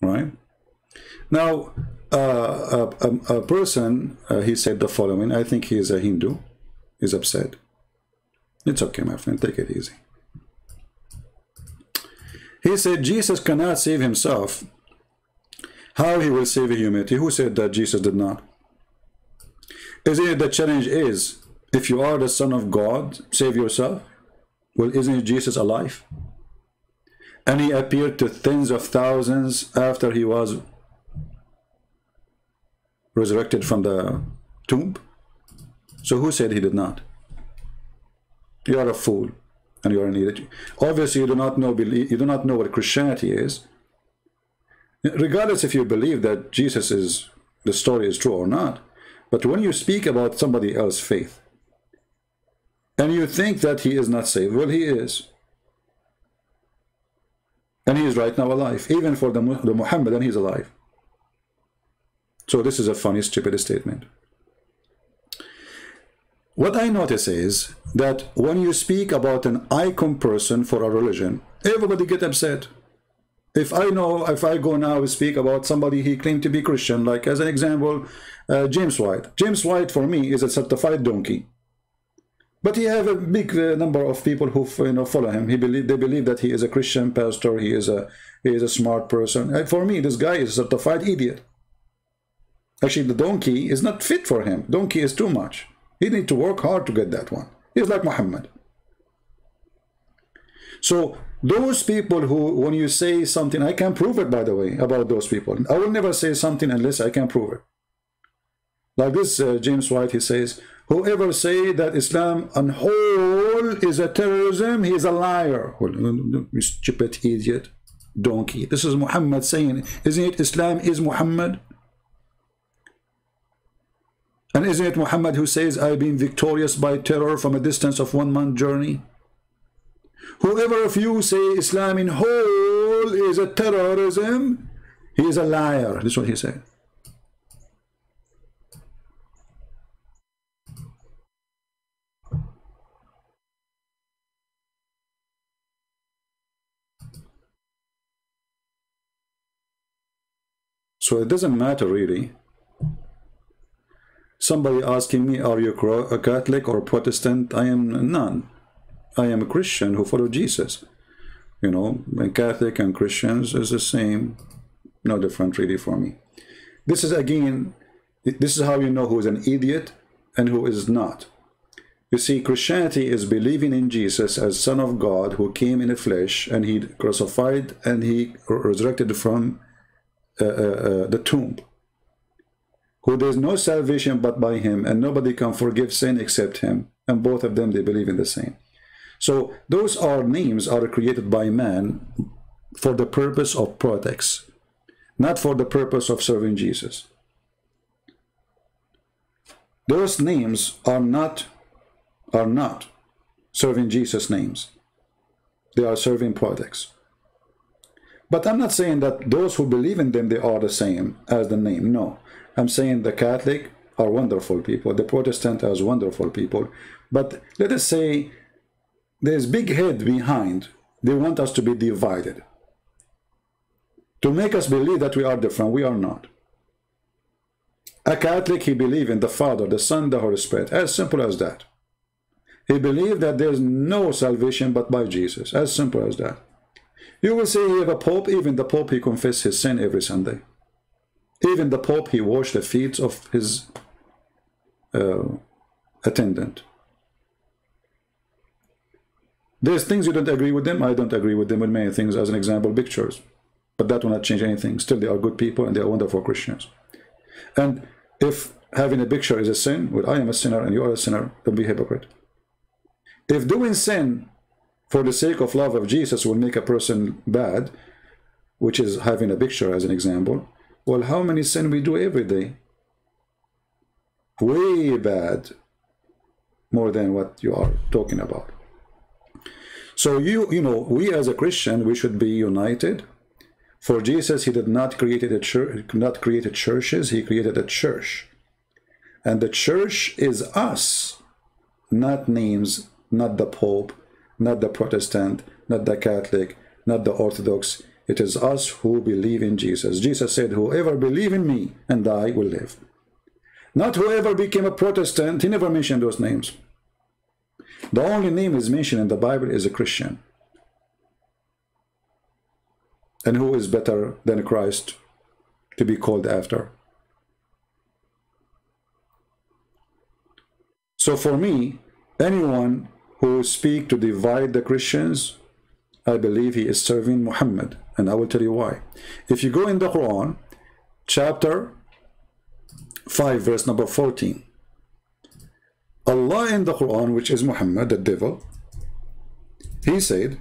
right? Now, a person, he said the following. I think he is a Hindu. He's upset. It's okay, my friend. Take it easy. He said Jesus cannot save himself. How he will save humanity? Who said that Jesus did not? Isn't it the challenge is, if you are the Son of God, save yourself? Well, isn't Jesus alive? And he appeared to tens of thousands after he was resurrected from the tomb. So who said he did not? You are a fool, and you are an idiot. Obviously, you do not know what Christianity is. Regardless if you believe that Jesus is, the story is true or not, but when you speak about somebody else's faith, and you think that he is not saved, well, he is. And he is right now alive. Even for the Muhammadan, he's alive. So this is a funny, stupid statement. What I notice is that when you speak about an icon person for a religion, everybody get upset. If I go now and speak about somebody he claimed to be Christian, like as an example, James White. James White for me is a certified donkey. But he have a big number of people who follow him. They believe that he is a Christian pastor. He is a smart person. For me, this guy is a certified idiot. Actually, the donkey is not fit for him. Donkey is too much. He needs to work hard to get that one. He's like Muhammad. So those people who, when you say something, I can prove it, by the way, about those people. I will never say something unless I can prove it. Like this James White, he says, whoever say that Islam on whole is a terrorism, he is a liar. Well, you stupid idiot, donkey. This is Muhammad saying, isn't it Islam is Muhammad? And isn't it Muhammad who says, I've been victorious by terror from a distance of 1 month journey? Whoever of you say Islam in whole is a terrorism, he is a liar. This is what he said. So it doesn't matter really. Somebody asking me, are you a Catholic or Protestant? I am none. I am a Christian who follow Jesus. You know, and Catholic and Christians is the same. No different really for me. This is again, this is how you know who is an idiot and who is not. You see, Christianity is believing in Jesus as Son of God who came in the flesh, and he crucified and he resurrected from the tomb. Who there is no salvation but by him, and nobody can forgive sin except him. And both of them, they believe in the same. So those names are created by man for the purpose of products, not for the purpose of serving Jesus. Those names are not serving Jesus names. They are serving products. But I'm not saying that those who believe in them, they are the same as the name. No. I'm saying the Catholic are wonderful people. The Protestant are wonderful people. But let us say there's big head behind. They want us to be divided. To make us believe that we are different. We are not. A Catholic, he believes in the Father, the Son, the Holy Spirit. As simple as that. He believes that there's no salvation but by Jesus. As simple as that. You will say you have a Pope. Even the Pope, he confesses his sin every Sunday. Even the Pope, he washed the feet of his attendant. There's things you don't agree with them. I don't agree with them with many things, as an example, pictures. But that will not change anything. Still, they are good people and they are wonderful Christians. And if having a picture is a sin, well, I am a sinner and you are a sinner, don't be a hypocrite. If doing sin for the sake of love of Jesus will make a person bad, which is having a picture as an example, well, how many sin we do every day? Way bad. More than what you are talking about. So you know, we as a Christian, we should be united. For Jesus, he did not create a church, not created churches, he created a church. And the church is us, not names, not the Pope, not the Protestant, not the Catholic, not the Orthodox. It is us who believe in Jesus. Jesus said, whoever believe in me and I will live. Not whoever became a Protestant. He never mentioned those names. The only name is mentioned in the Bible is a Christian. And who is better than Christ to be called after? So for me, anyone who speaks to divide the Christians, I believe he is serving Muhammad. And I will tell you why. If you go in the Quran, chapter 5, verse number 14, Allah in the Quran, which is Muhammad, the devil, he said,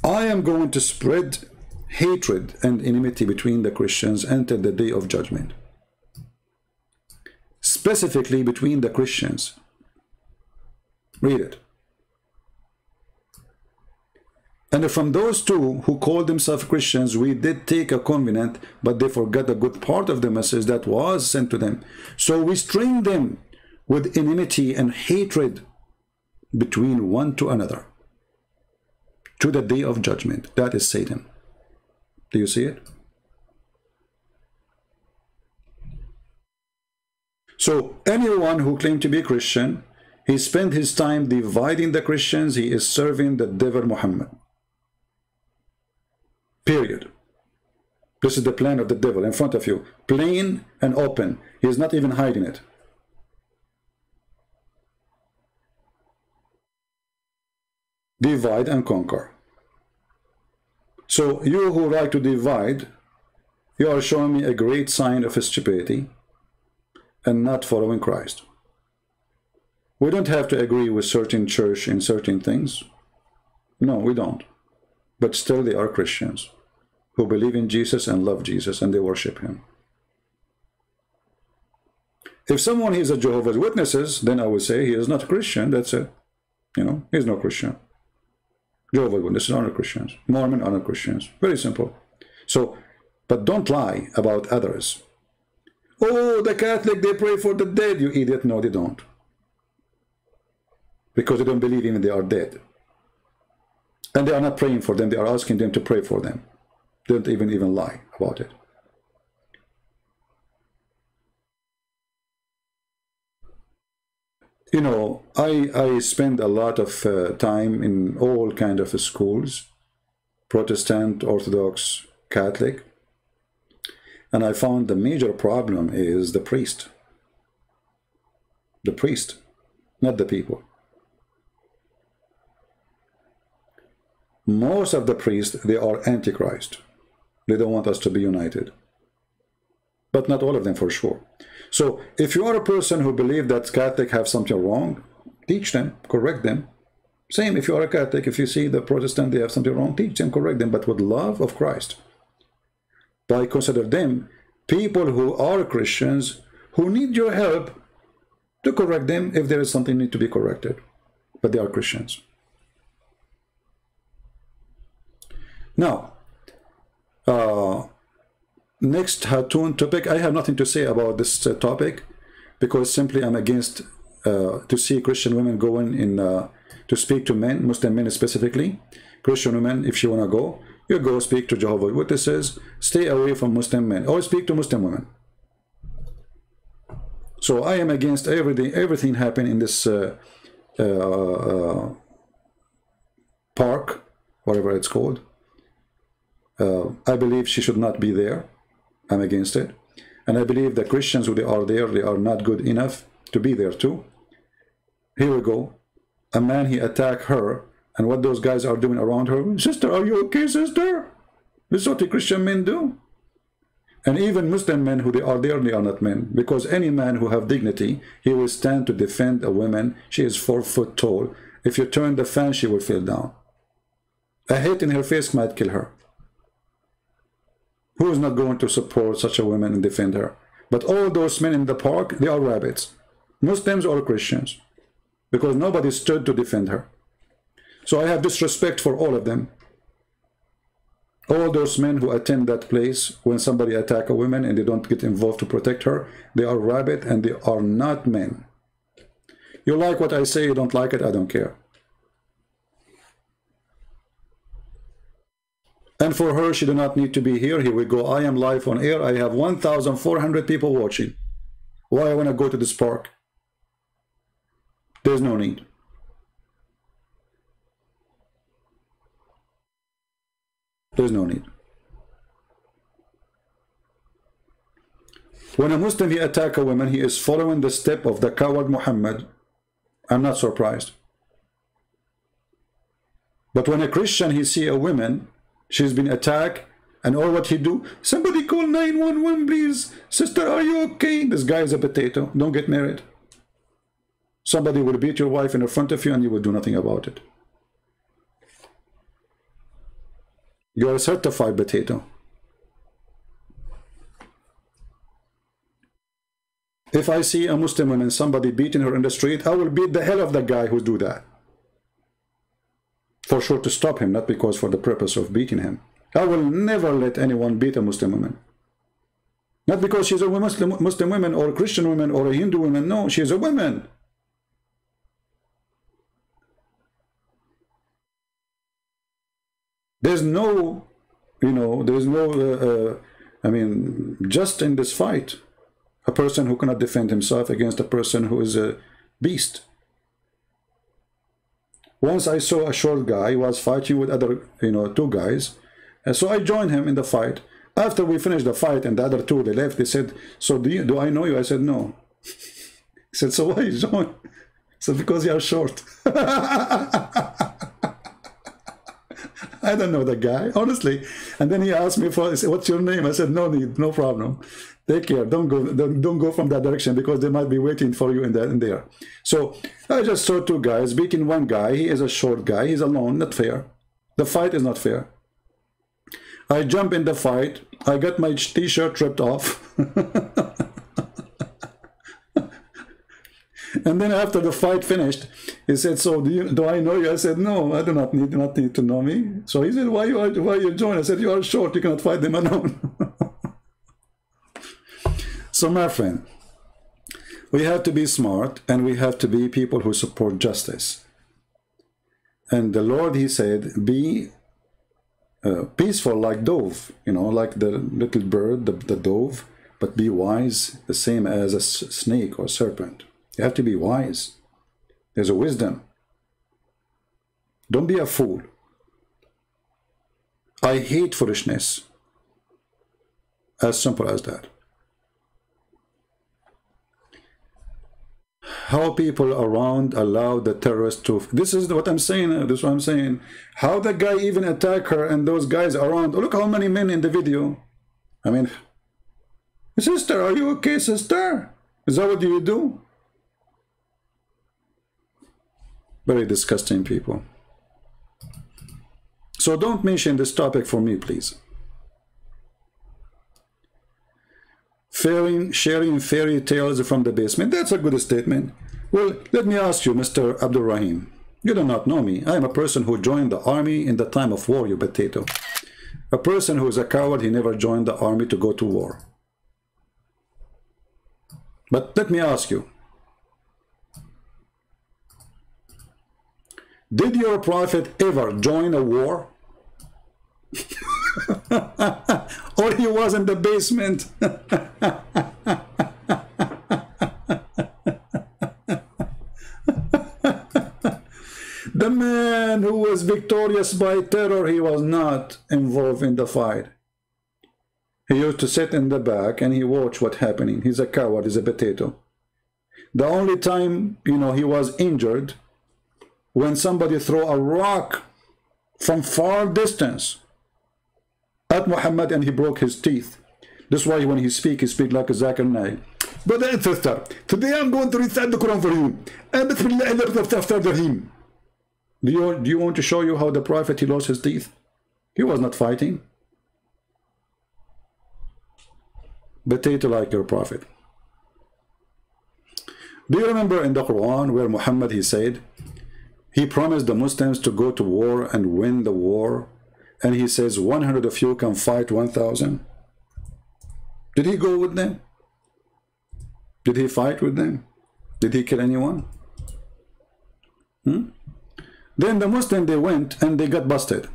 I am going to spread hatred and enmity between the Christians until the day of judgment. Specifically between the Christians. Read it. And from those two who called themselves Christians, we did take a covenant, but they forgot a good part of the message that was sent to them. So we strained them with enmity and hatred between one to another to the day of judgment. That is Satan. Do you see it? So anyone who claimed to be Christian, he spent his time dividing the Christians. He is serving the devil Muhammad. Period. This is the plan of the devil in front of you. Plain and open. He is not even hiding it. Divide and conquer. So you who like to divide, you are showing me a great sign of stupidity and not following Christ. We don't have to agree with certain church in certain things. No, we don't. But still they are Christians who believe in Jesus and love Jesus and they worship him. If someone is a Jehovah's Witnesses, then I would say he is not a Christian. That's it. You know, he's no Christian. Jehovah's Witnesses are not Christians. Mormon are not Christians. Very simple. So, but don't lie about others. Oh, the Catholic, they pray for the dead. You idiot. No, they don't. Because they don't believe even they are dead. And they are not praying for them. They are asking them to pray for them. They don't even lie about it. You know, I spend a lot of time in all kind of schools, Protestant, Orthodox, Catholic, and I found the major problem is the priest. The priest, not the people. Most of the priests, they are antichrist. They don't want us to be united. But not all of them for sure. So if you are a person who believes that Catholic have something wrong, teach them, correct them. Same if you are a Catholic, if you see the Protestant, they have something wrong, teach them, correct them, but with love of Christ. By consider them people who are Christians who need your help to correct them if there is something need to be corrected. But they are Christians. Now, next Hatun topic, I have nothing to say about this topic because simply I'm against to see Christian women going in to speak to men, Muslim men specifically. Christian women, if you want to go, you go speak to Jehovah's Witnesses, stay away from Muslim men, or speak to Muslim women. So I am against everything happening in this park, whatever it's called. I believe she should not be there. I'm against it. And I believe the Christians who they are there, they are not good enough to be there too. Here we go. A man, he attacked her, and what those guys are doing around her, sister, are you okay, sister? This is what the Christian men do. And even Muslim men who they are there, they are not men. Because any man who have dignity, he will stand to defend a woman. She is 4 foot tall. If you turn the fan, she will fall down. A hit in her face might kill her. Who is not going to support such a woman and defend her? But all those men in the park, they are rabbits. Muslims or Christians. Because nobody stood to defend her. So I have disrespect for all of them. All those men who attend that place, when somebody attack a woman and they don't get involved to protect her, they are rabbit and they are not men. You like what I say, you don't like it, I don't care. And for her, she do not need to be here. Here we go. I am live on air. I have 1,400 people watching. Why I want to go to this park? There's no need. There's no need. When a Muslim, he attack a woman, he is following the step of the coward Muhammad. I'm not surprised. But when a Christian, he see a woman, she's been attacked, and all what he do, somebody call 911 please. Sister, are you okay? This guy is a potato. Don't get married. Somebody will beat your wife in front of you and you will do nothing about it. You're a certified potato. If I see a Muslim woman, somebody beating her in the street, I will beat the hell of the guy who do that. For sure, to stop him, not because for the purpose of beating him. I will never let anyone beat a Muslim woman. Not because she's a Muslim woman or a Christian woman or a Hindu woman. No, she's a woman. There's no, there's no, I mean, just in this fight, a person who cannot defend himself against a person who is a beast. Once I saw a short guy who was fighting with other, two guys. And so I joined him in the fight. After we finished the fight and the other two, they left, they said, so do I know you? I said, no. He said, so why you join? I said, because you are short. I don't know the guy, honestly. And then he asked me he said, what's your name? I said, no need, no problem. Take care. Don't go from that direction because they might be waiting for you in there. So I just saw two guys beating one guy. He is a short guy. He's alone. Not fair. The fight is not fair. I jump in the fight. I got my t-shirt ripped off. And then after the fight finished, he said, so do I know you? I said, no, I do not need to know me. So he said, why you join? I said, you are short. You cannot fight them alone. So my friend, we have to be smart and we have to be people who support justice. And the Lord, he said, be peaceful like dove, like the little bird, the dove, but be wise, the same as a snake or serpent. You have to be wise. There's a wisdom. Don't be a fool. I hate foolishness. As simple as that. How people around allow the terrorists to... This is what I'm saying. This is what I'm saying. How the guy even attack her and those guys around. Oh, look how many men in the video. I mean, sister, are you okay, sister? Is that what you do? Very disgusting people. So don't mention this topic for me, please. Sharing fairy tales from the basement. That's a good statement. Well, let me ask you, Mr. Abdul Rahim. You do not know me. I am a person who joined the army in the time of war, you potato. A person who is a coward, he never joined the army to go to war. But let me ask you. Did your prophet ever join a war? Or he was in the basement? The man who was victorious by terror, he was not involved in the fight. He used to sit in the back and he watched what's happening. He's a coward, he's a potato. The only time, he was injured when somebody threw a rock from far distance at Muhammad and he broke his teeth. That's why when he speaks like a Zakir Naik. Brother and sister, today I'm going to recite the Quran for you. Do you want to show you how the Prophet, he lost his teeth? He was not fighting. Potato like your Prophet. Do you remember in the Quran where Muhammad, he said, he promised the Muslims to go to war and win the war, and he says 100 of you can fight 1,000. Did he go with them? Did he fight with them? Did he kill anyone? Then the Muslims, they went and they got busted.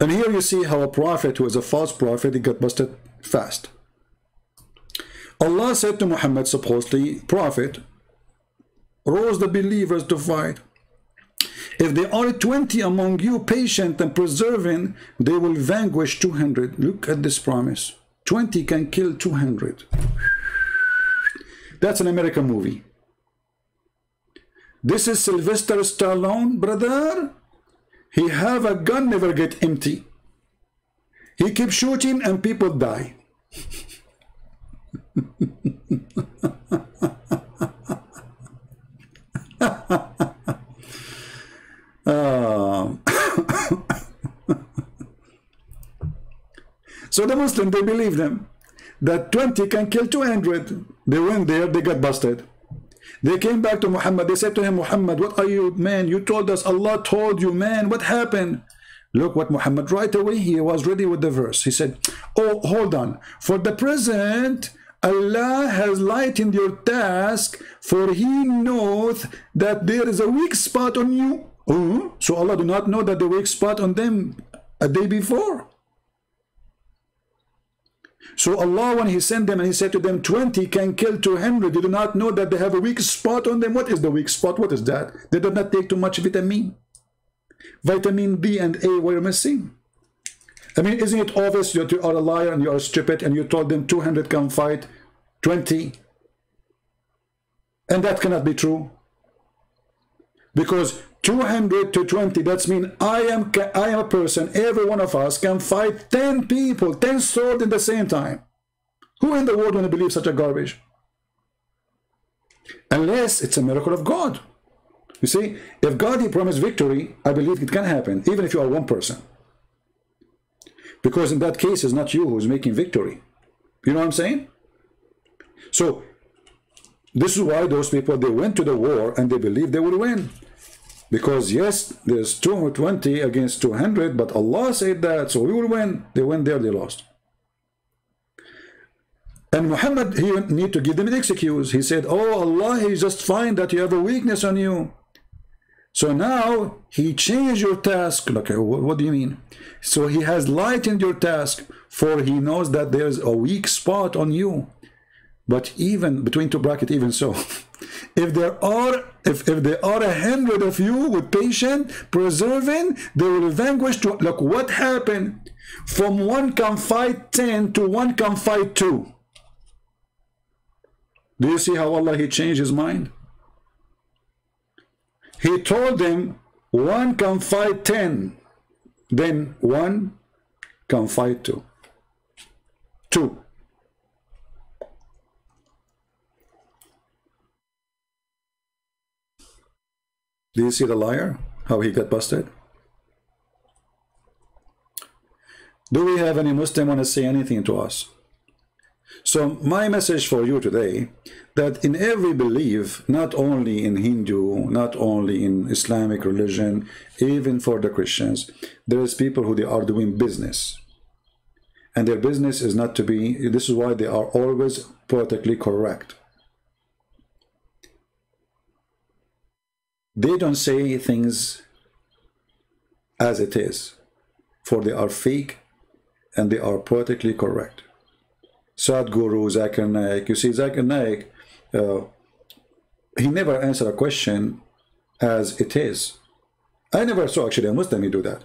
And here you see how a prophet who is a false prophet, he got busted fast. Allah said to Muhammad, supposedly prophet, rose the believers to fight. If there are 20 among you patient and persevering, they will vanquish 200. Look at this promise. 20 can kill 200. That's an American movie. This is Sylvester Stallone, brother. He have a gun, never get empty. He keeps shooting and people die. So the Muslims, they believe them that 20 can kill 200. They went there, they got busted. They came back to Muhammad. They said to him, Muhammad, what are you, man? You told us, Allah told you, man. What happened? Look what Muhammad, right away, he was ready with the verse. He said, oh, hold on. For the present, Allah has lightened your task, for He knoweth that there is a weak spot on you. So Allah do not know that the weak spot on them a day before. So Allah, when He sent them and He said to them, 20 can kill 200, you do not know that they have a weak spot on them. What is the weak spot? What is that? They did not take too much vitamin. Vitamin B and A were missing. I mean, isn't it obvious that you are a liar and you are stupid and you told them 200 can fight 20? And that cannot be true. Because 200 to 20, that's mean I am a person, every one of us can fight 10 people, 10 swords in the same time. Who in the world want to believe such a garbage? Unless it's a miracle of God. You see, if God, He promised victory, I believe it can happen, even if you are one person. Because in that case, it's not you who's making victory. You know what I'm saying? So, this is why those people, they went to the war and they believed they would win. Because yes, there's 220 against 200, but Allah said that, so we will win. They went there, they lost. And Muhammad, he need to give them an excuse. He said, oh Allah, He just find that you have a weakness on you. So now He changed your task. Okay, what do you mean? So He has lightened your task, for He knows that there's a weak spot on you. But even between two brackets, even so, if there are 100 of you with patient, persevering, they will vanquish. Look what happened. From one can fight 10 to one can fight 2. Do you see how Allah, He changed His mind? He told them one can fight 10, then one can fight 2. 2. Do you see the liar? How he got busted? Do we have any Muslim want to say anything to us? So my message for you today, that in every belief, not only in Hindu, not only in Islamic religion, even for the Christians, there is people who they are doing business. And their business is not to be, this is why they are always politically correct. They don't say things as it is, for they are fake and they are politically correct. Sadhguru, Zakir Naik, you see Zakir Naik, he never answered a question as it is. I never saw actually a Muslim who do that.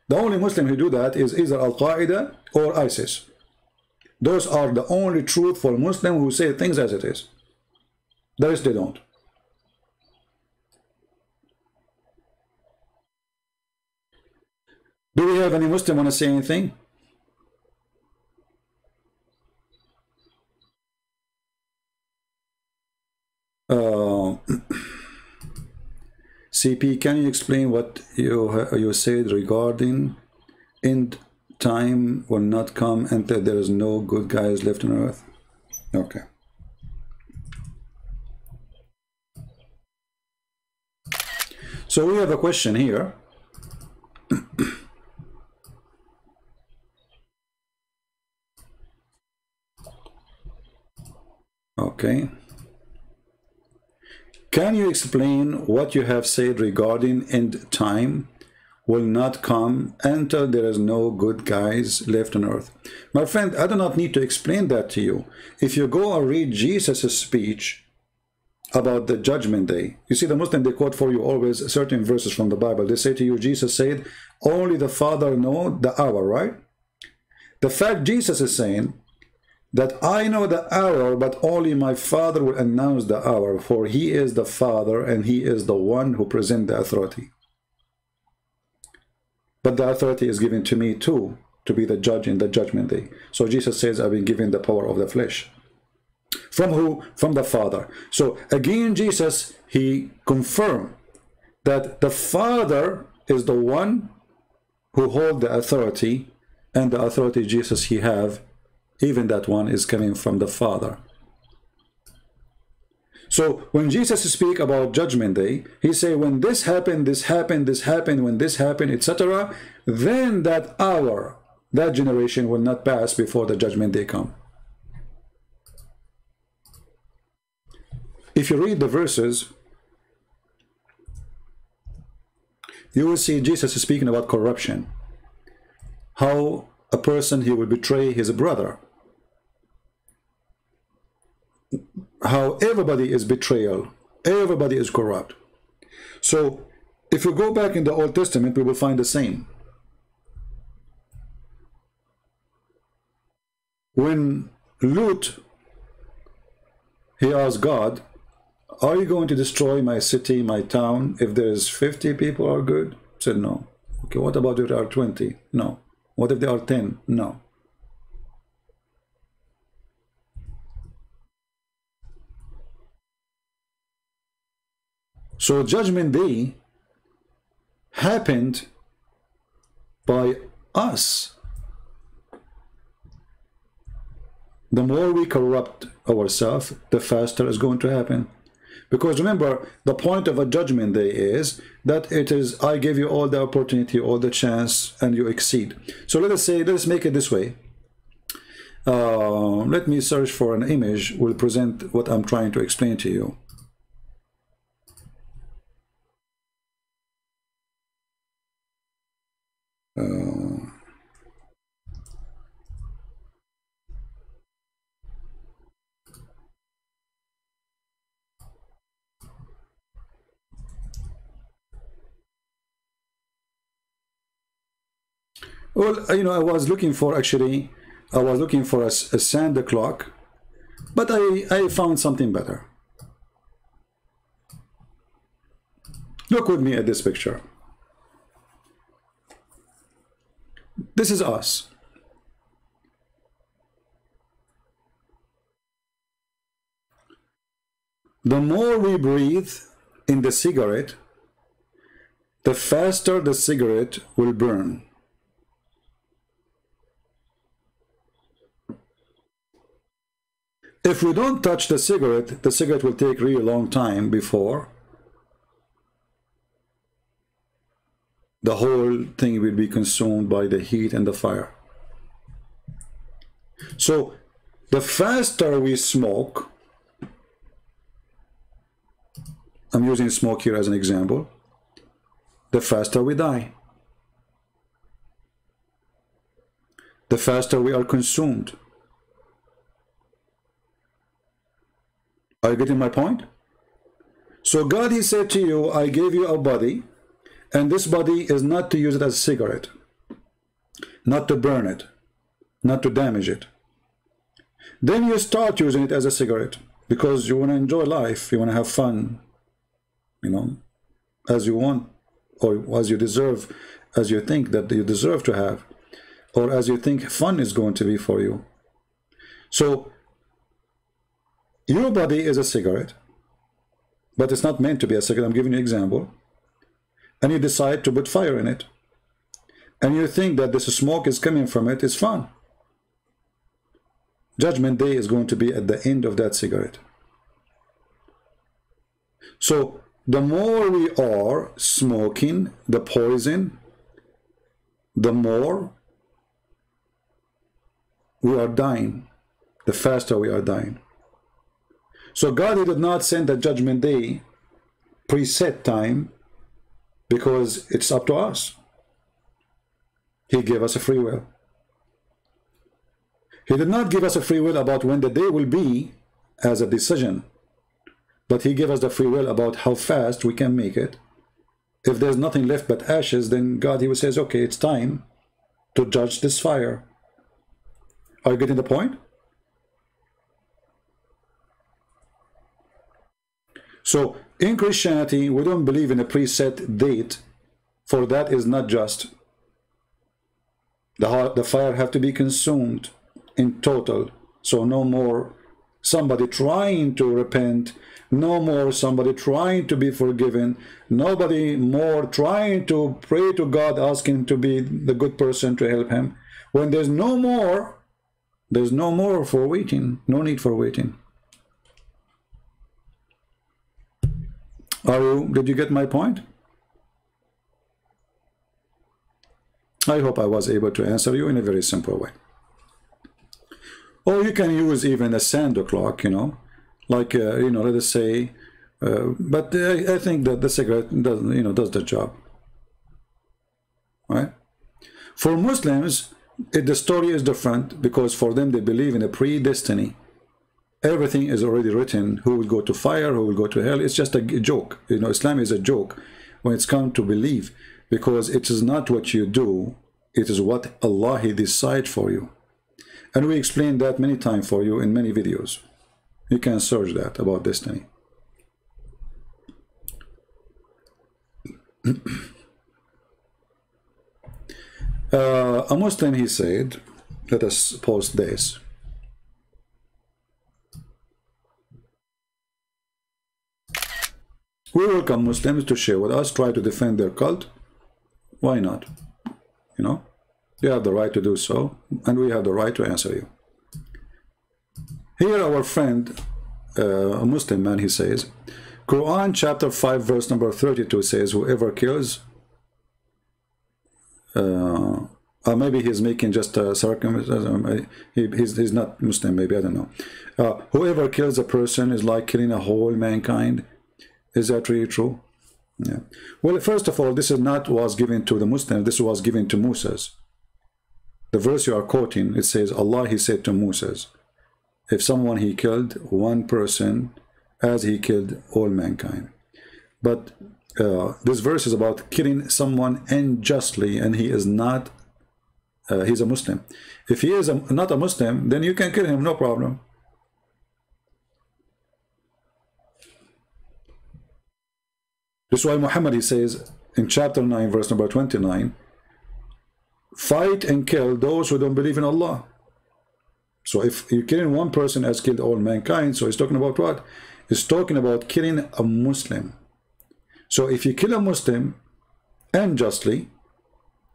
The only Muslim who do that is either Al-Qaeda or ISIS. Those are the only truthful Muslims who say things as it is. The rest they don't. Do we have any Muslim want to say anything? CP, can you explain what you said regarding end time will not come until there is no good guys left on earth? Okay. So we have a question here. Okay. Can you explain what you have said regarding end time will not come until there is no good guys left on earth. My friend, I do not need to explain that to you. If you go and read Jesus' speech about the judgment day, you see the Muslim, they quote for you always certain verses from the Bible. They say to you, Jesus said, only the Father knows the hour, right? The fact Jesus is saying that I know the hour, but only my Father will announce the hour, for he is the Father and he is the one who presents the authority. But the authority is given to me too, to be the judge in the judgment day. So Jesus says, I've been given the power of the flesh. From who? From the Father. So again, Jesus, he confirmed that the Father is the one who holds the authority, and the authority Jesus he have, even that one is coming from the Father. So when Jesus speak about judgment day, he say when this happened, this happened, this happened, when this happened, etc., then that hour, that generation will not pass before the judgment day come. If you read the verses, you will see Jesus is speaking about corruption. How a person, he will betray his brother. How everybody is betrayal. Everybody is corrupt. So if you go back in the Old Testament, we will find the same. When Lut, he asked God, are you going to destroy my city, my town, if there's 50 people are good? He said no. Okay, what about if there are 20? No. What if there are 10? No. So judgment day happened by us. The more we corrupt ourselves, the faster it's going to happen. Because remember, the point of a judgment day is that it is, I give you all the opportunity, all the chance, and you exceed. So let us say, let's make it this way. Let me search for an image, will present what I'm trying to explain to you. Well, you know, I was looking for a Santa clock, but I found something better. Look with me at this picture. This is us. The more we breathe in the cigarette, the faster the cigarette will burn. If we don't touch the cigarette will take really long time before the whole thing will be consumed by the heat and the fire. So the faster we smoke, I'm using smoke here as an example, the faster we die. The faster we are consumed. Are you getting my point? So God, he said to you, I gave you a body, and this body is not to use it as a cigarette, not to burn it, not to damage it. Then you start using it as a cigarette because you want to enjoy life, you want to have fun, you know, as you want, or as you deserve, as you think that you deserve to have, or as you think fun is going to be for you. So your body is a cigarette, but it's not meant to be a cigarette. I'm giving you an example. And you decide to put fire in it. And you think that this smoke is coming from it. It's fun. Judgment day is going to be at the end of that cigarette. So the more we are smoking the poison, the more we are dying, the faster we are dying. So God, he did not send the judgment day preset time because it's up to us. He gave us a free will. He did not give us a free will about when the day will be as a decision, but he gave us the free will about how fast we can make it. If there's nothing left but ashes, then God, he will says, okay, it's time to judge this fire. Are you getting the point? So in Christianity, we don't believe in a preset date, for that is not just. The fire have to be consumed in total. So no more somebody trying to repent, no more somebody trying to be forgiven, nobody more trying to pray to God, asking to be the good person to help him. When there's no more for waiting, no need for waiting. Did you get my point? I hope I was able to answer you in a very simple way. Or you can use even a sand clock, you know, like, you know, let us say, but I think that the cigarette does, you know, does the job. Right? For Muslims, the story is different, because for them, they believe in a predestiny. Everything is already written. Who will go to fire, who will go to hell. It's just a joke. You know, Islam is a joke when it's come to belief, because it is not what you do, it is what Allah He decides for you. And we explained that many times for you in many videos. You can search that about destiny. A Muslim, he said, let us post this. We welcome Muslims to share with us, try to defend their cult. Why not? You know, you have the right to do so, and we have the right to answer you. Here our friend, a Muslim man, he says, Quran chapter 5 verse number 32 says, whoever kills, maybe he's making just a circumcision, he's not Muslim, maybe, I don't know. Whoever kills a person is like killing a whole mankind. Is that really true? Yeah. Well, first of all, this is not was given to the Muslims, this was given to Moses. The verse you are quoting, it says, Allah, he said to Moses, if someone he killed one person as he killed all mankind. But this verse is about killing someone unjustly, and he is not, he's a Muslim. If he is not a Muslim, then you can kill him, no problem. This is why Muhammad, he says in chapter 9 verse number 29, fight and kill those who don't believe in Allah. So if you're killing one person as killed all mankind, so he's talking about what? He's talking about killing a Muslim. So if you kill a Muslim unjustly,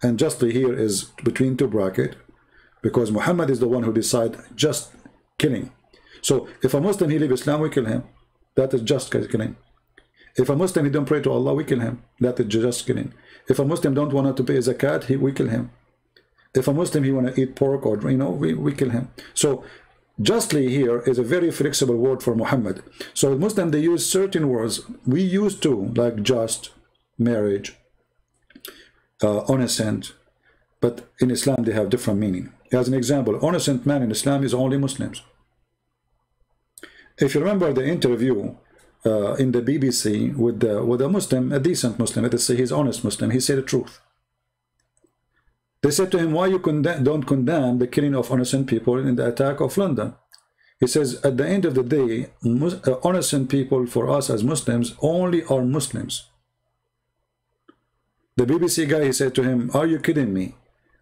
and justly here is between two brackets, because Muhammad is the one who decides just killing. So if a Muslim, he leaves Islam, we kill him. That is just killing. If a Muslim, he don't pray to Allah, we kill him. That is just killing. If a Muslim don't want to pay zakat, we kill him. If a Muslim, he want to eat pork, or, you know, we kill him. So justly here is a very flexible word for Muhammad. So Muslim, they use certain words we use too, like just, marriage, innocent, but in Islam they have different meaning. As an example, innocent man in Islam is only Muslims. If you remember the interview in the BBC with a Muslim, a decent Muslim, let us say he's honest Muslim, he said the truth. They said to him, why you don't condemn the killing of innocent people in the attack of London? He says, at the end of the day, innocent people for us as Muslims only are Muslims. The BBC guy, he said to him, are you kidding me?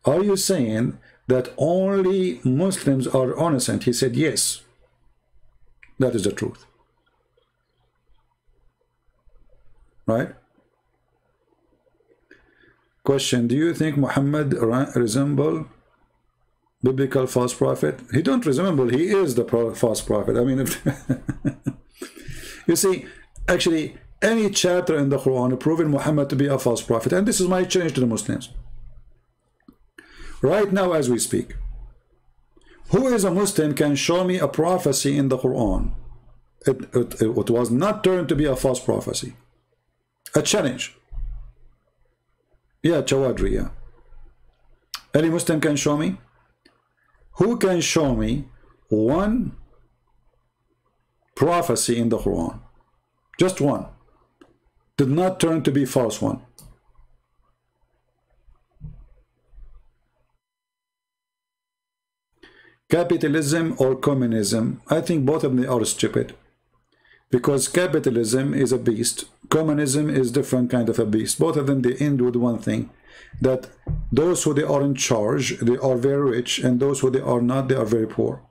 Are you saying that only Muslims are innocent? He said, yes. That is the truth. Right? Question, do you think Muhammad resemble biblical false prophet? He don't resemble, he is the false prophet. I mean, if you see, actually, any chapter in the Quran proving Muhammad to be a false prophet, and this is my challenge to the Muslims. Right now as we speak, who is a Muslim can show me a prophecy in the Quran? It was not turned to be a false prophecy. A challenge. Yeah, Chawadri, yeah. Any Muslim can show me? Who can show me one prophecy in the Quran? Just one. Did not turn to be false one. Capitalism or communism? I think both of them are stupid. Because capitalism is a beast. Communism is different kind of a beast. Both of them, they end with one thing. That those who they are in charge, they are very rich. And those who they are not, they are very poor.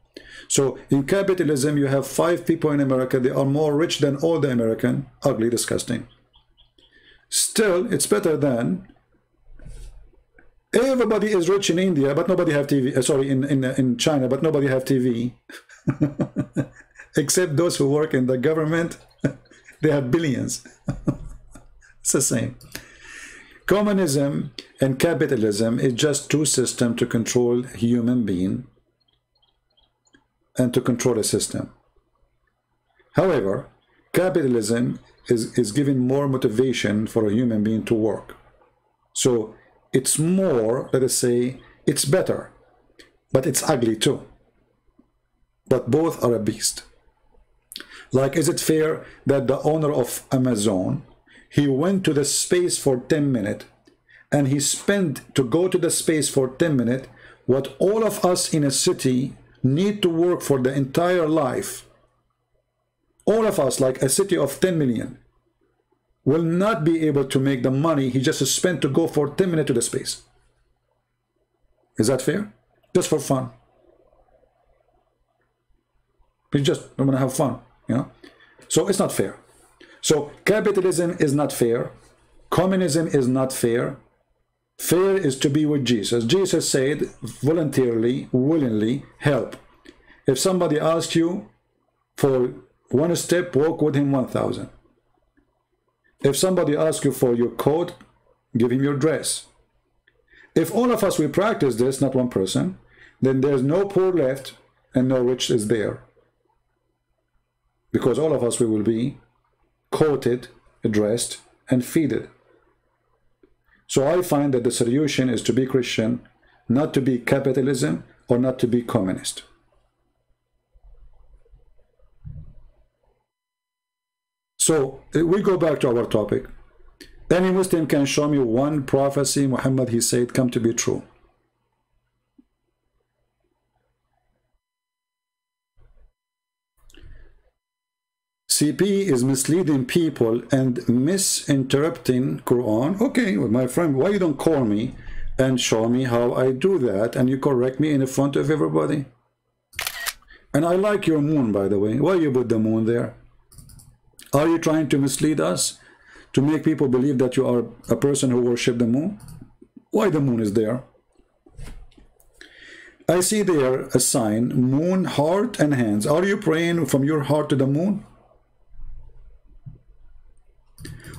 So in capitalism, you have 5 people in America. They are more rich than all the American. Ugly, disgusting. Still, it's better than everybody is rich in India, but nobody have TV. Sorry, in China, but nobody have TV. Except those who work in the government, they have billions. It's the same. Communism and capitalism is just two systems to control human being and to control a system. However, capitalism is giving more motivation for a human being to work. So it's more, let us say, it's better, but it's ugly too. But both are a beast. Like, is it fair that the owner of Amazon, he went to the space for 10 minutes and he spent to go to the space for 10 minutes what all of us in a city need to work for the entire life? All of us, like a city of 10 million, will not be able to make the money he just spent to go for 10 minutes to the space. Is that fair? Just for fun. We just want to have fun, you know? So it's not fair. So capitalism is not fair. Communism is not fair. Fair is to be with Jesus. Jesus said, voluntarily, willingly, help. If somebody asks you for one step, walk with him 1,000. If somebody asks you for your coat, give him your dress. If all of us, we practice this, not one person, then there's no poor left and no rich is there. Because all of us, we will be coated, dressed, and feeded. So I find that the solution is to be Christian, not to be capitalism or not to be communist. So we go back to our topic. Any Muslim can show me one prophecy Muhammad, he said, come to be true. CP is misleading people and misinterpreting Quran. Okay, well, my friend, why you don't call me and show me how I do that and you correct me in front of everybody? And I like your moon, by the way. Why you put the moon there? Are you trying to mislead us? To make people believe that you are a person who worships the moon? Why the moon is there? I see there a sign, moon, heart, and hands. Are you praying from your heart to the moon?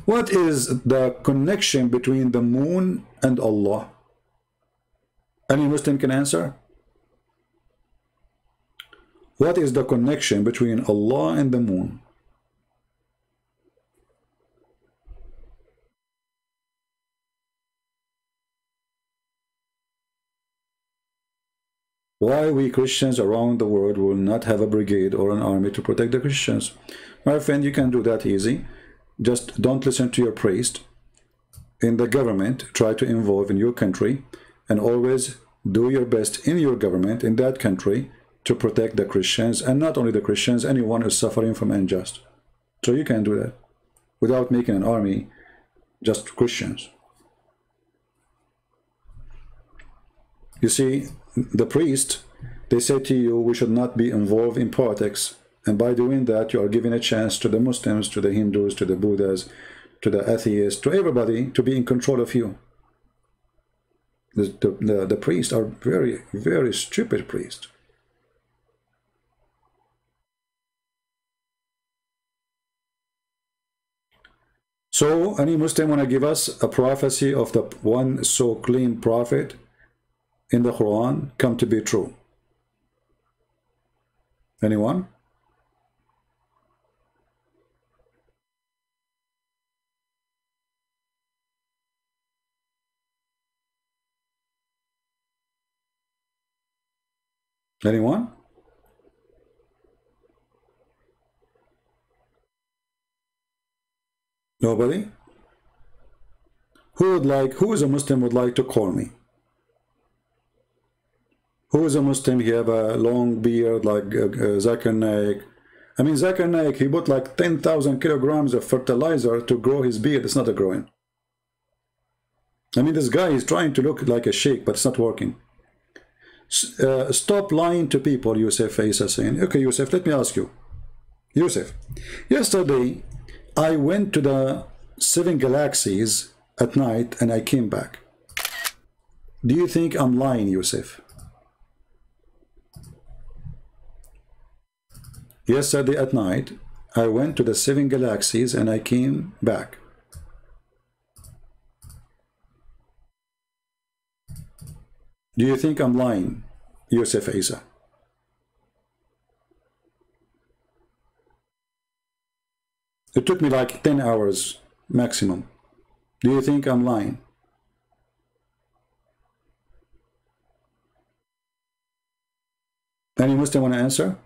What is the connection between the moon and Allah? Any Muslim can answer? What is the connection between Allah and the moon? Why we Christians around the world will not have a brigade or an army to protect the Christians? My friend, you can do that easy. Just don't listen to your priest. In the government, try to involve in your country and always do your best in your government, in that country, to protect the Christians, and not only the Christians, anyone who's suffering from unjust. So you can do that without making an army, just Christians. You see, the priest, they say to you, we should not be involved in politics. And by doing that, you are giving a chance to the Muslims, to the Hindus, to the Buddhas, to the atheists, to everybody to be in control of you. The priests are very, very stupid priests. So, any Muslim want to give us a prophecy of the one so clean prophet in the Quran come to be true? Anyone? Anyone? Nobody? Who is a Muslim would like to call me? Who is a Muslim? He have a long beard like Zakir Naik. I mean, Zakir Naik, he bought like 10,000 kilograms of fertilizer to grow his beard. It's not a growing. I mean, this guy is trying to look like a sheikh, but it's not working. Stop lying to people, Yusuf Isa saying. Okay, Yusuf, let me ask you. Yusuf, yesterday I went to the 7 galaxies at night and I came back. Do you think I'm lying, Yusuf? Yesterday at night I went to the 7 galaxies and I came back. Do you think I'm lying, Yusuf Isa? It took me like 10 hours maximum. Do you think I'm lying? Any Muslim want to answer?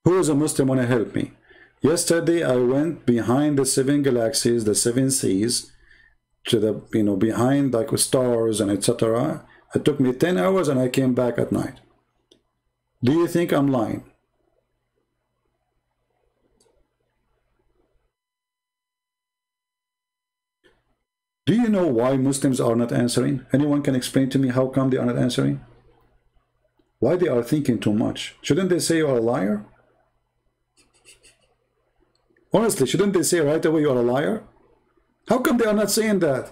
Who is a Muslim want to help me? Yesterday I went behind the 7 galaxies, the 7 seas, to the, behind like stars and etc. It took me 10 hours and I came back at night. Do you think I'm lying? Do you know why Muslims are not answering? Anyone can explain to me how come they are not answering? Why they are thinking too much? Shouldn't they say you are a liar? Honestly, shouldn't they say right away you are a liar? How come they are not saying that?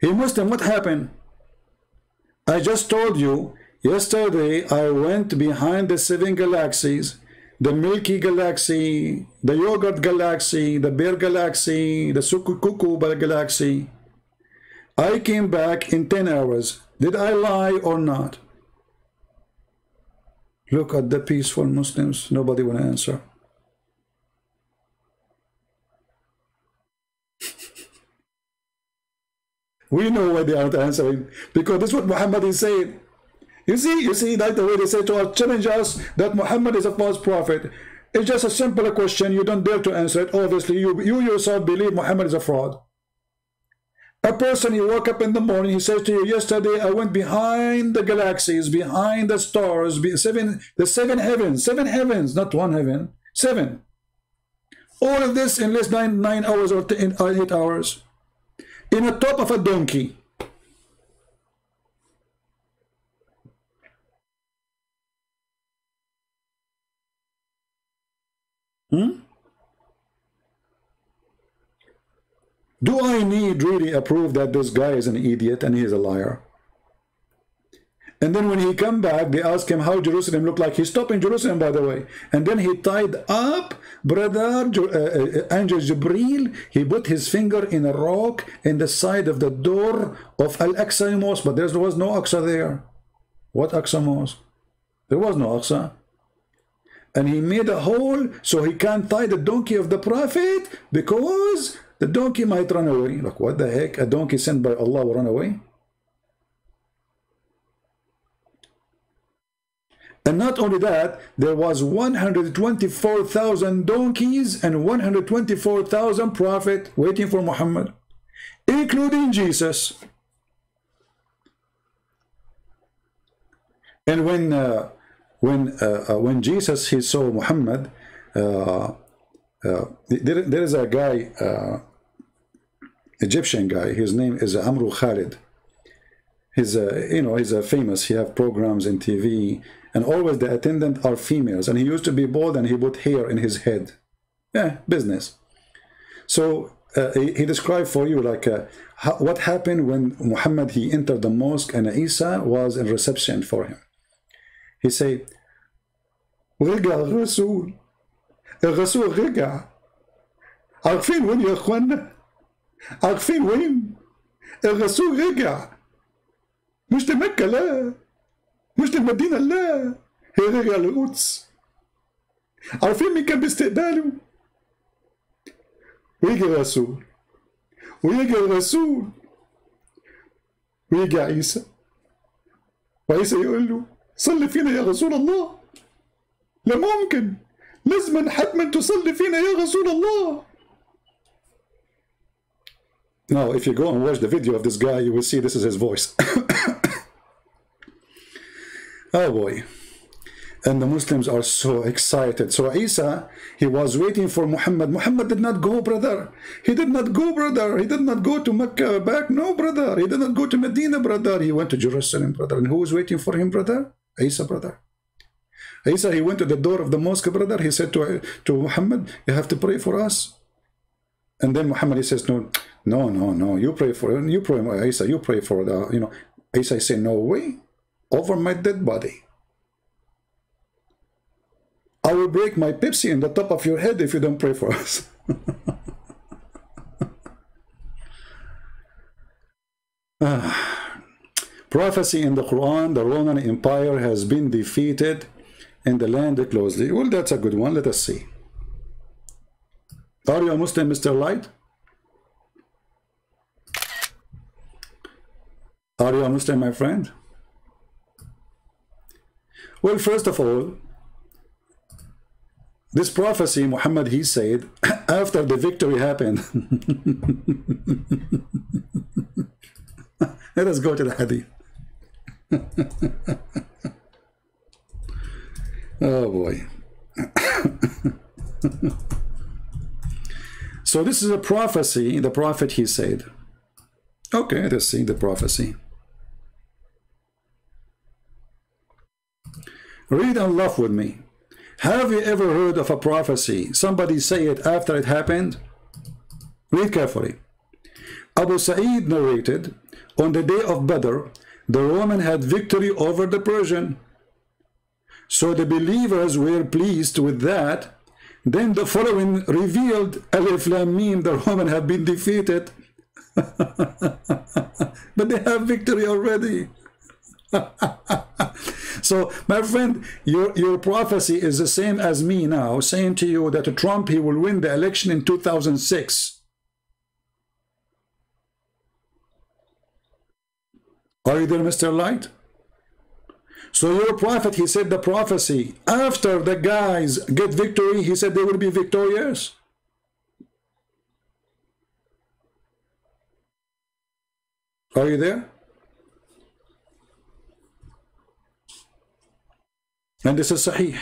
Hey Muslim, what happened? I just told you, yesterday I went behind the 7 galaxies, the Milky Galaxy, the Yogurt Galaxy, the Bear Galaxy, the Sukukuku Galaxy. I came back in 10 hours. Did I lie or not? Look at the peaceful Muslims. Nobody will answer. We know why they aren't answering. Because this is what Muhammad is saying. You see, that's the way they say to us, challenge us that Muhammad is a false prophet. It's just a simple question. You don't dare to answer it. Obviously, you yourself believe Muhammad is a fraud. A person, he woke up in the morning, he says to you, yesterday I went behind the galaxies, behind the stars, the seven heavens, not one heaven, 7. All of this in less than 9 hours or 8 hours. In the top of a donkey. Do I need really a proof that this guy is an idiot and he is a liar? And then when he come back, they ask him how Jerusalem looked like. He stopped in Jerusalem, by the way. And then he tied up brother Angel Jibreel. He put his finger in a rock in the side of the door of Al-Aqsa Mosque. But there was no Aqsa there. What Aqsa Mosque? There was no Aqsa. And he made a hole so he can't tie the donkey of the Prophet because the donkey might run away. Like, what the heck? A donkey sent by Allah will run away? And not only that, there was 124,000 donkeys and 124,000 prophets waiting for Muhammad, including Jesus. And when Jesus, he saw Muhammad, there is a guy, Egyptian guy. His name is Amru Khalid. He's he's a famous. He have programs in TV, and always the attendant are females. And he used to be bald, and he put hair in his head. Yeah, business. So he described for you like what happened when Muhammad he entered the mosque and Isa was in reception for him. He said, "رجع الرسول الرسول رجع عارفين وين يا اخوانا عارفين وين الرسول رجع مش لمكة لا مش للمدينة لا هي رجع للقدس عارفين مين كان باستقباله ويجي الرسول، ويجي الرسول ويجي عيسى، وعيسى يقول له صلي فينا يا رسول الله. لا ممكن، لازم حتما تصلي فينا يا رسول الله. Now, if you go and watch the video of this guy, you will see this is his voice. Oh boy. And the Muslims are so excited. So Isa, he was waiting for Muhammad. Muhammad did not go, brother. He did not go, brother. He did not go to Mecca back. No, brother. He did not go to Medina, brother. He went to Jerusalem, brother. And who was waiting for him, brother? Isa, brother. Isa, he went to the door of the mosque, brother. He said to Muhammad, you have to pray for us. And then Muhammad, he says, no, you pray for him. You pray, Isa, you pray for the, you know. Isa said, no way, over my dead body. I will break my Pepsi in the top of your head if you don't pray for us. Prophecy in the Quran, the Roman Empire has been defeated in the land closely. Well, that's a good one. Let us see. Are you a Muslim, Mr. Light? Are you a Muslim, my friend? Well, first of all, this prophecy, Muhammad, he said, after the victory happened. Let us go to the hadith. Oh boy. So this is a prophecy, the prophet, he said. Okay, let us see the prophecy. Read and laugh with me. Have you ever heard of a prophecy? Somebody say it after it happened? Read carefully. Abu Sa'id narrated, on the day of Badr, the Roman had victory over the Persian. So the believers were pleased with that. Then the following revealed, Alif Lam Mim, the Roman have been defeated. But they have victory already. So, my friend, your prophecy is the same as me now, saying to you that Trump, he will win the election in 2006. Are you there, Mr. Light? So your prophet, he said the prophecy, after the guys get victory, he said they will be victorious. Are you there? And this is Sahih.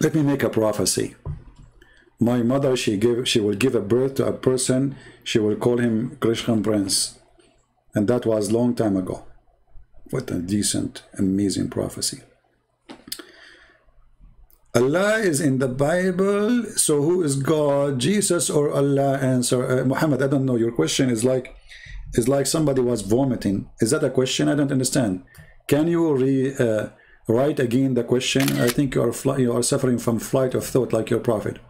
Let me make a prophecy. My mother, she will give a birth to a person, she will call him Christian Prince. And that was a long time ago. What a decent, amazing prophecy. Allah is in the Bible, so who is God, Jesus or Allah? Answer, Muhammad, I don't know. Your question is like somebody was vomiting. Is that a question? I don't understand. Can you write again the question? I think you are suffering from flight of thought like your prophet.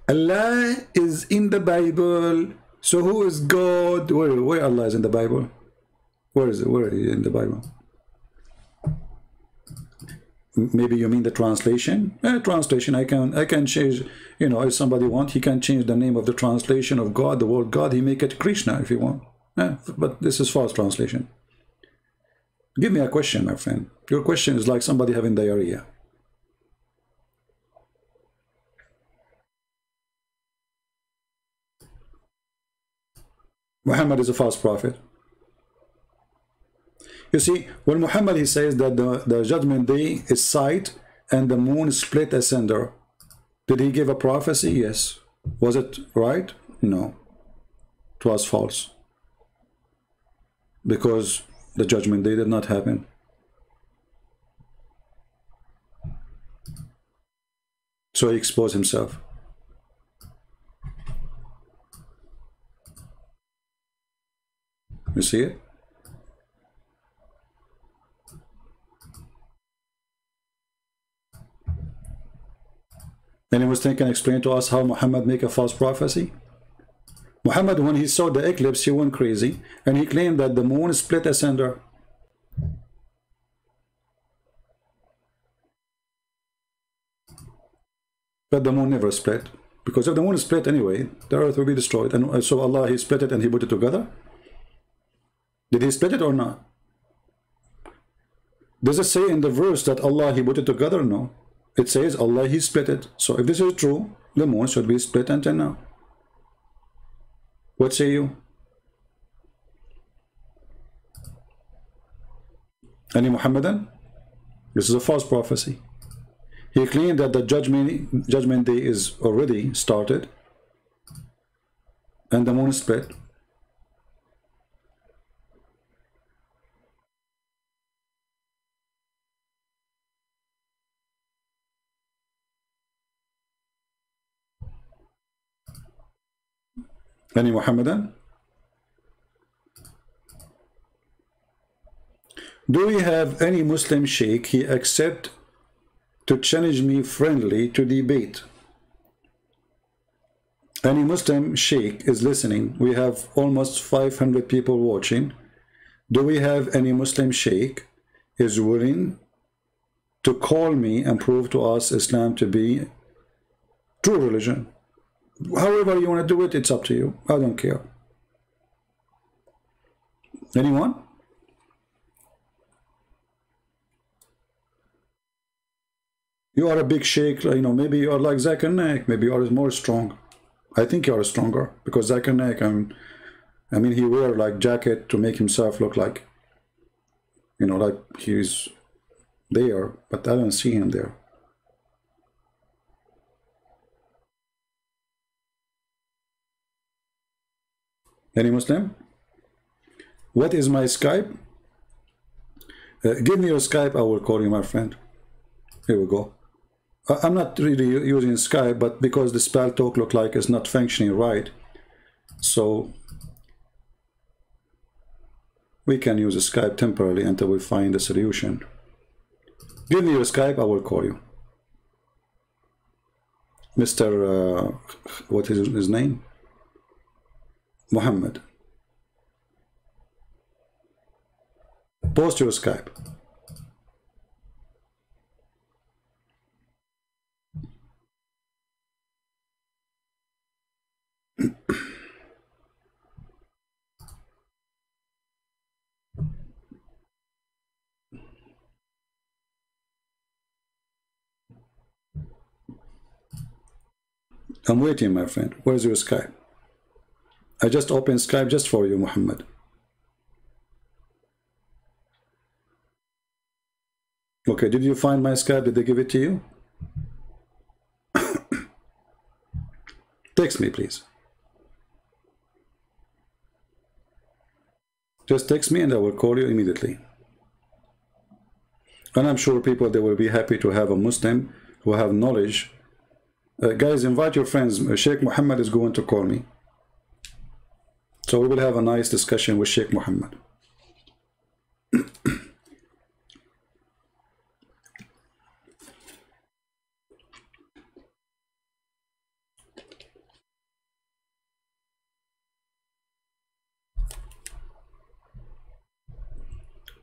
Allah is in the Bible, so who is God? Where Allah is in the Bible? Where is it? Where is he in the Bible? Maybe you mean the translation? Translation, I can change, you know, if somebody wants, he can change the name of the translation of God, the word God, he make it Krishna if you want. But this is false translation. Give me a question, my friend. Your question is like somebody having diarrhea. Muhammad is a false prophet. You see, when Muhammad, he says that the judgment day is sight and the moon split asunder, did he give a prophecy? Yes. Was it right? No. It was false. Because the judgment day did not happen. So he exposed himself. You see it? Anyone can explain to us how Muhammad make a false prophecy? Muhammad, when he saw the eclipse, he went crazy and he claimed that the moon split asunder. But the moon never split. Because if the moon is split anyway, the earth will be destroyed. And so Allah, He split it and He put it together. Did He split it or not? Does it say in the verse that Allah, He put it together? No. It says Allah, He split it. So if this is true, the moon should be split until now. What say you? Any Muhammadan? This is a false prophecy. He claimed that the judgment day is already started and the moon is split. Any Muhammadan? Do we have any Muslim sheikh he accept to challenge me friendly to debate? Any Muslim sheikh is listening. We have almost 500 people watching. Do we have any Muslim sheikh is willing to call me and prove to us Islam to be true religion? However you want to do it, it's up to you. I don't care. Anyone? You are a big sheikh, you know, maybe you are like Zakir Naik, maybe you are more strong. I think you are stronger, because Zakir Naik, I mean, he wear like jacket to make himself look like, you know, like he's there, but I don't see him there. Any Muslim? What is my Skype? Give me your Skype, I will call you, my friend. Here we go. I'm not really using Skype, but because the spell talk look like it's not functioning right, so we can use a Skype temporarily until we find a solution. Give me your Skype, I will call you. Mr. What is his name? Muhammad. Post your Skype. I'm waiting, my friend. Where's your Skype? I just opened Skype just for you, Muhammad. Okay, did you find my Skype? Did they give it to you? Text me, please. Just text me and I will call you immediately. And I'm sure people, they will be happy to have a Muslim who have knowledge. Guys, invite your friends. Sheikh Muhammad is going to call me. So we will have a nice discussion with Sheikh Muhammad.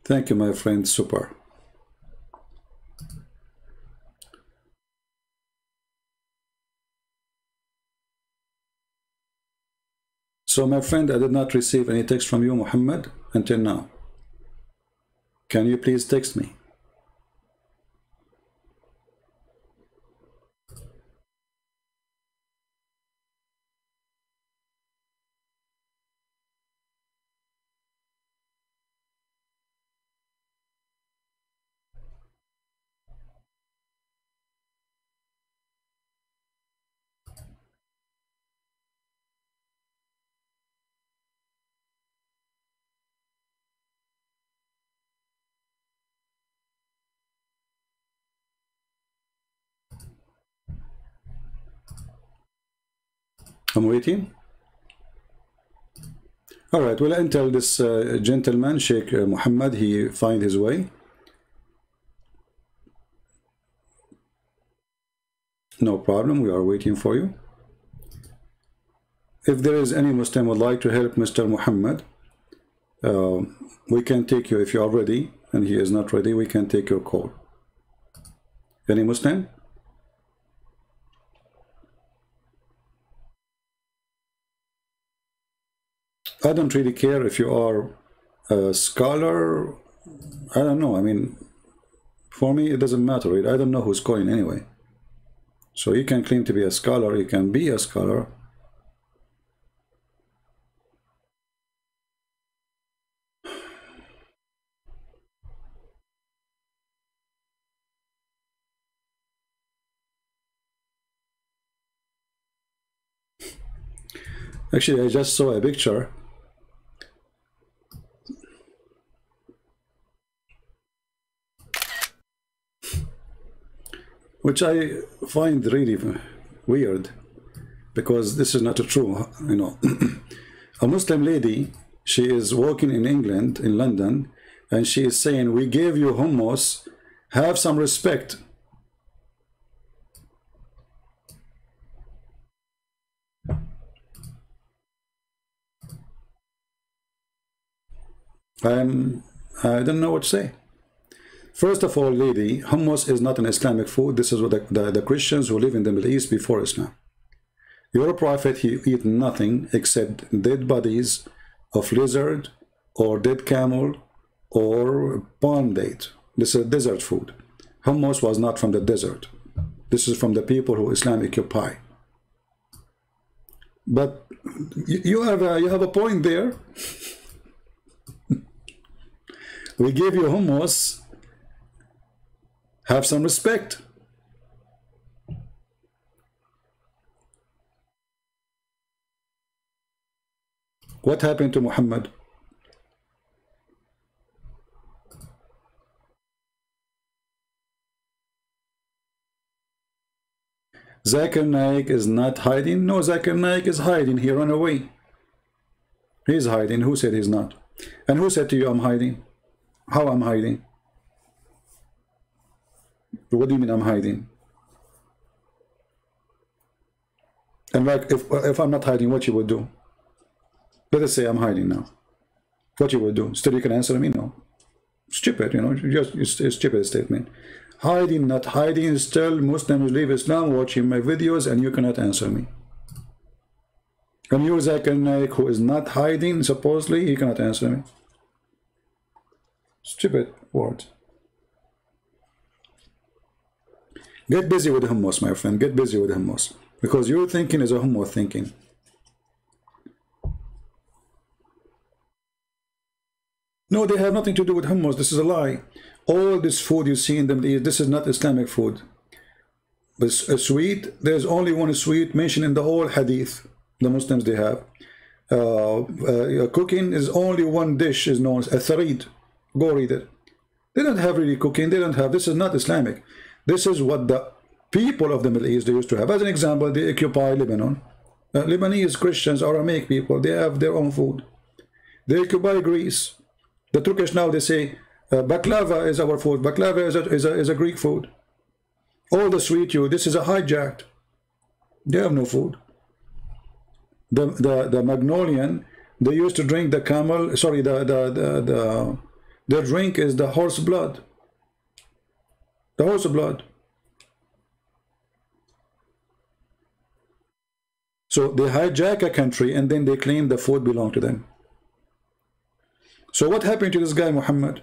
Thank you, my friend. Super. So, my friend, I did not receive any text from you, Muhammad, until now. Can you please text me? I'm waiting. All right, well, until this gentleman, Sheikh Muhammad, he find his way. No problem, we are waiting for you. If there is any Muslim would like to help Mr. Muhammad, we can take you. If you are ready and he is not ready, we can take your call. Any Muslim? I don't really care if you are a scholar. I don't know. I mean, for me, it doesn't matter. Right? I don't know who's calling anyway. So you can claim to be a scholar. You can be a scholar. Actually, I just saw a picture. Which I find really weird, because this is not true, you know. A Muslim lady, she is walking in England, in London, and she is saying, we gave you hummus, have some respect. I don't know what to say. First of all, lady, hummus is not an Islamic food. This is what the Christians who live in the Middle East before Islam. Your prophet, he eat nothing except dead bodies of lizard or dead camel or palm date. This is desert food. Hummus was not from the desert. This is from the people who Islam occupy. But you have a point there. We gave you hummus. Have some respect. What happened to Muhammad? Zakir Naik is not hiding. No, Zakir Naik is hiding. He ran away. He's hiding. Who said he's not? And who said to you I'm hiding? How I'm hiding? What do you mean I'm hiding? And like, if I'm not hiding, what you would do? Let us say I'm hiding now. What you would do? Still you can answer me? No. Stupid, you know, it's a stupid statement. Hiding, not hiding, still Muslims leave Islam watching my videos and you cannot answer me. And you, Zakir Naik, who is not hiding, supposedly, he cannot answer me. Stupid words. Get busy with hummus, my friend. Get busy with hummus. Because your thinking is a hummus thinking. No, they have nothing to do with hummus. This is a lie. All this food you see in them, this is not Islamic food. But a sweet, there's only one sweet mentioned in the whole hadith. The Muslims, they have. Cooking is only one dish is known as a tharid. Go read it. They don't have really cooking. They don't have. This is not Islamic. This is what the people of the Middle East they used to have. As an example, they occupy Lebanon. Lebanese Christians, Aramaic people, they have their own food. They occupy Greece. The Turkish now, they say, baklava is our food. Baklava is a Greek food. All the sweet you, this is a hijacked. They have no food. The Magnolian, they used to drink the camel, sorry, their drink is the horse blood. The horse blood. So they hijack a country and then they claim the food belonged to them. So what happened to this guy, Muhammad?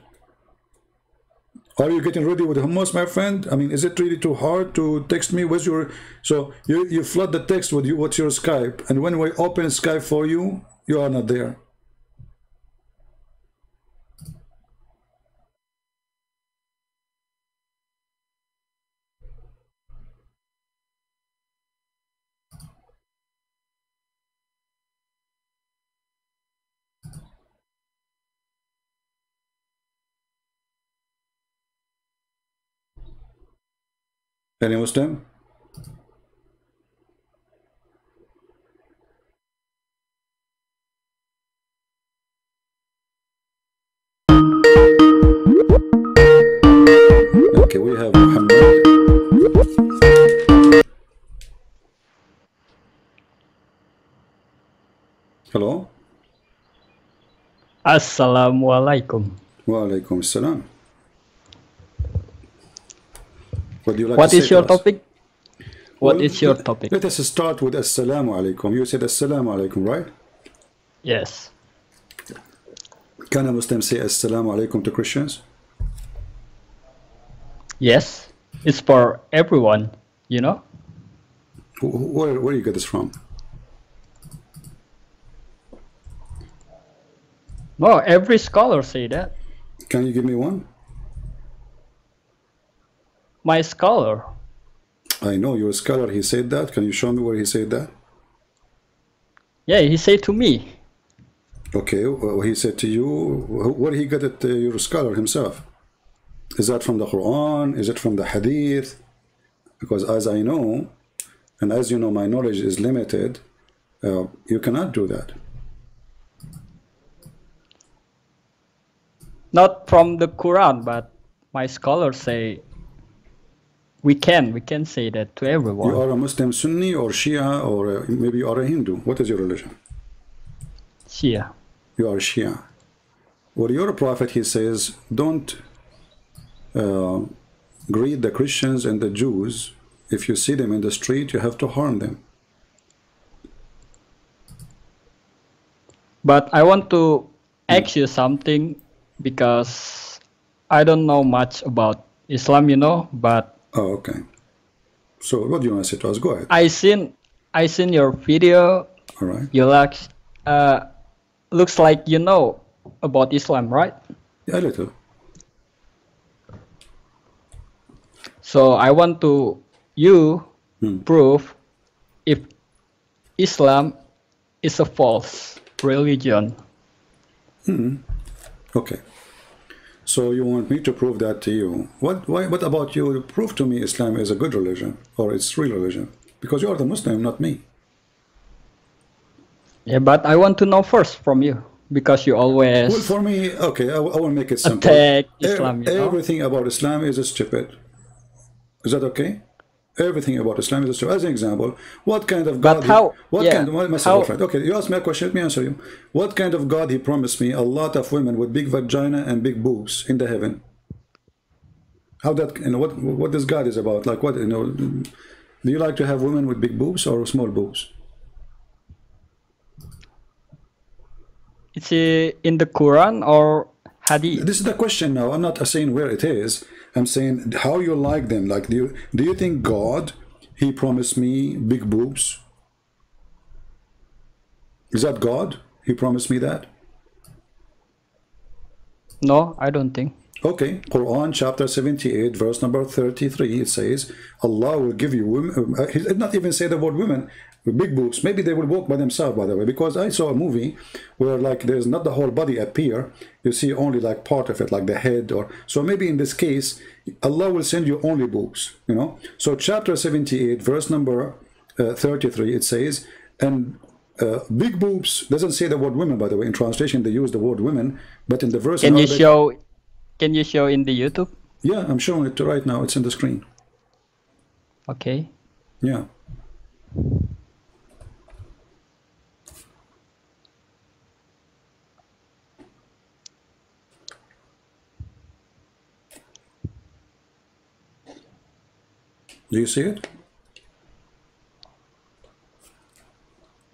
Are you getting ready with hummus, my friend? I mean, is it really too hard to text me? What's your... So you flood the text with what's your Skype, and when we open Skype for you, you are not there. Any Muslim? Okay, we have Muhammad. Hello? Assalamualaikum. Wa alaikum assalam. What do you like What to is say your to us? topic? What is your topic? Let us start with Assalamu alaikum. You said Assalamu alaikum, right? Yes. Can a Muslim say Assalamu alaikum to Christians? Yes, it's for everyone, you know. Where do you get this from? No, every scholar say that. Can you give me one? My scholar. I know you're a scholar. He said that. Can you show me where he said that? Yeah, he said to me. Okay, well, he said to you, where did he get it? You're a scholar himself. Is that from the Quran? Is it from the Hadith? Because as I know, and as you know, my knowledge is limited. You cannot do that. Not from the Quran, but my scholars say we can say that to everyone. You are a Muslim Sunni or Shia, or maybe you are a Hindu. What is your religion? Shia. You are Shia. Well, your prophet, he says, don't greet the Christians and the Jews. If you see them in the street, you have to harm them. But I want to ask you something, because I don't know much about Islam, you know, but Oh, okay. So what do you want to say to us? Go ahead. I seen your video. All right. You like looks like you know about Islam, right? Yeah, a little. So I want to prove if Islam is a false religion. Okay. So you want me to prove that to you? What about you? Prove to me Islam is a good religion, or it's real religion, because you are the Muslim, not me. Yeah, but I want to know first from you, because you always Well, for me, okay, I will make it simple. attack Islam. You know? Everything about Islam is stupid. Is that okay? Everything about Islam is stupid. As an example, what kind of God? But how? Okay, you asked me a question. Let me answer you. What kind of God he promised me? A lot of women with big vagina and big boobs in the heaven. How that? You know what this God is about? Like what? You know, do you like to have women with big boobs or small boobs? It's in the Quran or Hadith? This is the question now. I'm not saying where it is. I'm saying how you like them. Like, do you think God, he promised me big boobs? Is that God? He promised me that? No, I don't think. Okay, Quran chapter 78, verse number 33, it says, Allah will give you women, he did not even say the word women with big boobs. Maybe they will walk by themselves, by the way, because I saw a movie where like there's not the whole body appear, you see only like part of it, like the head, or so maybe in this case, Allah will send you only boobs, you know. So chapter 78, verse number 33, it says, and big boobs doesn't say the word women, by the way. In translation, they use the word women, but in the verse... Can you show in the YouTube? Yeah, I'm showing it right now. It's in the screen. Okay. Yeah. Do you see it?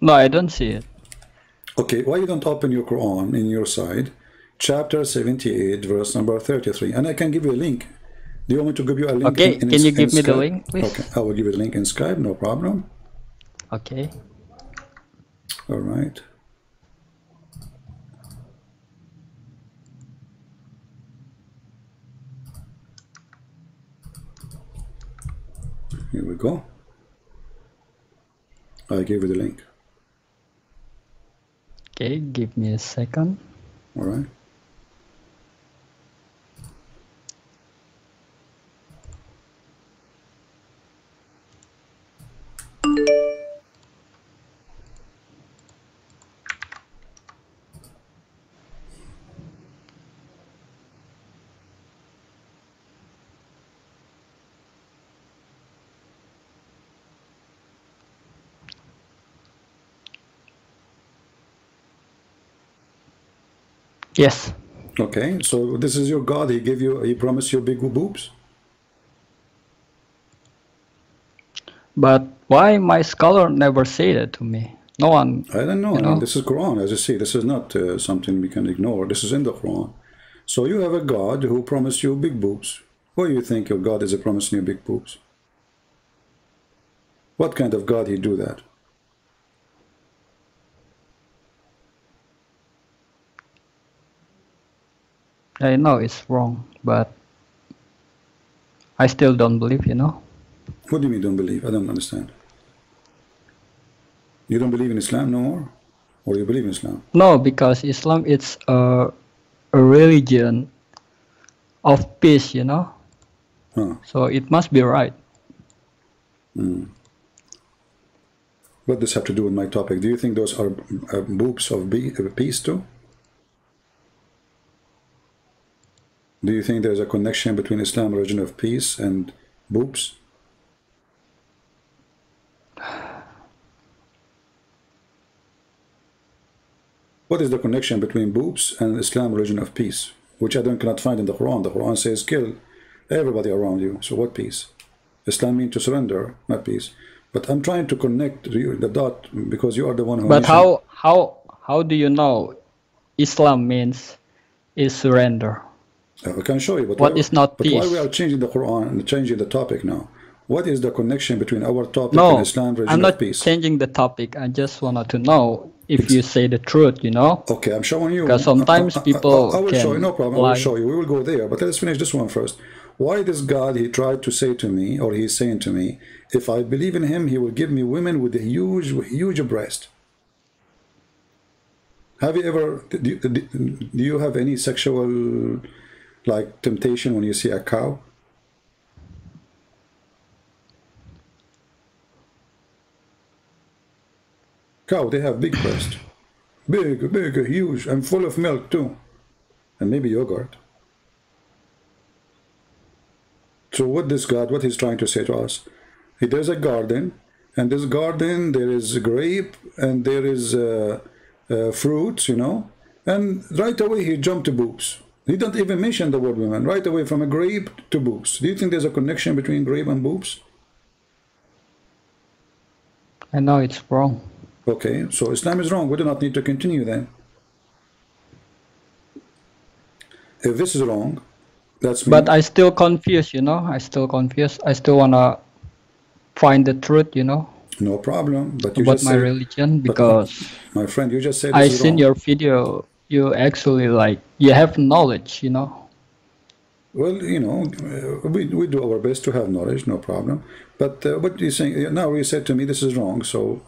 No, I don't see it. Okay, why you don't open your Quran in your side? Chapter 78, verse number 33. And I can give you a link. Do you want me to give you a link? Okay, can you give me the link, please? Okay, I will give you the link in Skype, no problem. Okay. All right. Here we go. I gave you the link. Okay, give me a second. All right. Yes. Okay, so this is your God. He promised you big boobs? But why my scholar never say that to me? No one. I don't know. You I know? mean, this is Quran, as you see. This is not something we can ignore. This is in the Quran. So you have a God who promised you big boobs. Why do you think your God is promising you big boobs? What kind of God he do that? I know it's wrong, but I still don't believe, you know. What do you mean don't believe? I don't understand. You don't believe in Islam no more? Or you believe in Islam? No, because Islam it's a religion of peace, you know. Huh. So it must be right. What does have to do with my topic? Do you think those are boobs of peace too? Do you think there's a connection between Islam, religion of peace, and boobs? What is the connection between boobs and Islam, religion of peace? Which I cannot find in the Quran. The Quran says kill everybody around you. So what peace? Islam means to surrender, not peace. But I'm trying to connect the dot because you are the one who But mentioned. how do you know Islam means is surrender? I can show you, but What is not why we peace? are changing the Quran and changing the topic now? What is the connection between our topic and No, Islam, religion I'm of not peace? changing the topic. I just wanted to know if you say the truth, you know? Okay, I'm showing you. Because sometimes people I will show you, can no problem. I will lie. show you. We will go there, but let's finish this one first. Why this God, he tried to say to me, or he's saying to me, if I believe in him, he will give me women with a huge breast. Have you ever, do you have any sexual, like, temptation when you see a cow? Cow, they have big breast. Big, huge, and full of milk too. And maybe yogurt. So what this God, what he's trying to say to us, there's a garden, and this garden there is grape and there is fruits, you know, and right away he jumped to boobs. He don't even mention the word women. Right away from a grape to boobs. Do you think there's a connection between grape and boobs? I know it's wrong. Okay, so Islam is wrong. We do not need to continue then. If this is wrong, that's me. But I still confused, you know? I still confused. I still want to find the truth, you know? No problem. But you About just my said, religion, but because my friend, you just said I this is seen wrong. your video. You actually like, you have knowledge, you know? Well, you know, we do our best to have knowledge, no problem. But what you're saying, now you said to me this is wrong, so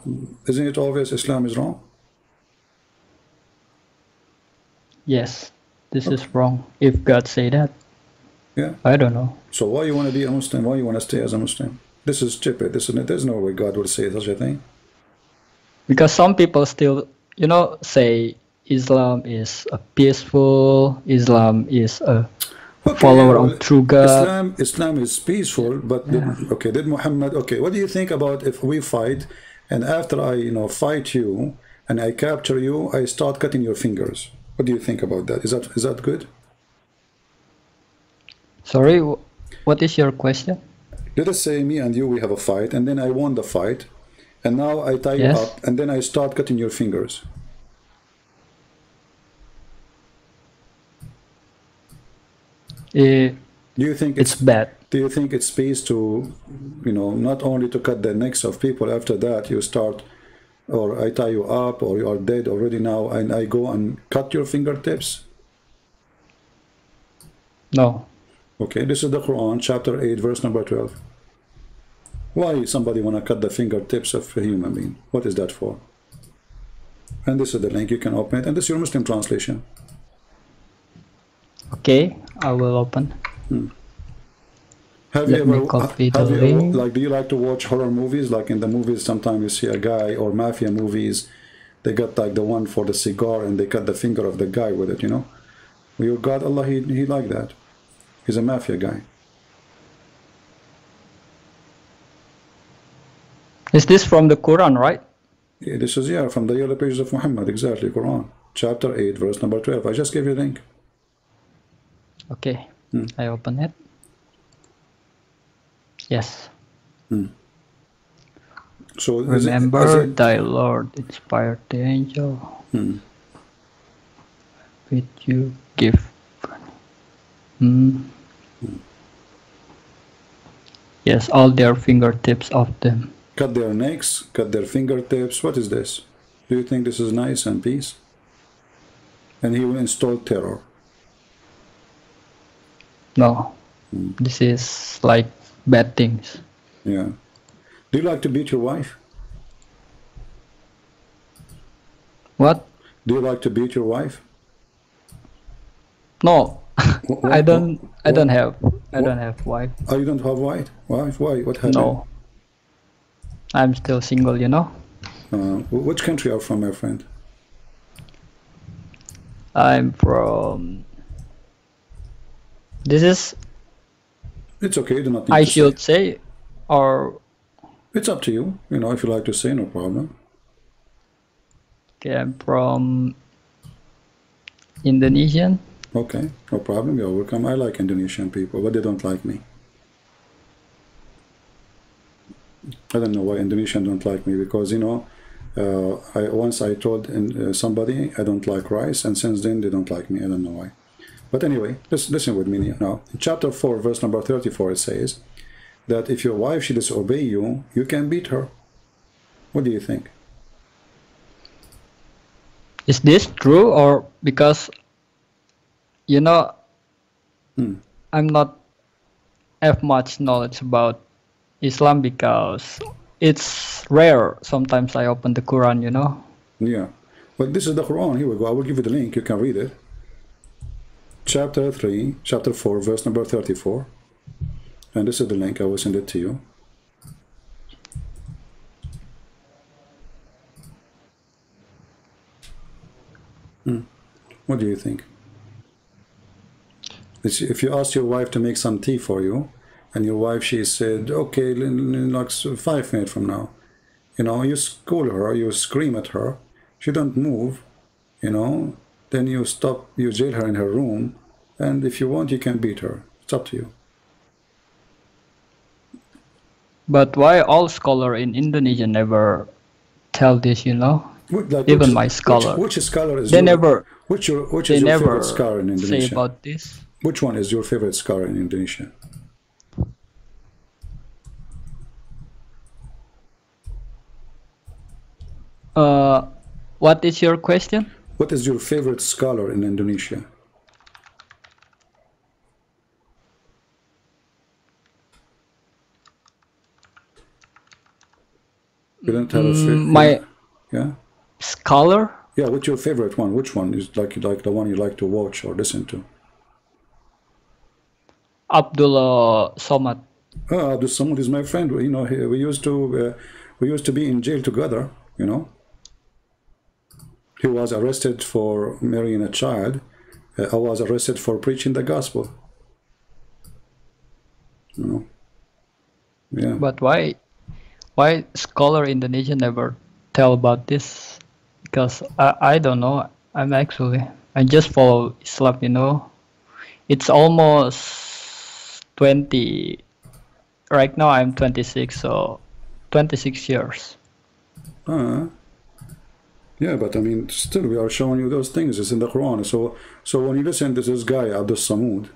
isn't it obvious Islam is wrong? Yes, this is wrong. If God say that. Yeah. I don't know. So why you want to be a Muslim? Why you want to stay as a Muslim? This is stupid. There's no way God would say such a thing. Because some people still, you know, say Islam is a peaceful, Islam is a follower of true God. Islam is peaceful, but did Muhammad? Okay, what do you think about if we fight, and after I fight you and I capture you, I start cutting your fingers? What do you think about that? Is that good? Sorry, what is your question? Let us say me and you, we have a fight, and then I won the fight, and now I tie you up, and then I start cutting your fingers. Do you think it's bad? Do you think it's peace to, not only to cut the necks of people, after that you start, or I tie you up, or you are dead already now, and I go and cut your fingertips? No. Okay, this is the Quran, chapter 8, verse number 12. Why somebody want to cut the fingertips of a human being? What is that for? And this is the link, you can open it, and this is your Muslim translation. Okay, I will open. Have you ever, do you like to watch horror movies? Like in the movies, sometimes you see a guy, or mafia movies, they got like the one for the cigar and they cut the finger of the guy with it, Your God, Allah, he like that. He's a mafia guy. Is this from the Quran, right? Yeah, this is, from the yellow pages of Muhammad, exactly, Quran. Chapter 8, verse number 12. I just gave you a link. Okay, I open it. Yes. So is Remember it thy Lord inspired the angel with you give. Hmm. Yes, all their fingertips of them. cut their necks, cut their fingertips? What is this? Do you think this is nice and peace? And he will install terror. No, this is like bad things. Yeah. Do you like to beat your wife? What? Do you like to beat your wife? No, What? I don't What? have. I What? don't have wife. Oh, you don't have wife? Why? What happened? No, I'm still single. You know. Which country are you from, my friend? I'm from. This is. It's okay. You do not need I to say. should say, or It's up to you. You know, if you like to say, no problem. okay, I'm from Indonesian. Okay, no problem. You're welcome. I like Indonesian people, but they don't like me. I don't know why Indonesians don't like me, because, you know, once I told somebody I don't like rice, and since then they don't like me. I don't know why. But anyway, listen with me now. In chapter 4, verse number 34, it says that if your wife should disobey you, you can beat her. What do you think? Is this true, or because you know I'm not have much knowledge about Islam because it's rare. Sometimes I open the Quran, you know. Yeah. Well, this is the Quran. Here we go. I will give you the link. You can read it. Chapter 4, verse number 34. And this is the link. I will send it to you. What do you think? If you ask your wife to make some tea for you, and your wife, she said, okay, like 5 minutes from now, you know, you scold her, you scream at her, she don't move, you know, then you stop, you jail her in her room, and if you want, you can beat her. It's up to you. But why all scholar in Indonesia never tell this, you know? Like Even my scholar, which scholar is they your never, which they is your favorite never scholar in say Indonesia? about this. Which one is your favorite scholar in Indonesia? Uh, what is your question? What is your favorite scholar in Indonesia? You don't have a My yeah? scholar, Yeah, what's your favorite one? Which one is like the one you like to watch or listen to? Abdullah Somad. Ah, Abdul Samad is my friend. You know, we used to be in jail together. You know, he was arrested for marrying a child. I was arrested for preaching the gospel. You know, yeah. But why scholar Indonesia never tell about this? Because I don't know. I just follow Islam, you know. It's almost 20. Right now I'm 26, so 26 years. Uh, yeah, but I mean, still, we are showing you those things. It's in the Quran. So when you listen to this guy, Abdul Samud,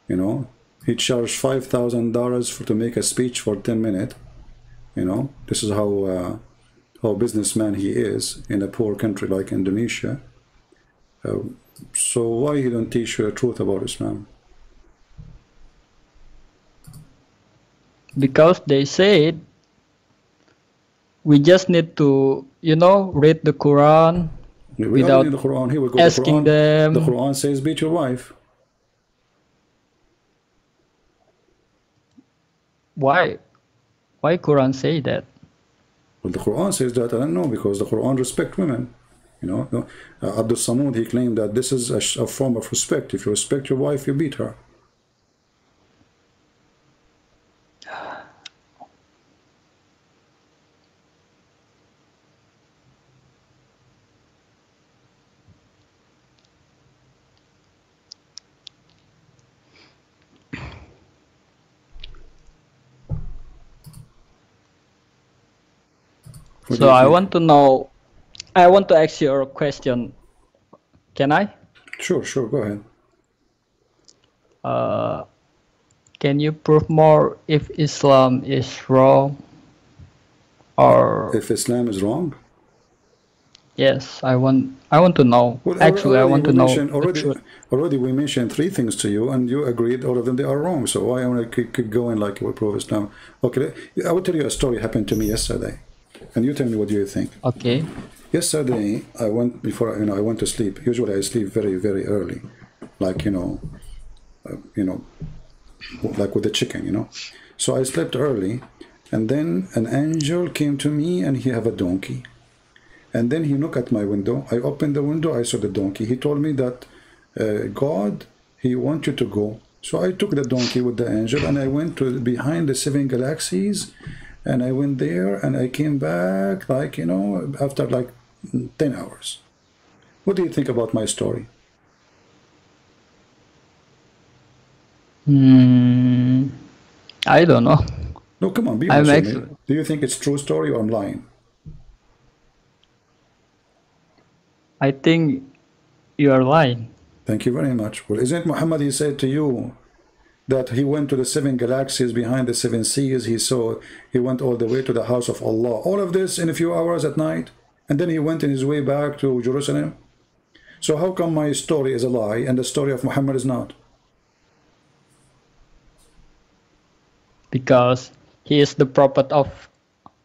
you know, he charged $5,000 to make a speech for 10 minutes. You know, this is how businessman he is in a poor country like Indonesia. So why he don't teach you the truth about Islam? Because they said we just need to, you know, read the Quran We are without in the Quran. Here we go. asking The them. Quran says beat your wife. Why? Why Quran say that? Well, the Quran says that. I don't know, because the Quran respect women. You know, Abdul Samud, he claimed that this is a form of respect. If you respect your wife, you beat her. What do So you I think? want to know, I want to ask you a question. Can I? Sure, sure, go ahead. Can you prove more if Islam is wrong or If Islam is wrong? yes, I want to know. Well, Actually, I already want we to know mentioned the truth. already we mentioned three things to you, and you agreed all of them they are wrong. So why I want to keep going like we prove Islam? Okay, I will tell you a story happened to me yesterday, and you tell me what do you think. Okay. Yesterday I went before I went to sleep. Usually I sleep very early, like you know like with the chicken, So I slept early, and then an angel came to me, and he have a donkey. And then he knocked at my window. I opened the window. I saw the donkey. He told me that God, he wants you to go. So I took the donkey with the angel, and I went to behind the 7 galaxies, and I went there, and I came back like, after like 10 hours. What do you think about my story? I don't know. No, come on, be I'm honest with me. actually, Do you think it's true story or I'm lying? I think you are lying. Thank you very much. Well, isn't Muhammad, he said to you that he went to the 7 galaxies behind the 7 seas. He went all the way to the house of Allah. All of this in a few hours at night. And then he went in his way back to Jerusalem. So how come my story is a lie and the story of Muhammad is not? Because he is the prophet of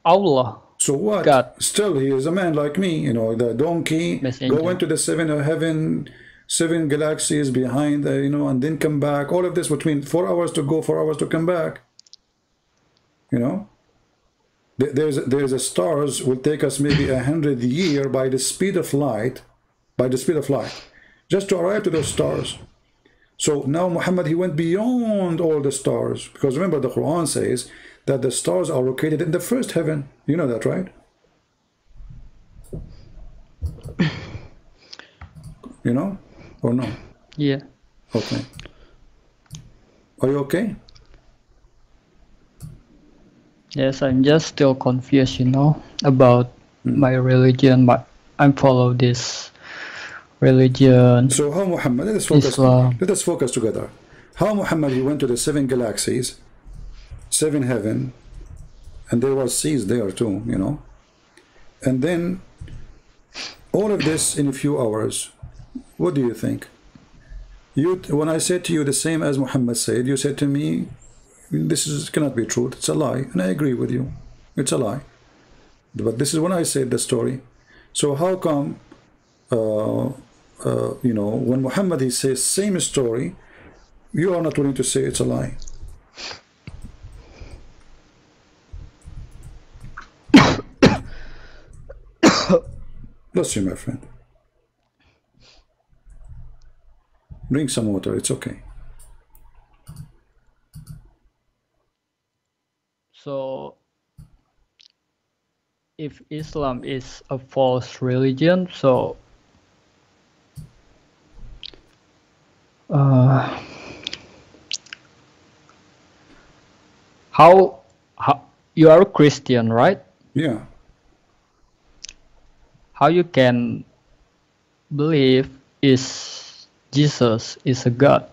Allah, So what? God, Still, he is a man like me. The donkey go messenger. into the heaven, 7 galaxies behind, and then come back. All of this between 4 hours to go, 4 hours to come back. There's a stars will take us maybe 100 years by the speed of light, just to arrive to those stars. So now Muhammad, he went beyond all the stars, because remember the Quran says that the stars are located in the first heaven. You know that, right? You know or no? Yeah. Okay. Are you okay? Yes, I'm just still confused, about my religion. But I follow this religion, So how Muhammad, Islam. let us focus together. How Muhammad, he went to the 7 galaxies, 7 heaven, and there was seas there too, and then all of this in a few hours. What do you think? When I said to you the same as Muhammad said, you said to me, this cannot be true, it's a lie. And I agree with you, it's a lie. But this is when I said the story. So how come when Muhammad, he says same story, you are not willing to say it's a lie? Bless you, my friend. Drink some water, it's okay. So, if Islam is a false religion, so how you are a Christian, right? Yeah. How you can believe is Jesus is a God?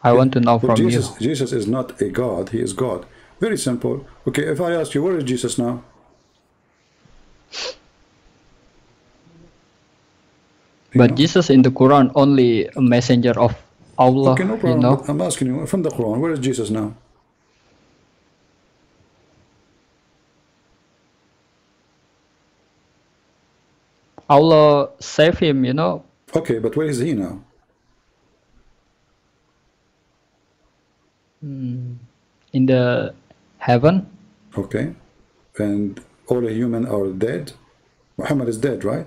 I want to know Well, from you. Jesus is not a God, he is God. Very simple. Okay, if I ask you, where is Jesus now? But Jesus in the Quran only a messenger of Allah, Okay, no problem. But I'm asking you from the Quran, where is Jesus now? Allah save him, Okay, but where is he now? in the heaven. Okay, and all the human are dead. Muhammad is dead, right?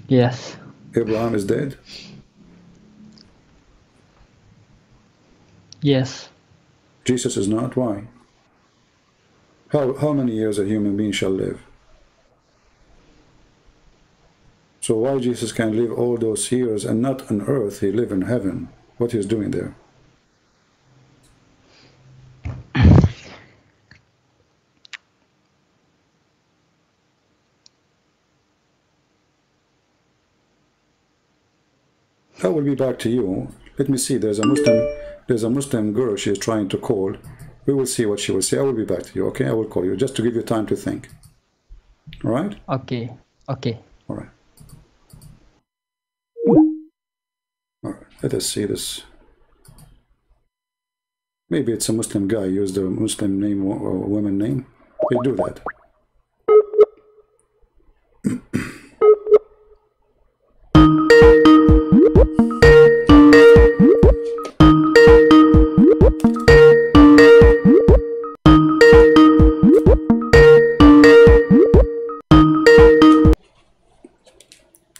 Yes. Abraham is dead. Yes. Jesus is not. Why? How many years a human being shall live? So why Jesus can live all those years and not on earth, he live in heaven? What he's doing there? I will be back to you. Let me see. There's a Muslim girl. She is trying to call. We will see what she will say. I will be back to you. Okay, I will call you just to give you time to think. All right. Okay. Okay. All right. All right. Let us see this. Maybe it's a Muslim guy. Use the Muslim name or woman name. They do that.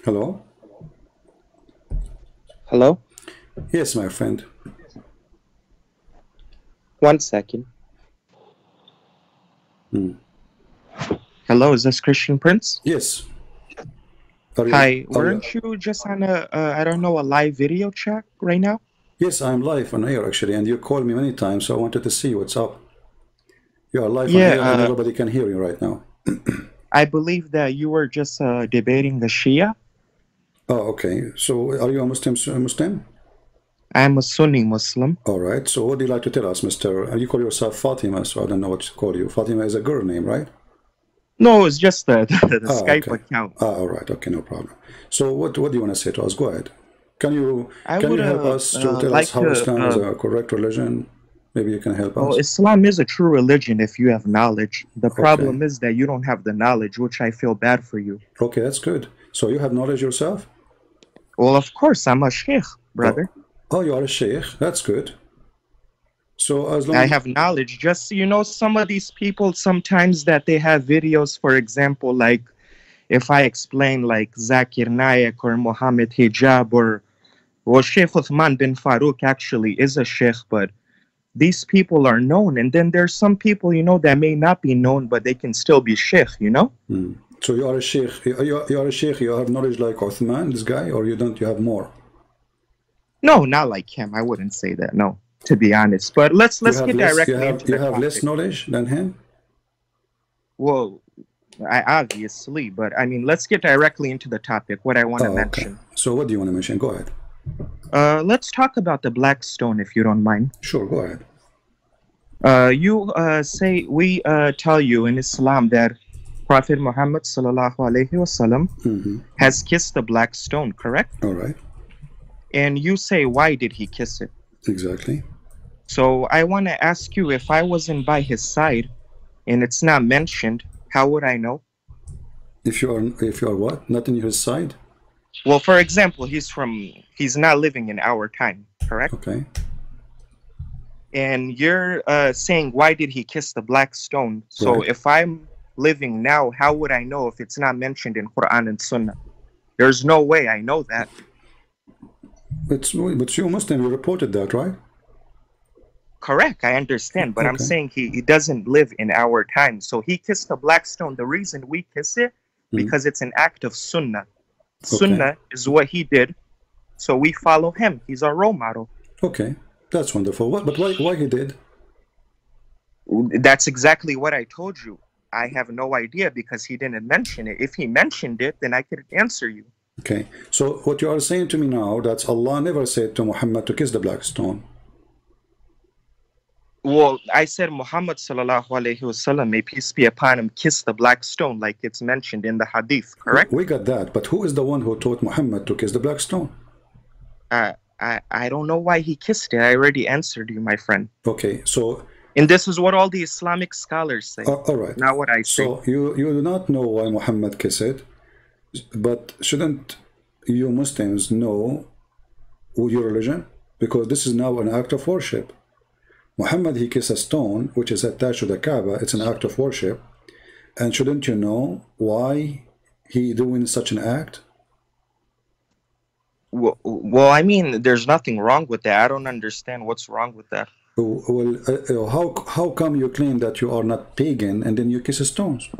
Hello? Hello? Yes, my friend. 1 second. Hello, is this Christian Prince? Yes. Hi, weren't you just on a, I don't know, a live video chat right now? Yes, I'm live on air actually, and you called me many times, so I wanted to see what's up. You are live on air and everybody can hear you right now. I believe that you were just debating the Shia. Oh, okay. So are you a Muslim? I'm a Sunni Muslim. All right. So what do you like to tell us, Mr. You call yourself Fatima, so I don't know what to call you. Fatima is a girl name, right? No, it's just the Skype account. All right. Okay, no problem. So what do you want to say to us? Go ahead. Can you help us to tell us how Islam is a correct religion? Maybe you can help us. Well, Islam is a true religion if you have knowledge. The problem is that you don't have the knowledge, which I feel bad for you. Okay, that's good. So you have knowledge yourself? Well, of course, I'm a sheikh, brother. Oh, you are a sheikh. That's good. So as long I have knowledge. Just, you know, some of these people, sometimes that they have videos, for example, like if I explain like Zakir Naik or Mohammed Hijab or well, Sheikh Uthman bin Farouk actually is a sheikh, but these people are known. And then there's some people, you know, that may not be known, but they can still be sheikh, you know? So you are a sheikh. You are a sheikh. You have knowledge like Uthman, this guy, or you don't? You have more? No, not like him. I wouldn't say that. No, to be honest. But let's get directly into the You have topic. less knowledge than him? Well, obviously, but I mean, let's get directly into the topic. What I want to mention. So what do you want to mention? Go ahead. Let's talk about the black stone, if you don't mind. Sure, go ahead. You say we tell you in Islam that Prophet Muhammad sallallahu alaihi wasallam has kissed the black stone, correct? All right. And you say, why did he kiss it? Exactly. So I want to ask you, if I wasn't by his side and it's not mentioned, how would I know? If you are what? Not in his side? Well, for example, he's not living in our time, correct? Okay. And you're saying, why did he kiss the black stone? So Right. if I'm living now, how would I know if it's not mentioned in Quran and Sunnah? There's no way I know that. But you Muslim, you reported that, right? Correct, I understand, but I'm saying he doesn't live in our time. So he kissed the black stone. The reason we kiss it, because it's an act of Sunnah. Sunnah is what he did, so we follow him. He's our role model. Okay, that's wonderful. But why he did? That's exactly what I told you. I have no idea because he didn't mention it. If he mentioned it, then I could answer you. Okay, so what you are saying to me now, that Allah never said to Muhammad to kiss the black stone. Well, I said Muhammad sallallahu alaihi wasallam, may peace be upon him, kissed the black stone like it's mentioned in the hadith, correct? We got that, but who is the one who taught Muhammad to kiss the black stone? I don't know why he kissed it. I already answered you, my friend. Okay, so... And this is what all the Islamic scholars say. All right. Not what I say. So you do not know why Muhammad kissed it, but shouldn't you Muslims know your religion? Because this is now an act of worship. Muhammad, he kissed a stone, which is attached to the Kaaba. It's an act of worship. And shouldn't you know why he doing such an act? Well, I mean, there's nothing wrong with that. I don't understand what's wrong with that. Well, how come you claim that you are not pagan and then you kiss stones?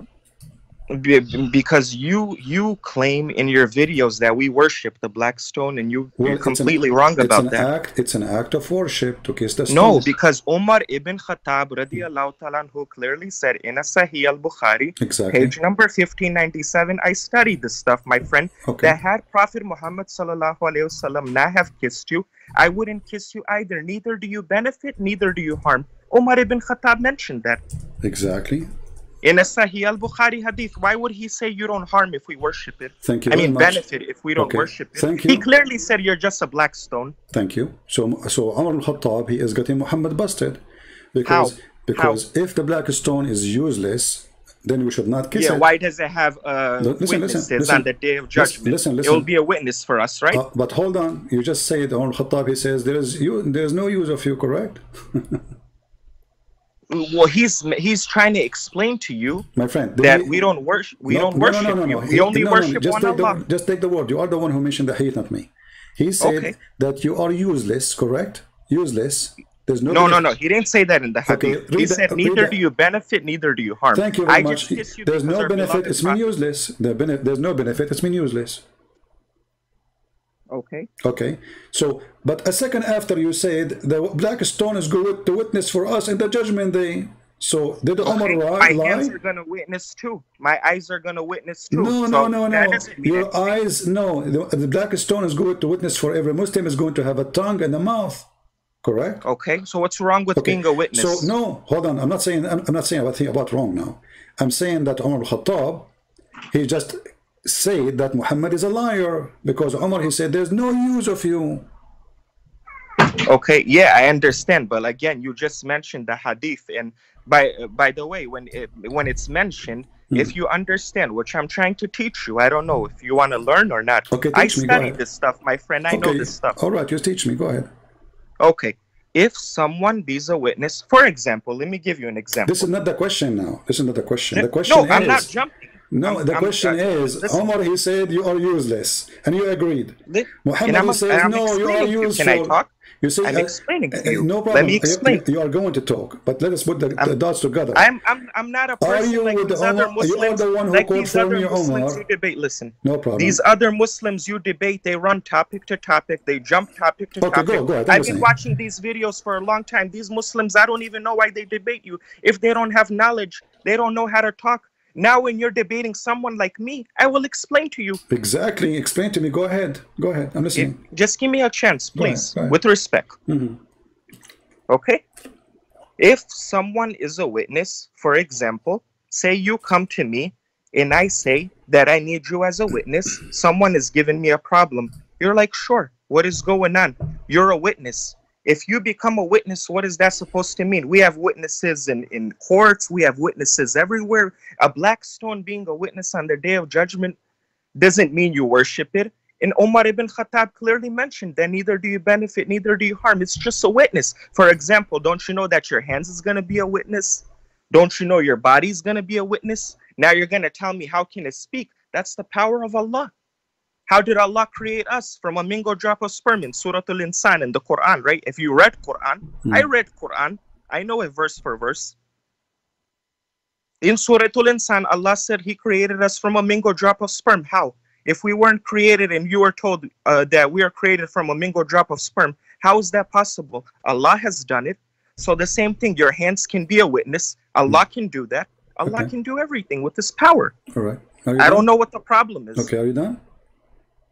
Because you claim in your videos that we worship the black stone, and you're completely wrong about that. It's an act of worship to kiss the stone. No, because Umar ibn Khattab radiallahu ta'ala anhu clearly said in a Sahih al-Bukhari, page number 1597, I studied this stuff, my friend, that had Prophet Muhammad sallallahu alayhi wasallam not have kissed you, I wouldn't kiss you either. Neither do you benefit, neither do you harm. Umar ibn Khattab mentioned that. Exactly. In a Sahih al-Bukhari hadith, why would he say you don't harm if we worship it? Thank you. I mean, benefit if we don't worship it. Thank you. He clearly said you're just a black stone. Thank you. So Umar al-Khattab, he is getting Muhammad busted. Because if the black stone is useless, then we should not kiss it. Why does it have witnesses on the day of judgment? Listen. It will be a witness for us, right? But hold on. You just said Umar al-Khattab, he says there is no use of you, correct? Well, he's trying to explain to you, my friend, that we don't worship. We don't worship you. We only worship one Allah. Just take the word. You are the one who mentioned the hadith, not me. He said that you are useless, correct? Useless. There's no. No. He didn't say that in the hadith. He said neither do you benefit, neither do you harm. Thank you very much. There's no benefit. It's mean useless. There's no benefit. It's mean useless. Okay. So, but a second after you said the black stone is good to witness for us in the judgment day. So did Umar lie? My hands are gonna witness too. My eyes are gonna witness too. No. Your eyes, no. The black stone is good to witness for every Muslim is going to have a tongue and a mouth. Correct? Okay. So what's wrong with being a witness? So no, hold on. I'm not saying about wrong now. I'm saying that Umar al-Khattab, he just say that Muhammad is a liar, because Umar, he said there's no use of you. Okay, yeah, I understand, but again, you just mentioned the hadith, and by the way, when it's mentioned, if you understand, which I'm trying to teach you, I don't know if you want to learn or not. Okay, I study this stuff, my friend. I know this stuff. All right, just teach me. Go ahead. Okay, if someone be's a witness, for example, let me give you an example. This is not the question now. This is not the question. The question is, I'm not jumping. No, the question is, Umar, he said you are useless, and you agreed. Muhammad, he says, no, you are useful. Can I talk? You see, I'm explaining to you. No problem. Let me explain. You are going to talk, but let us put the dots together. I'm not a person like these other Muslims. You are the one who like called these for other me, Muslims Umar. you debate. Listen. No problem. These other Muslims you debate, they run topic to topic. They jump topic to topic. Go ahead. I've been watching these videos for a long time. These Muslims, I don't even know why they debate you. If they don't have knowledge, they don't know how to talk. Now, when you're debating someone like me, I will explain to you. Exactly. Explain to me. Go ahead. I'm listening. Just give me a chance, please, go ahead. with respect. Okay? If someone is a witness, for example, say you come to me and I say that I need you as a witness, someone is giving me a problem. You're like, sure, what is going on? You're a witness. If you become a witness, what is that supposed to mean? We have witnesses in courts. We have witnesses everywhere. A black stone being a witness on the day of judgment doesn't mean you worship it. And Umar ibn Khattab clearly mentioned that neither do you benefit, neither do you harm. It's just a witness. For example, don't you know that your hands is going to be a witness? Don't you know your body is going to be a witness? Now you're going to tell me, how can it speak? That's the power of Allah. How did Allah create us? From a mingle drop of sperm in Surah Al-Insan in the Quran, right? If you read Quran, I read Quran. I know it verse for verse. In Surah Al-Insan, Allah said He created us from a mingle drop of sperm. How? If we weren't created and you were told that we are created from a mingle drop of sperm, how is that possible? Allah has done it. So the same thing, your hands can be a witness. Allah can do that. Allah can do everything with His power. All right. I don't know what the problem is. Okay, are you done?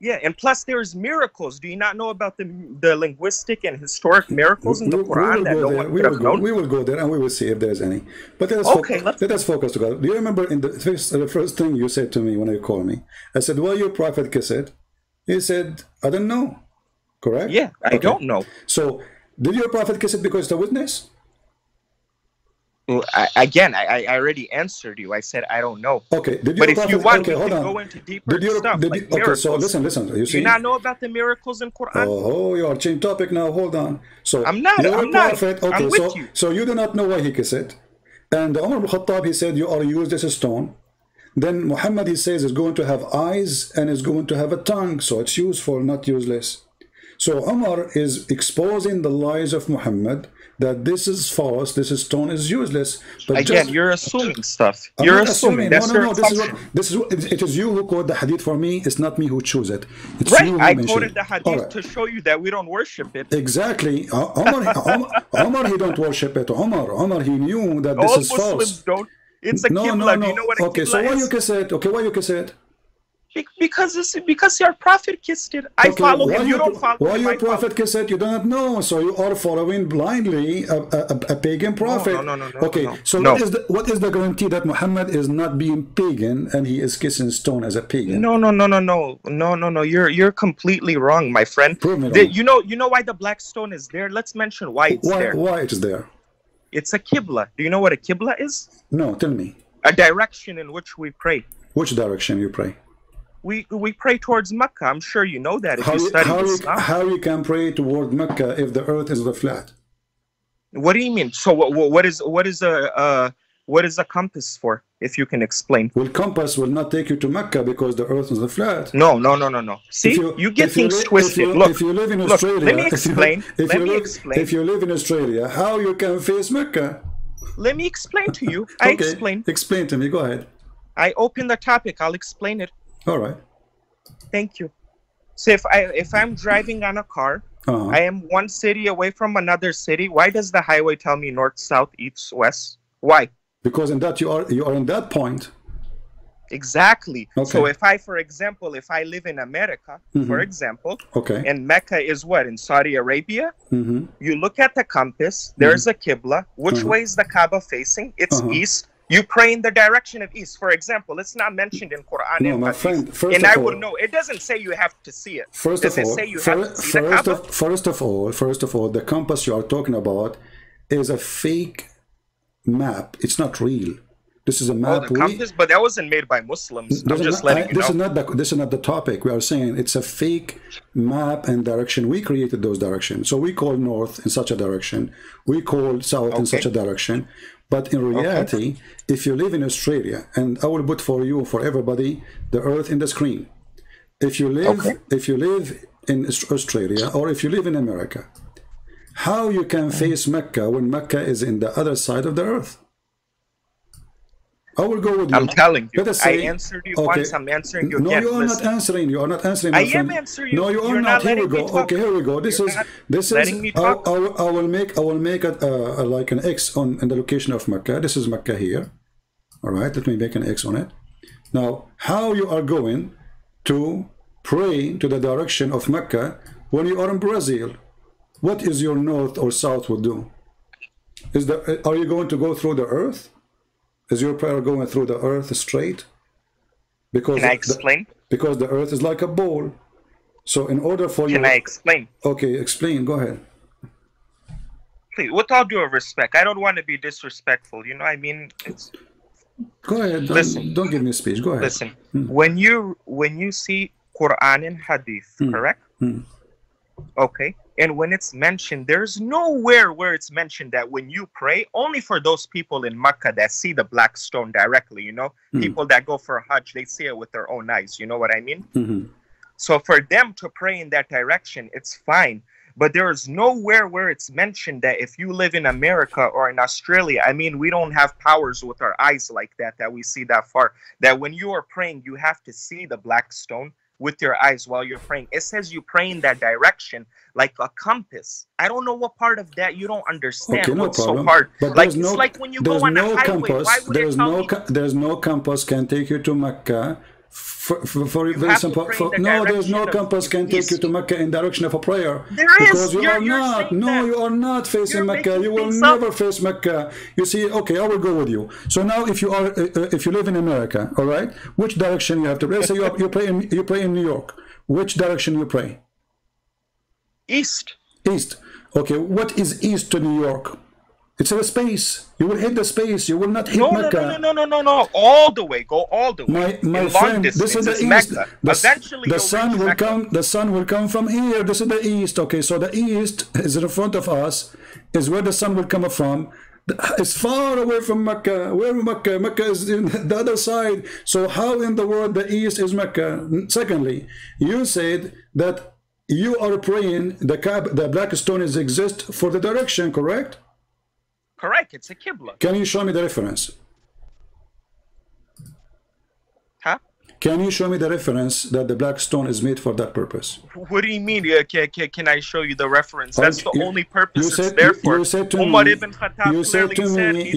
Yeah, and plus there's miracles. Do you not know about the linguistic and historic miracles in the Quran that no one could have known? We will go there and we will see if there's any. But let us focus together. Do you remember in the first thing you said to me when you called me? I said, well, your prophet kiss it. He said, I don't know. Correct? Yeah, I don't know. So, did your prophet kiss it because it's a witness? I already answered you. I said I don't know. Okay. But if you want, we can go into deeper stuff like miracles. So listen. You see, do you not know about the miracles in Quran? Oh, you are changing topic now. Hold on. So I'm not. Prophet, okay, I'm with you. So you do not know why he kissed it. And Umar ibn Khattab, he said, you are used as a stone. Then Muhammad, he says, is going to have eyes and is going to have a tongue. So it's useful, not useless. So Umar is exposing the lies of Muhammad, that this is false, this stone is useless. But Again, just, you're assuming stuff. I'm You're not assuming. No, That's no, your no. assumption. It is you who quote the hadith for me. It's not me who choose it. It's Right. you who I mentioned quoted it. the hadith to show you that we don't worship it. Exactly. Omar, he don't worship it. Omar, he knew that this All is Muslims false. don't. It's a No, qibla. no, Do no. you know what a Okay, qibla so why is? you kiss it? Okay, why you kiss it? Because your prophet kissed it. I follow him. You don't follow why him. your prophet kiss it? You do not know. So you are following blindly a pagan prophet. No. Okay, so no. what is the guarantee that Muhammad is not being pagan and he is kissing stone as a pagan? No. You're completely wrong, my friend. Prove me wrong. You know why the black stone is there? Let's mention why it's there. Why it is there? It's a qibla. Do you know what a qibla is? No, tell me. A direction in which we pray. Which direction you pray? We pray towards Mecca. I'm sure you know that if you study Islam. How you can pray toward Mecca if the earth is flat? What do you mean? So what is a compass for? If you can explain. Well, compass will not take you to Mecca because the earth is flat. No. See, you get things twisted. Look, if you live in Australia, let me explain. If you live in Australia, how you can face Mecca? Let me explain to you. Explain to me. Go ahead. I open the topic. I'll explain it. All right. Thank you. So if I'm driving on a car, I am one city away from another city. Why does the highway tell me north, south, east, west? Why? Because in that you are in that point. Exactly. Okay. So for example, if I live in America, for example, okay, and Mecca is what, in Saudi Arabia? You look at the compass. There's a qibla. Which way is the Kaaba facing? It's east. You pray in the direction of east. For example, it's not mentioned in Quran. No, my friend. And I would know. It doesn't say you have to see it. First of all, the compass you are talking about is a fake map. It's not real. This is a map. The compass, but that wasn't made by Muslims. I'm just letting you know. This is not the topic. We are saying it's a fake map and direction. We created those directions. So we call north in such a direction. We call south in such a direction. But in reality, if you live in Australia, and I will put for you, for everybody, the earth in the screen. If you live in Australia, or if you live in America, how you can face Mecca when Mecca is in the other side of the earth? I will go with you. I'm telling you. I answered you once. I'm answering you again. No, you are not answering. You are not answering. I am answering you. No, you are not. Here we go. Okay, here we go. This is. I will make it like an X on in the location of Mecca. This is Mecca here. All right. Let me make an X on it. Now, how you are going to pray to the direction of Mecca when you are in Brazil? What is your north or south will do? Are you going to go through the earth? Is your prayer going through the earth straight? Because can I explain? Because the earth is like a bowl. So in order for you... Can I explain? Okay, explain. Go ahead. Please, with all due respect, I don't want to be disrespectful. You know, I mean, it's... Go ahead. Don't give me a speech. Go ahead. Listen, when you see Quran and Hadith, correct? Okay. And when it's mentioned, there's nowhere where it's mentioned that when you pray, only for those people in Mecca that see the black stone directly, you know, people that go for Hajj, they see it with their own eyes. You know what I mean? So for them to pray in that direction, it's fine. But there is nowhere where it's mentioned that if you live in America or in Australia, I mean, we don't have powers with our eyes like that we see that far, that when you are praying, you have to see the black stone with your eyes while you're praying. It says you pray in that direction like a compass. I don't know what part of that you don't understand. Okay, no what's problem. So hard. But like it's like when you go on a highway. Why would there's no compass can take you to Mecca. For very simple. There's no compass can take you to Mecca in direction of a prayer. Because you are not. No, you are not facing Mecca. You will never face Mecca. You see, okay, I will go with you. So now, if you live in America, all right, which direction you have to pray? Let's say you pray in New York. Which direction you pray? East. East. Okay, what is east to New York? It's a space. You will hit the space. You will not hit Mecca. No. All the way. Go all the way. My friend, this is the east. Eventually, the sun will come. The sun will come from here. This is the east. Okay, so the east is in front of us. Is where the sun will come from. It's far away from Mecca. Where Mecca? Mecca is in the other side. So how in the world the east is Mecca? Secondly, you said that you are praying the black stone is exist for the direction, correct? Correct. It's a Qibla. Can you show me the reference? Huh? Can you show me the reference that the black stone is made for that purpose? What do you mean? Can I show you the reference? That's the only purpose it's said, there for. You said to Umar me, ibn Khattab you said to me,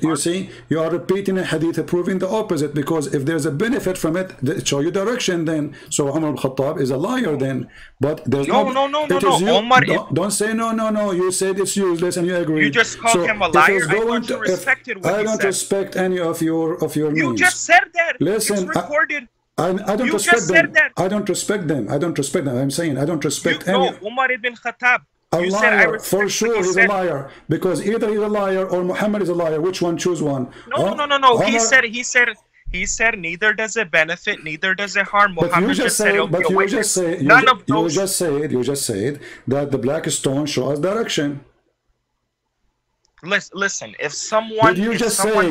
you see, you are repeating a hadith proving the opposite, because if there's a benefit from it, show you direction then. So Umar ibn Khattab is a liar then. But there's no. Umar, don't say no. You said it's useless and you agree. You just called him a liar. I thought you respected what he said. I don't respect any of your means. You just said that. Listen, it's recorded. I don't respect them. I don't respect them. I don't respect them. I'm saying I don't respect any. No, Umar ibn Khattab. A liar, for sure he's a liar. Because either he's a liar or Muhammad is a liar. Which one? Choose one. No. He said neither does it benefit, neither does it harm. Muhammad just said it'll be a witness. None of those. You just said that the black stone shows direction. Listen, if someone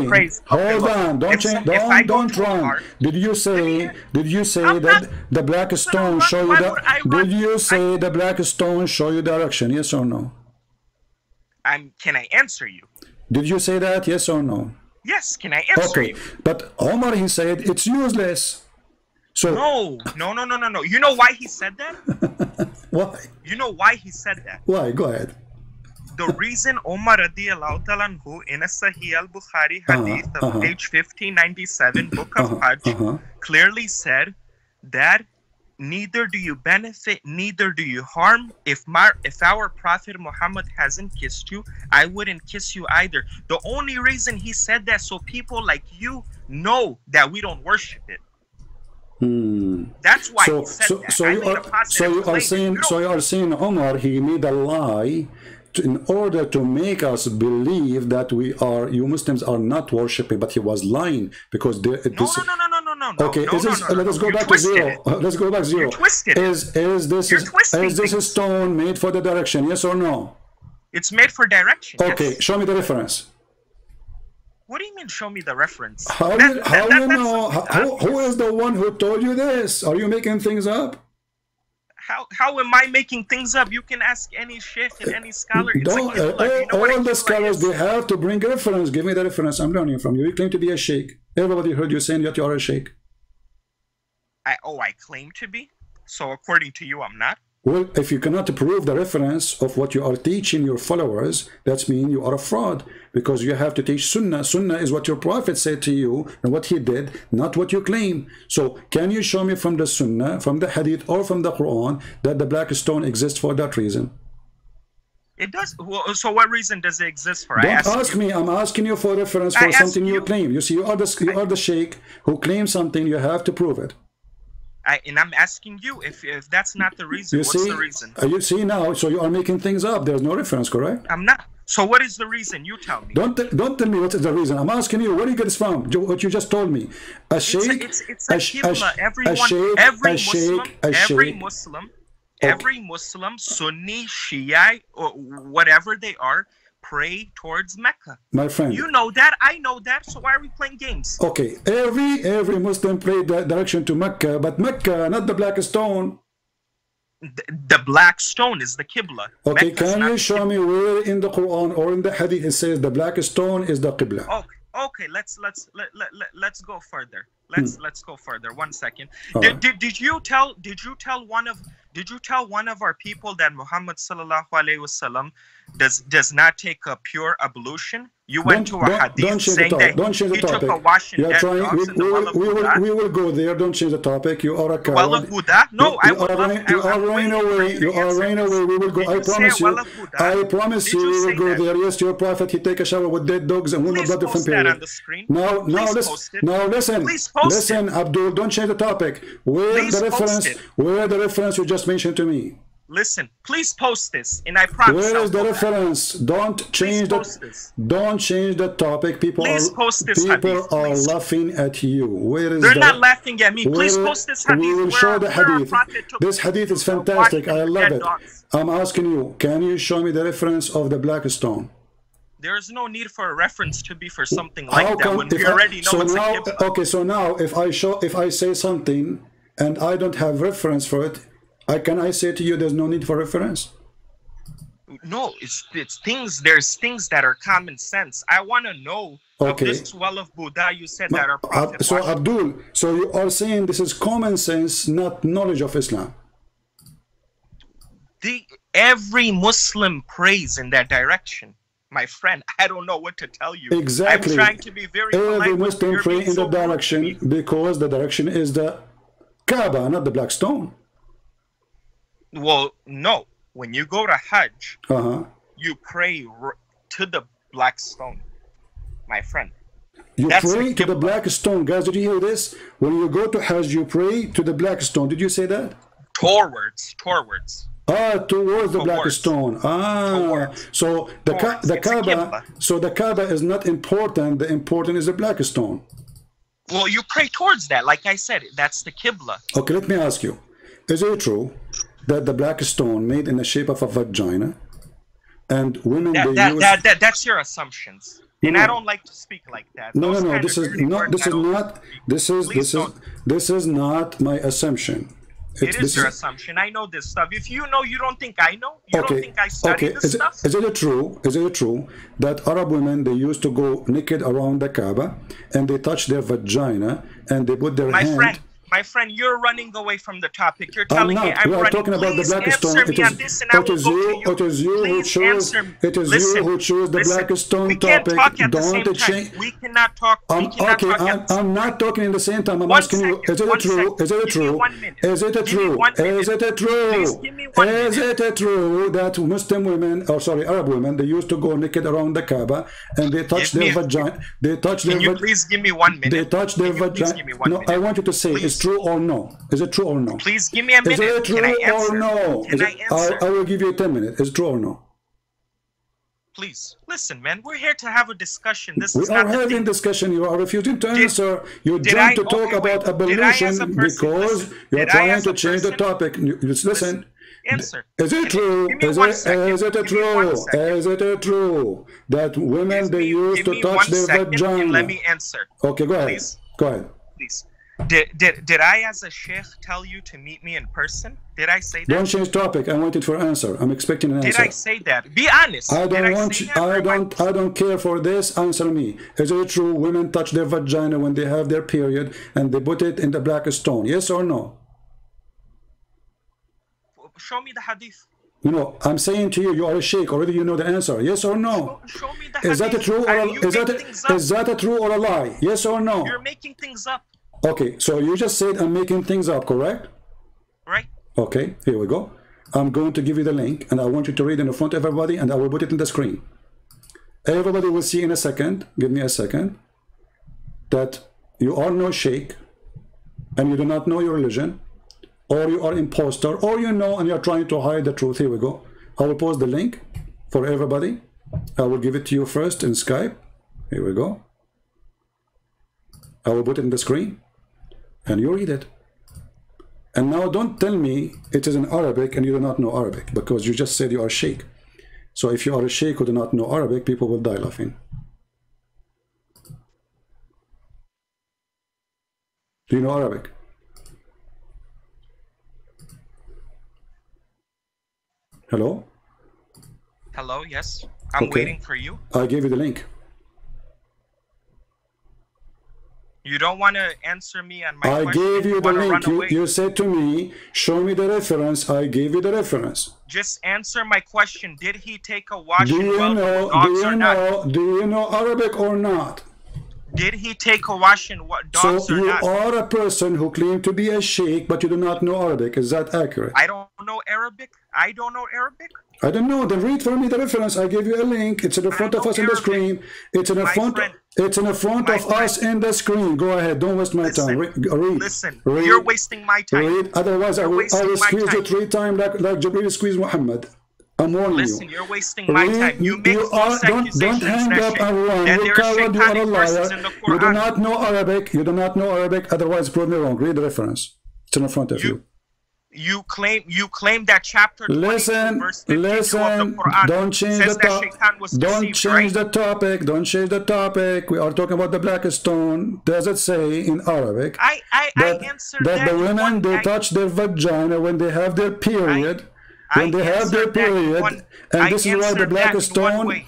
prays, hold on, don't run. Did you say that the black stone show you that? Did you say the black stone show you direction? Yes or no? Can I answer you? Did you say that? Yes or no? Yes. Can I answer you? But Omar, he said it's useless. So no. You know why he said that? Why? You know why he said that? Why? Go ahead. The reason Umar radiallahu ta'ala anhu in a Sahih al-Bukhari hadith of page 1597, book of Hajj, clearly said that neither do you benefit, neither do you harm. If our Prophet Muhammad hasn't kissed you, I wouldn't kiss you either. The only reason he said that so people like you know that we don't worship it. That's why he said that. So you are saying Umar, he made a lie in order to make us believe that you Muslims are not worshiping, but he was lying because no. Okay, let us go back to zero. Let's go back to zero. Is this a stone made for the direction? Yes or no? It's made for direction. Okay, yes. Show me the reference. What do you mean? Show me the reference. How you know? Who is the one who told you this? Are you making things up? How am I making things up? You can ask any sheikh and any scholar. All the scholars, they have to bring a reference. Give me the reference. I'm learning from you. You claim to be a sheikh. Everybody heard you saying that you are a sheikh. I claim to be? So according to you, I'm not? Well, if you cannot prove the reference of what you are teaching your followers, that means you are a fraud, because you have to teach Sunnah. Sunnah is what your Prophet said to you and what he did, not what you claim. So can you show me from the Sunnah, from the Hadith, or from the Quran that the black stone exists for that reason? It does. Well, so what reason does it exist for? Don't ask me. I'm asking you for reference for something you claim. You see, you are the sheikh who claims something. You have to prove it. And I'm asking you if that's not the reason. What's the reason? You see now, so you are making things up. There's no reference, correct? I'm not. So what is the reason? You tell me. Don't tell me what is the reason. I'm asking you, where do you get this from? What you just told me. A sheikh, it's a qibla. Every Muslim, Sunni, Shia, or whatever they are, pray towards Mecca. My friend, you know that, I know that, so why are we playing games? Okay, every Muslim pray that direction to Mecca, but Mecca, not the black stone. The black stone is the Qibla. Okay, can you show me where in the Quran or in the Hadith it says the black stone is the Qibla? Okay, let's go further. Let's go further. 1 second. Did you tell one of our people that Muhammad sallallahu alaihi wasallam does not take a pure ablution? You went to a hadith saying that he took a washing dead dogs in the well of Huda. We will go there. Don't change the topic. You are a coward. Well of Huda? No, you are running away. You are running away. We will go. I promise you. I promise you. We will go there. Yes, your prophet. He take a shower with dead dogs and women blood from period. On the screen. Now listen, Abdul. Don't change the topic. Where the reference you just mentioned to me? Listen, please post this, and I promise. Where is the reference? Don't change the topic. People are laughing at you. Where is? They're not laughing at me. Please post this hadith. We will show the hadith. This hadith is fantastic. I love it. I'm asking you, can you show me the reference of the black stone? There is no need for a reference to be for something like that when we already know it's a Qibla. Okay, so now if I say something and I don't have reference for it, Can I say to you there's no need for reference? No, it's things. There's things that are common sense. I want to know of this well of Buddha you said that our prophet. So Abdul, so you are saying this is common sense, not knowledge of Islam. Every Muslim prays in that direction, my friend. I don't know what to tell you. Exactly. I'm trying to be very polite. Every Muslim pray in the direction because the direction is the Kaaba, not the black stone. Well, no. When you go to Hajj, you pray to the black stone, my friend. You pray to the black stone. Guys, did you hear this? When you go to Hajj, you pray to the black stone. Did you say that? Towards. Towards the black stone. So the Kaaba. So the Kaaba is not important. The important is the black stone. Well, you pray towards that. Like I said, that's the Qibla. Okay, let me ask you. Is it true that the black stone made in the shape of a vagina, and women that's your assumptions, and I don't like to speak like that. No. This is not my assumption. It is your assumption. I know this stuff. If you know, you don't think I know. You don't think I study this stuff. Is it true that Arab women, they used to go naked around the Kaaba and they touch their vagina and they put their hand? My friend, you're running away from the topic. You're telling me I'm running. Talking about the black stone. It is you who chose the black stone topic. Don't change. We cannot talk. I'm not talking in the same time. I'm asking you, is it true? Is it true? Is it true? Is it true? Is it true that Muslim women, or sorry, Arab women, they used to go naked around the Kaaba and they touch their vagina. They touch their vagina. Can you please give me 1 minute? They touch their vagina. No, I want you to say it's true or no. Is it true or no? Please give me a minute. Is it true or no? I will give you 10 minutes. Is it true or no? Please listen, man. We're here to have a discussion. We are having discussion. You are refusing to answer. You jump to talk about abolition because you are trying to change the topic. Listen. Answer. Is it true? Is it true that women they used to touch their vagina? Let me answer. Okay, go ahead. Please. Go ahead. Please. Did I as a sheikh tell you to meet me in person? Did I say that? Don't change topic. I wanted for answer. I'm expecting an answer. Did I say that? Be honest. I don't care for this. Answer me. Is it true women touch their vagina when they have their period and they put it in the black stone? Yes or no? Show me the hadith. You know, I'm saying to you, you are a sheikh. Already you know the answer. Yes or no? Show me the hadith. Is that a true is that a true or a lie? Yes or no? You're making things up. Okay, so you just said I'm making things up, correct? Right. Okay, here we go. I'm going to give you the link, and I want you to read in front of everybody, and I will put it in the screen. Everybody will see in a second, give me a second, that you are no sheikh, and you do not know your religion, or you are imposter, or you know and you're trying to hide the truth. Here we go. I will post the link for everybody. I will give it to you first in Skype. Here we go. I will put it in the screen and you read it. And now don't tell me it is in Arabic and you do not know Arabic, because you just said you are sheikh. So if you are a sheikh who do not know Arabic, people will die laughing. Do you know Arabic? Hello? Hello, yes. I'm waiting for you. I gave you the link. You don't want to answer me on my question? I gave you the link. You said to me, show me the reference. I gave you the reference. Just answer my question. Did he take a wash Do you know Arabic or not? Did he take a wash in dogs or not? So you are a person who claimed to be a sheikh, but you do not know Arabic. Is that accurate? I don't know Arabic. I don't know Arabic. I don't know. Then read for me the reference. I gave you a link. It's in the front of us in the screen. It's in the front. It's in the front of us in the screen. Go ahead. Don't waste my time. Read. Listen. You're wasting my time. Read. Otherwise, I will squeeze you 3 times like Jibreel squeezed Muhammad. I'm warning you. Listen, you're wasting my time. You make false accusations. Don't hang up and run. You are a liar. You do not know Arabic. You do not know Arabic. Otherwise, prove me wrong. Read the reference. It's in front of you. claim that chapter 22 verse 52 of the Quran don't change says the that topic. Shaitan was Don't deceived, change right? the topic. Don't change the topic. We are talking about the black stone. Does it say in Arabic I answered that the in women one, they touch their vagina when they have their period? When they have their period, and this is why the black stone.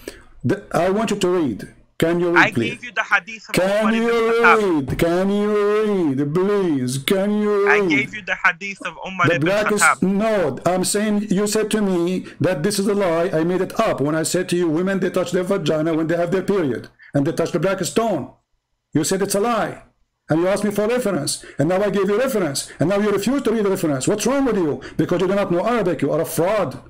I want you to read. Can you read, I please? gave you the hadith of Can Umar you ibn Khattab. read? Can you read, please? Can you read? I gave you the hadith of Umar The ibn black is Khattab. no. I'm saying you said to me that this is a lie. I made it up when I said to you, women they touch their vagina when they have their period, and they touch the black stone. You said it's a lie, and you asked me for reference, and now I gave you reference, and now you refuse to read the reference. What's wrong with you? Because you do not know Arabic. You are a fraud.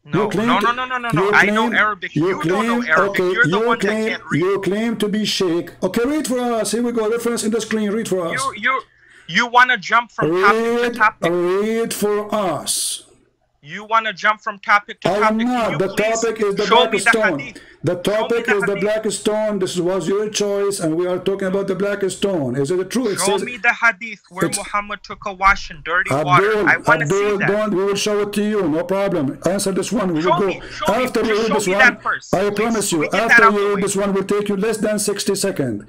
No. I know Arabic. You don't know Arabic. Okay, You're the one that can't read. You claim to be Sheikh. Okay, read for us. Here we go. Reference in the screen. Read for us. You want to jump from topic to topic. Read for us. You want to jump from topic to topic. I am not. The topic is the black stone. The topic is the black stone. This was your choice, and we are talking about the black stone. Is it true? Show me the hadith where Muhammad took a wash in dirty water. I want to see that. We will show it to you. No problem. Answer this one. We will go. After you read this one, I promise you, after you read this one, will take you less than 60 seconds.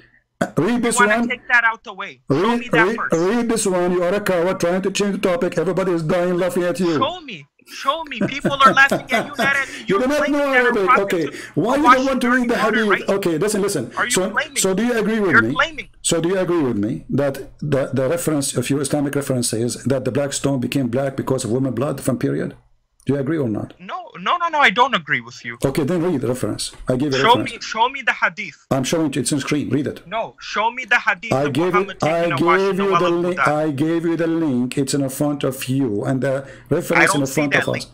Read this one. I want to take that out the way. Show me that first. Read this one. You are a coward trying to change the topic. Everybody is dying laughing at you. Show me. People are laughing at you, not at me. You do not know Arabic. Okay. Why you don't want to read the hadith? Right? Okay, listen. Are you claiming? So do you agree with me? Claiming. So do you agree with me that the reference of your Islamic reference says that the black stone became black because of woman blood from period? Do you agree or not? No, I don't agree with you. Okay, then read the reference. I gave you the reference. Show me the hadith. I'm showing you, it's on screen. Read it. No, show me the hadith I of gave Muhammad you, taking a wash in the well of Buddha. I gave you the link. It's in front of you, and the reference in front of us.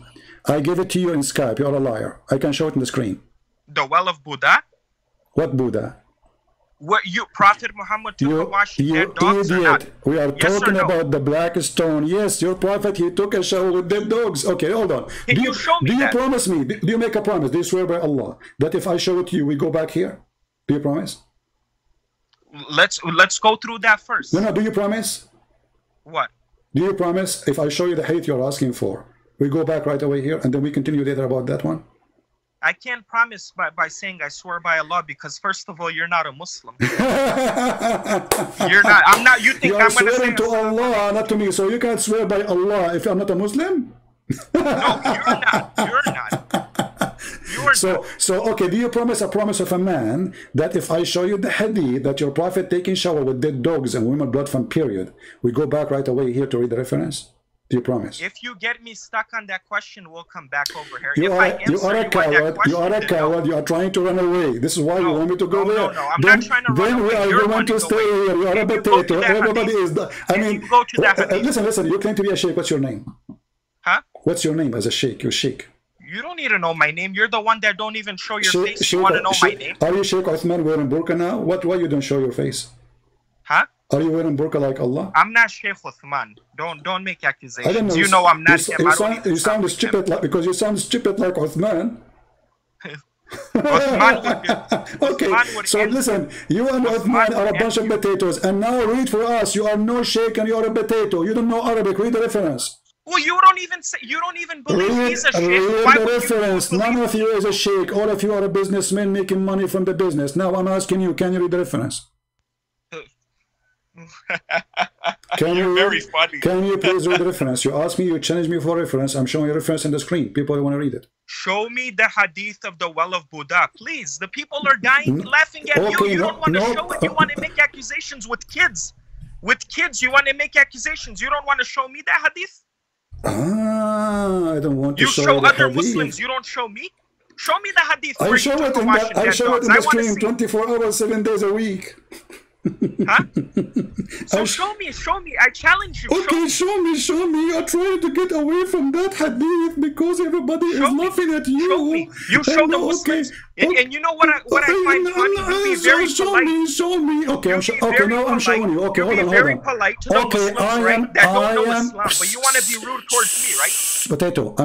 I gave it to you in Skype. You're a liar. I can show it on the screen. The well of Buddha? What Buddha? Where Prophet Muhammad took a wash in dead dogs or not? We are talking about the black stone. Yes, your prophet, he took a shower with dead dogs. Okay, hold on. Can you show me that? Do you promise me? Do you make a promise? Do you swear by Allah that if I show it to you, we go back here? Do you promise? Let's go through that first. No, do you promise? What? Do you promise if I show you the hadith you're asking for, we go back right away here and then we continue later about that one? I can't promise by saying I swear by Allah because first of all, you're not a Muslim. You're not. I'm not. You think I'm going to say to Allah, not to me. So you can't swear by Allah if I'm not a Muslim? No, you're not. You're not. So okay, do you promise a promise of a man that if I show you the hadith that your prophet taking shower with dead dogs and women blood from period, we go back right away here to read the reference? Do you promise? If you get me stuck on that question, we'll come back over here. You are a coward. You are a coward. You are trying to run away. This is why you want me to go there. No, I'm not trying to run away. Then we are going to stay here. You are a potato. Everybody is. I mean, listen. You claim to be a sheikh. What's your name? Huh? What's your name as a sheikh? You're sheikh. You don't need to know my name. You're the one that don't even show your face. You want to know my name? Are you Sheikh Uthman wearing burqa now? Why you don't show your face? Huh? Are you wearing burqa like Allah? I'm not Sheikh Uthman. Don't make accusations. I don't know. You know I'm not him. You sound stupid because you sound stupid like Uthman. Okay, so listen, you and Uthman are a bunch of potatoes, and now read for us. You are no sheikh and you are a potato. You don't know Arabic. Read the reference. Well, you don't even believe he's a sheikh. Read the reference. None of you is a sheikh. All of you are a businessman making money from the business. Now I'm asking you, can you read the reference? Very funny. Can you please read the reference? You ask me, you challenge me for reference. I'm showing you reference on the screen. People want to read it. Show me the hadith of the well of Buddha, please. The people are dying, laughing at you. You don't want to show it. You want to make accusations with kids. With kids, you want to make accusations. You don't want to show me the hadith. I don't want to show you. You show other hadith. Muslims. You don't show me. Show me the hadith. I show it in the stream 24 hours, 7 days a week. Huh? So show me. I challenge you. Okay, show me. You're trying to get away from that hadith because everybody is laughing at you. Show me. You show the Muslims. And you know what I find funny? You be very polite. Show me. Okay, now I'm showing you. Okay, hold on. Very polite to the Muslims, right? That don't know Islam, but you want to be rude towards me, right? Potato.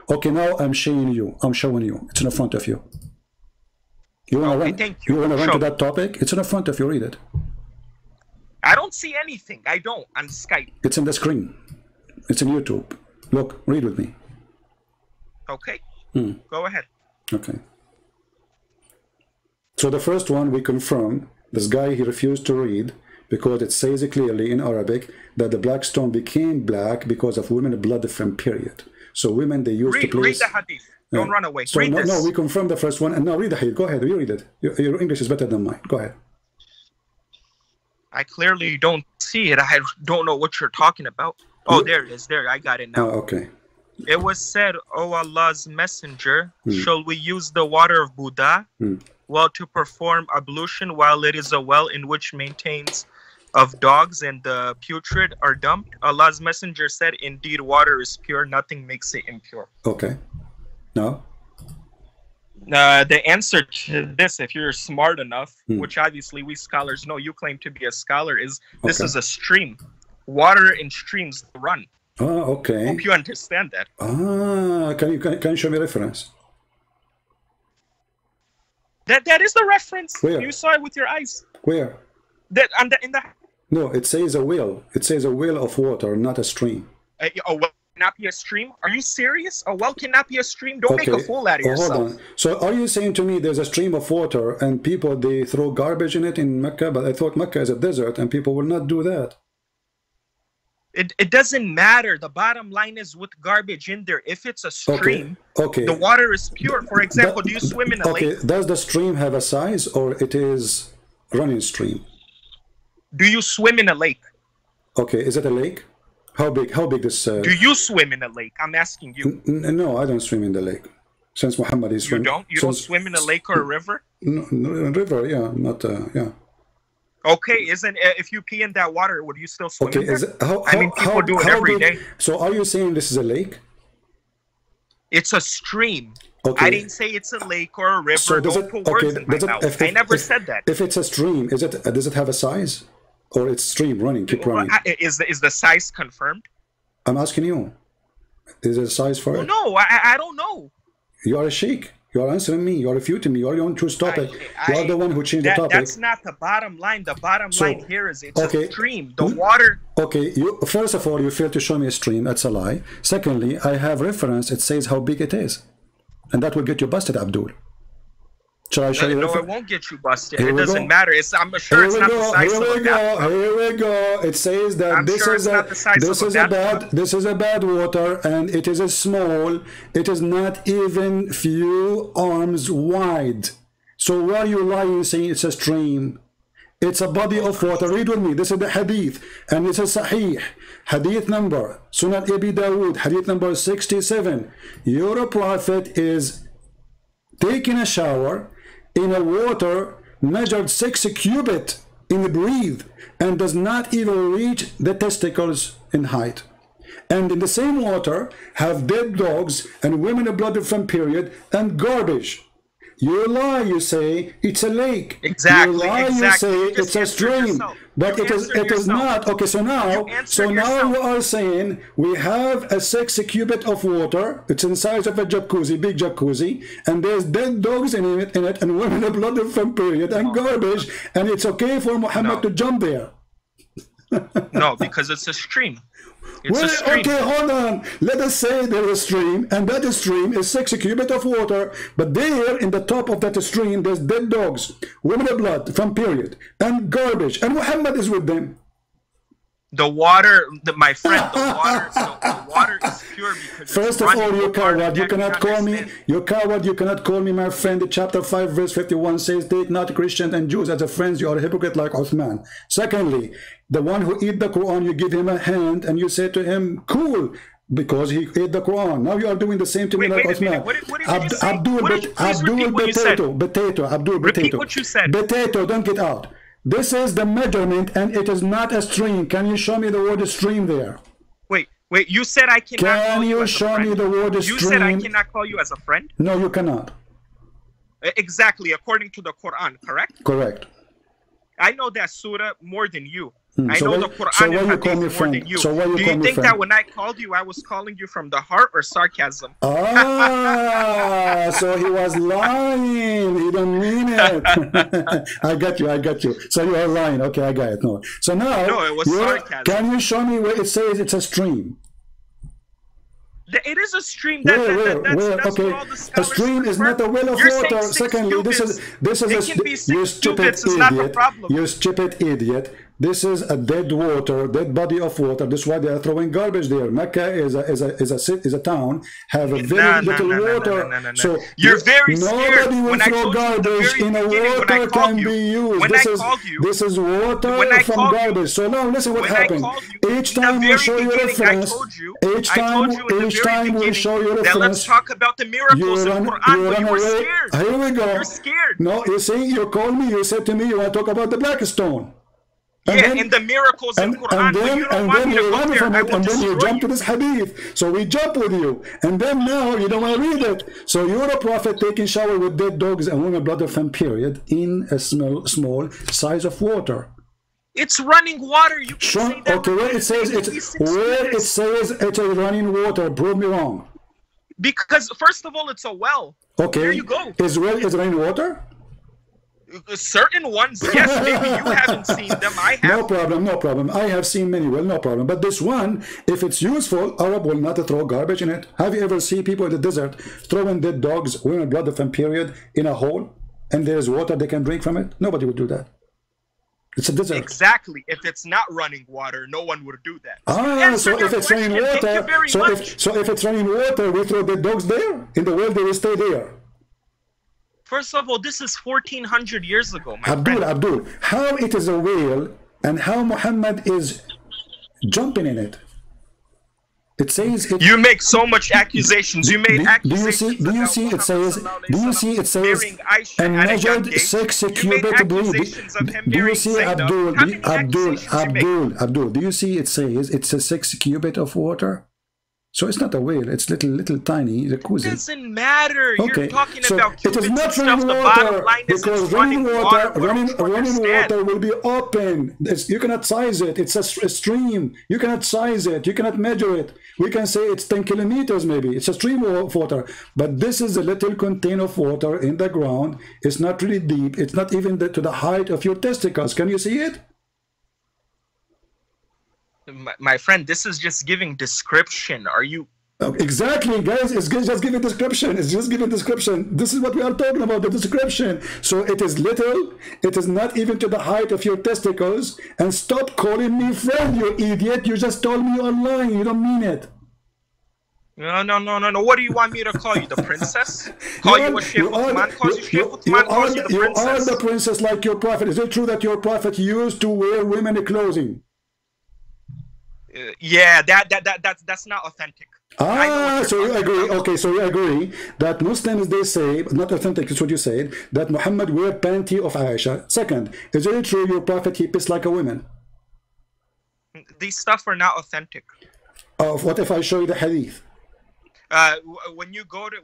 Okay, now I'm showing you. It's in front of you. You want to run to that topic? It's in front of you. Read it. I don't see anything. I don't on Skype. It's in the screen. It's in YouTube. Look, read with me. Okay. Go ahead. Okay. So the first one, we confirm, this guy, he refused to read because it says clearly in Arabic that the black stone became black because of women blood from period. So women, they used to place... Read the hadith. Don't run away. So read this. No, we confirm the first one. And now read the hadith. Go ahead, you read it. Your English is better than mine. Go ahead. I clearly don't see it. I don't know what you're talking about. Oh, there it is. There, I got it now. Okay. It was said, "O Allah's Messenger, shall we use the water of Buddha, well, to perform ablution while it is a well in which maintains of dogs and the putrid are dumped?" Allah's Messenger said, "Indeed, water is pure. Nothing makes it impure." Okay. Now? The answer to this, if you're smart enough, which obviously we scholars know, you claim to be a scholar, is this is a stream. Water in streams run. Ah, okay. Hope you understand that. Ah, can you show me reference? That is the reference. Where? You saw it with your eyes. Where? In the No, it says a well. It says a well of water, not a stream. a well cannot be a stream. Are you serious? A well cannot be a stream. Don't make a fool out of yourself. Hold on. So are you saying to me there's a stream of water and people, they throw garbage in it in Mecca? But I thought Mecca is a desert and people will not do that. It doesn't matter. The bottom line is with garbage in there. If it's a stream, okay. The water is pure. For example, do you swim in a lake? Does the stream have a size or it is running stream? Do you swim in a lake? Okay, is it a lake? How big? How big this? Do you swim in a lake? I'm asking you. No, I don't swim in the lake. Since Muhammad is You don't? You don't swim in a lake or a river? No, river, yeah, not yeah. Okay, if you pee in that water, would you still swim? Okay, I mean, people do it every day. So are you saying this is a lake? It's a stream. Okay. I didn't say it's a lake or a river. So don't put words in my mouth. I never said that. If it's a stream, does it have a size? Or it's stream running, keep running? Is the size confirmed? I'm asking you. Is there a size for it? No, I don't know. You are a sheikh. You are answering me. You are refuting me. You are on choose topic. You are the one who changed the topic. That's not the bottom line. The bottom line here is it's a stream. The water. Okay. First of all, you failed to show me a stream. That's a lie. Secondly, I have reference. It says how big it is, and that will get you busted, Abdul. Shall I show you? No, it won't get you busted. It doesn't matter. I'm sure it's not the size of a bathtub. Here we go. It says that this is a bad water, and it is a small. It is not even few arms wide. So why are you lying saying it's a stream? It's a body of water. Read with me. This is the hadith, and it's a sahih. Hadith number Sunan Abi Dawud, hadith number 67. Your prophet is taking a shower in a water measured 6 cubits in the breathe and does not even reach the testicles in height. And in the same water have dead dogs and women blood from period and garbage. You lie, you say it's a lake. Exactly. You lie, you say it's a stream. But it is not. Okay, so now you are saying we have a 6 cubit of water. It's in size of a jacuzzi, big jacuzzi, and there's dead dogs in it and women blood from period and garbage, and it's okay for Muhammad to jump there. No, because it's a stream. It's a stream. Okay, hold on. Let us say there is a stream, and that stream is 6 cubits of water, but there in the top of that stream, there's dead dogs, women blood from period, and garbage, and Muhammad is with them. The water, my friend, the water is pure because first of all, you coward, you cannot call me, you coward, you cannot call me my friend. Chapter 5 verse 51 says, take not Christians and Jews as a friends, you are a hypocrite like Uthman. Secondly, the one who eat the Quran, you give him a hand and you say to him, cool, because he ate the Quran. Now you are doing the same to me like Uthman. Repeat what you said. Potato, don't get out. This is the measurement, and it is not a stream. Can you show me the word stream there? Wait, you said I cannot call you as a friend. Can you show me the word stream? You said I cannot call you as a friend? No, you cannot. Exactly, according to the Quran, correct? Correct. I know that surah more than you. I know the Quran and Hadith more than you. Do you think that when I called you, I was calling you from the heart or sarcasm? Ah, so he was lying. He don't mean it. I got you. So you are lying. Okay, I got it. No. So now, no, it was sarcasm. Can you show me where it says it's a stream? It is a stream. Where? That's Okay, what all the a scholars stream is prefer. not a well of You're saying water. 6 Secondly, cubits. this is It can be you 6 stupid cubits. It's not the idiot. problem. You stupid idiot. This is a dead water, dead body of water. That's why they are throwing garbage there. Mecca is a town, have a very little water. So you're very scared. Nobody will When I throw told you at the garbage very in a beginning, when I water called can you, be used. when I called you, This is water when I from called you, garbage. So now listen what when I happened. called you, Each in the time we very show you beginning, reference. I told you Each time we show you that let's reference. talk about the miracles in Quran, but you were away. scared. Here we go. You're scared. No, you see, you called me, you said to me, you want to talk about the black stone. And the miracles in Quran, but you don't want me to go there. I will and then you destroy jump to this hadith. So we jump with you. And then now you don't want to read it. So you're a prophet taking shower with dead dogs and women blood of them, period, in a small size of water. It's running water. You can say that. Okay, where it says it's a running water, prove me wrong. Because first of all, it's a well. Okay. There you go. Is running water? Certain ones, yes, maybe you haven't seen them. I have. No problem. I have seen many well, no problem. But this one, if it's useful, Arab will not throw garbage in it. Have you ever seen people in the desert throwing dead dogs, women, blood of them, period, in a hole, and there's water they can drink from it? Nobody would do that. It's a desert. Exactly. If it's not running water, no one would do that. So if it's raining water, so if it's raining water, we throw dead dogs there? In the world, they will stay there. First of all, this is 1400 years ago, my friend. Abdul, how it is a whale and how Muhammad is jumping in it? It says it, you make so much accusations. You made accusations. Do you see it says and measured 6 cubit bleed. Do you see Abdul, do you see it says it's a 6 cubit of water? So it's not a whale, it's little tiny jacuzzi. It doesn't matter. Okay. You're talking so about it is not running water, because running water will be open. You cannot size it. It's a stream. You cannot size it. You cannot measure it. We can say it's 10 kilometers maybe. It's a stream of water. But this is a little container of water in the ground. It's not really deep. It's not even to the height of your testicles. Can you see it? My friend, this is just giving description. Are you... Exactly, guys. It's just giving description. It's just giving description. This is what we are talking about, the description. So it is little. It is not even to the height of your testicles. And stop calling me friend, you idiot. You just told me you are lying. You don't mean it. No. What do you want me to call you? The princess? Call you a Sheikh Uthman? Calls you Sheikh Uthman? Calls you the princess? You are the princess like your prophet. Is it true that your prophet used to wear women's clothing? Yeah, that's not authentic. So you agree? Okay, so you agree that Muslims, they say, not authentic, is what you said, that Muhammad wear panty of Aisha. Second, is it true your prophet, he pissed like a woman? These stuff are not authentic. What if I show you the hadith? When you go to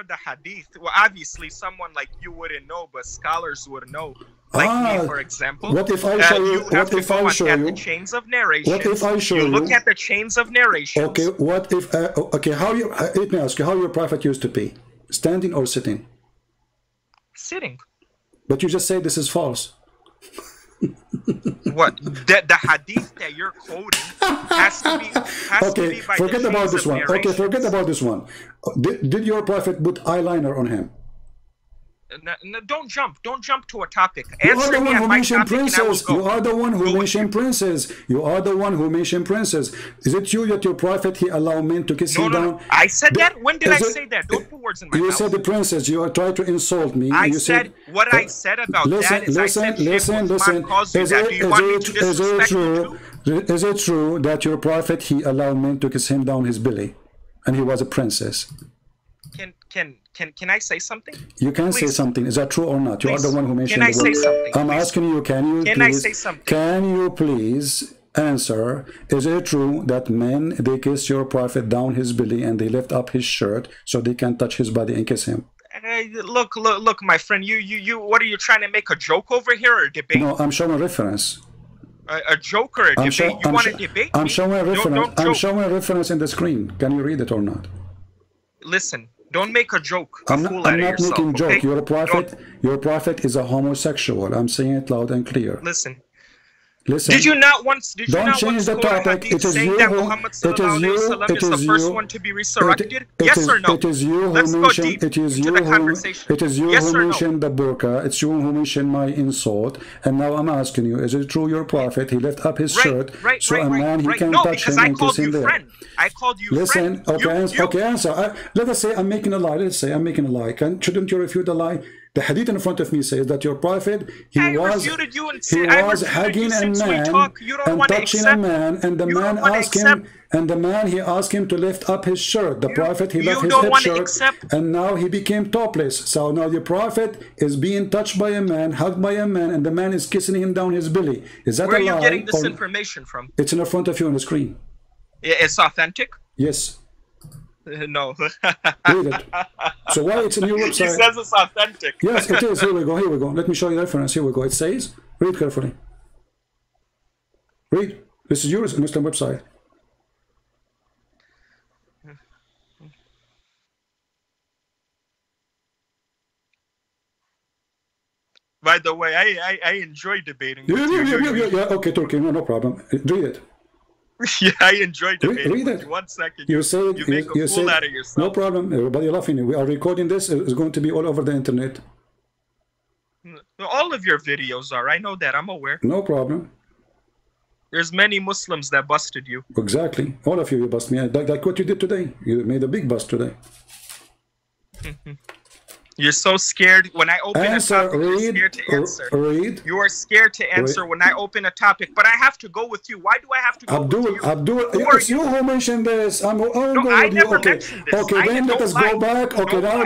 the hadith, well, obviously someone like you wouldn't know, but scholars would know. Like me, for example. What if I show you? What if I show you? The chains of narration. What if I show you? Look at the chains of narration. Okay. What if? Okay. Let me ask you. How your prophet used to pee? Standing or sitting? Sitting. But you just say this is false. What? The hadith that you're quoting has to be by forget the about this one. Narration. Okay, forget about this one. Did your prophet put eyeliner on him? No, don't jump to a topic. You are the one who mentioned princess. You are the one who mentioned princess. You are the one who mentioned princess. Is it true that your prophet, he allowed men to kiss him down? No. I said that? When did I say that? Don't put words in my mouth. You said the princess. You are trying to insult me. I said what I said about that is listen. Is it true that your prophet, he allowed men to kiss him down his belly, and he was a princess? Can I say something? You can say something. Is that true or not? You are the one who mentioned the word. Can I say something? I'm asking you, can I say something? Can you please answer, is it true that men, they kiss your prophet down his belly and they lift up his shirt so they can touch his body and kiss him? Look, my friend, you what are you trying to make a joke over here or a debate? No, I'm showing a reference. A joke or a debate? You want to debate? I'm showing a reference. I'm showing a reference in the screen. Can you read it or not? Listen, don't make a joke. I'm not making a joke. Okay? Your prophet is a homosexual. I'm saying it loud and clear. Listen, Listen. Did you not once? Did you Don't not change once the quote a topic. hadith It is saying you that who. Muhammad It is sallallahu alaihi you. wasallam It is the is first you. one to be resurrected? It Yes is. or no? It is you who Let's go mentioned. deep It is into you the who. conversation. It is you Yes who or no? mentioned the burqa. It's you who mentioned my insult. And now I'm asking you: is it true your prophet? He lift up his shirt, so a man he can No, touch because him I and called kiss him you there. friend. I called you Listen, friend. okay, okay, answer. Let us say I'm making a lie. Let's say I'm making a lie. Shouldn't you refute the lie? The hadith in front of me says that your prophet, he was hugging a man and touching a man, and the man asked him, he asked him to lift up his shirt. The prophet, he left his head shirt, and now he became topless. So now the prophet is being touched by a man, hugged by a man, and the man is kissing him down his belly. Is that a lie? Where are you getting this information from? It's in front of you on the screen. It's authentic? Yes. No. Read it. So why it's in your website? He says it's authentic. Yes, it is. Here we go. Here we go. Let me show you the reference. Here we go. It says, read carefully. Read. This is yours, Muslim website. By the way, I enjoy debating with you. Yeah. Okay, Turkey. No problem. Read it. Yeah, I enjoy debating read with it. you. 1 second. You say you make a fool out of yourself. No problem. Everybody laughing. We are recording this. It's going to be all over the internet. All of your videos are. I know that. I'm aware. No problem. There's many Muslims that busted you. Exactly. All of you bust me. Like what you did today. You made a big bust today. You're so scared. When I open a topic, you're scared to answer. You are scared to answer when I open a topic, but I have to go with you. Why do I have to go with you? Abdul, it's you who mentioned this. I never mentioned this. Okay, then let us go back. Okay, now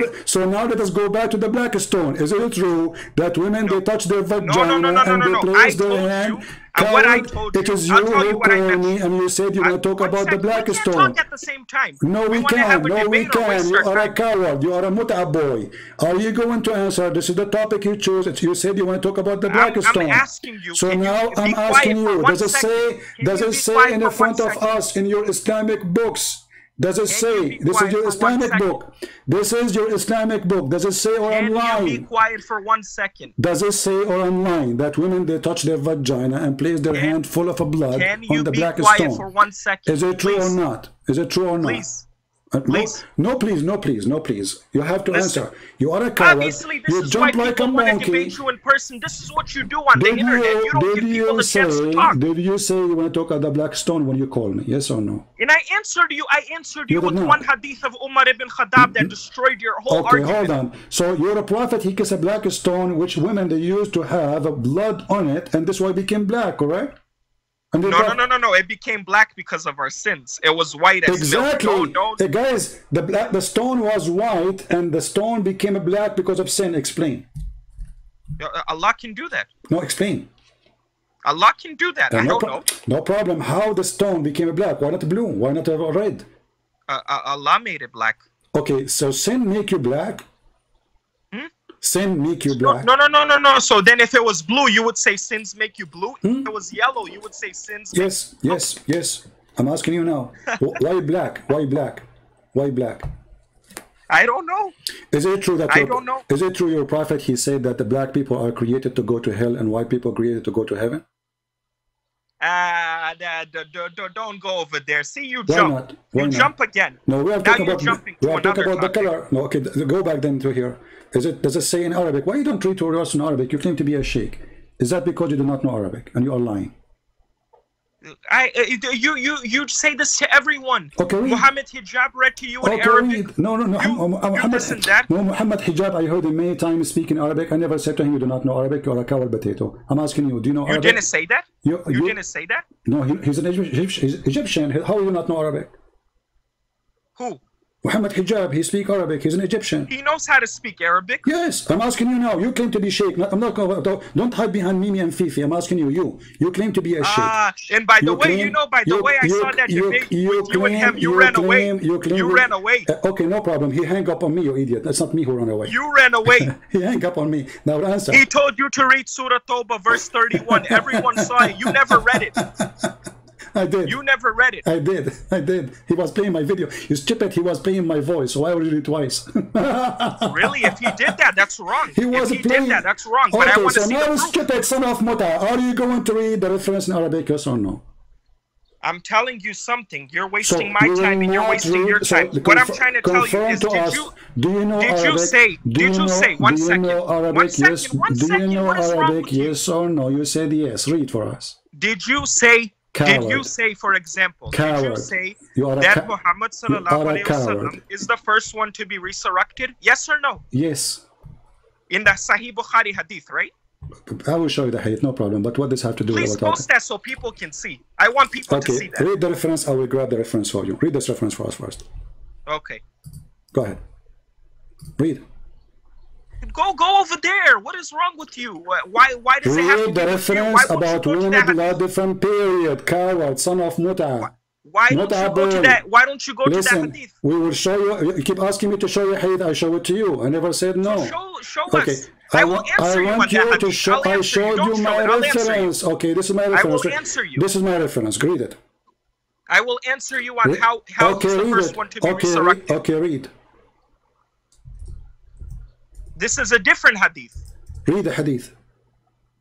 let us go back to the black stone. Is it true that women, they touch their vagina and they place their hand? What I told you, it is you who called me and you said you want to talk about the black stone. We can't talk at the same time. No, we can't. No, we can. You are a coward. You are a muta boy. Are you going to answer? This is the topic you chose. You said you want to talk about the black stone. I'm asking you. So now I'm asking you. Does it say in the front of us in your Islamic books? Does it say, this is your Islamic book? This is your Islamic book. Does it say, or I'm lying? Can you be quiet for 1 second? Does it say, or I'm lying, that women, they touch their vagina and place their hand full of blood on the black stone? Can you be quiet for 1 second? Is it true or not? Is it true or not? Please. Please. No, please. You have to answer. You are a coward. Obviously, this you is jump why like people a want to monkey. debate you in person. This is what you do on the internet. You don't give people the chance to talk. Did you say you want to talk about the black stone when you called me? Yes or no? And I answered you with one hadith of Umar ibn Khattab that destroyed your whole argument. Okay, hold on. So you're a prophet, he kissed a black stone, which women, they used to have blood on it, and this why it became black, correct? No. It became black because of our sins. It was white as milk. Exactly. Guys, the stone was white and the stone became black because of sin. Explain. Allah can do that. No, explain. Allah can do that. I don't know. No problem. How the stone became black? Why not blue? Why not red? Allah made it black. Okay, so sin make you black? Sin make you black. No. So then if it was blue, you would say sins make you blue. If it was yellow, you would say sins Yes. I'm asking you now. Why black? Why black? Why black? I don't know. Is it true that I don't know. Is it true your prophet, he said that the black people are created to go to hell and white people created to go to heaven? Don't go over there. See, you Why jump. Not? Why you not? jump again. No, we are talking about the color. No, okay, go back then to here. Does it say in Arabic? Why you don't read to us in Arabic? You claim to be a sheikh. Is that because you do not know Arabic and you are lying? You say this to everyone. Okay, Muhammad Hijab read to you in Arabic. No. Muhammad Hijab, I heard him many times speak in Arabic. I never said to him, you do not know Arabic, you're a coward potato. I'm asking you, do you know Arabic? You didn't say that? You didn't say that? No, he's an Egyptian. How do you not know Arabic? Who? Muhammad Hijab, he speaks Arabic. He's an Egyptian. He knows how to speak Arabic. Yes, I'm asking you now. You claim to be sheikh. I'm not going to. Don't hide behind Mimi and Fifi. I'm asking you. You claim to be a sheikh. And by the way, I saw that debate with you and him. You ran away. You ran away. Okay, no problem. He hung up on me, you idiot. That's not me who ran away. You ran away. He hung up on me. Now answer. He told you to read Surah Tawbah, verse 31. Everyone saw it. You never read it. I did. You never read it. I did. I did. He was playing my video. You stupid. He was playing my voice. So why would you do it twice? Really? If he did that, that's wrong. He was if he playing... did that, that's wrong. But I want to see the proof. Stupid son of Muta. Are you going to read the reference in Arabic, yes or no? I'm telling you something. You're wasting my time and you're wasting your time. What I'm trying to tell you is, did you say, one second, what is wrong with you? Yes or no? You said yes. Read for us. Did you say, for example, did you say that Muhammad sallallahu alaihi wasallam is the first one to be resurrected? Yes or no? Yes. In the Sahih Bukhari hadith, right? I will show you the hadith, no problem. But what does have to do with Please post that so people can see. I want people to see that. Read the reference. I will grab the reference for you. Read this reference for us first. Okay. Go ahead. Read. Go over there. What is wrong with you? Why does it have to read the reference about women in different period? Coward, son of Muta. Why don't you go to that? Why don't you go to that hadith? We will show you. You keep asking me to show you hadith. I show it to you. I never said no. Show us. I will answer you on that hadith. I showed you my reference. Okay, this is my reference. I will answer you. This is my reference. Read it. I will answer you on how he's the first one to be resurrected. Okay, read. This is a different hadith. Read the hadith.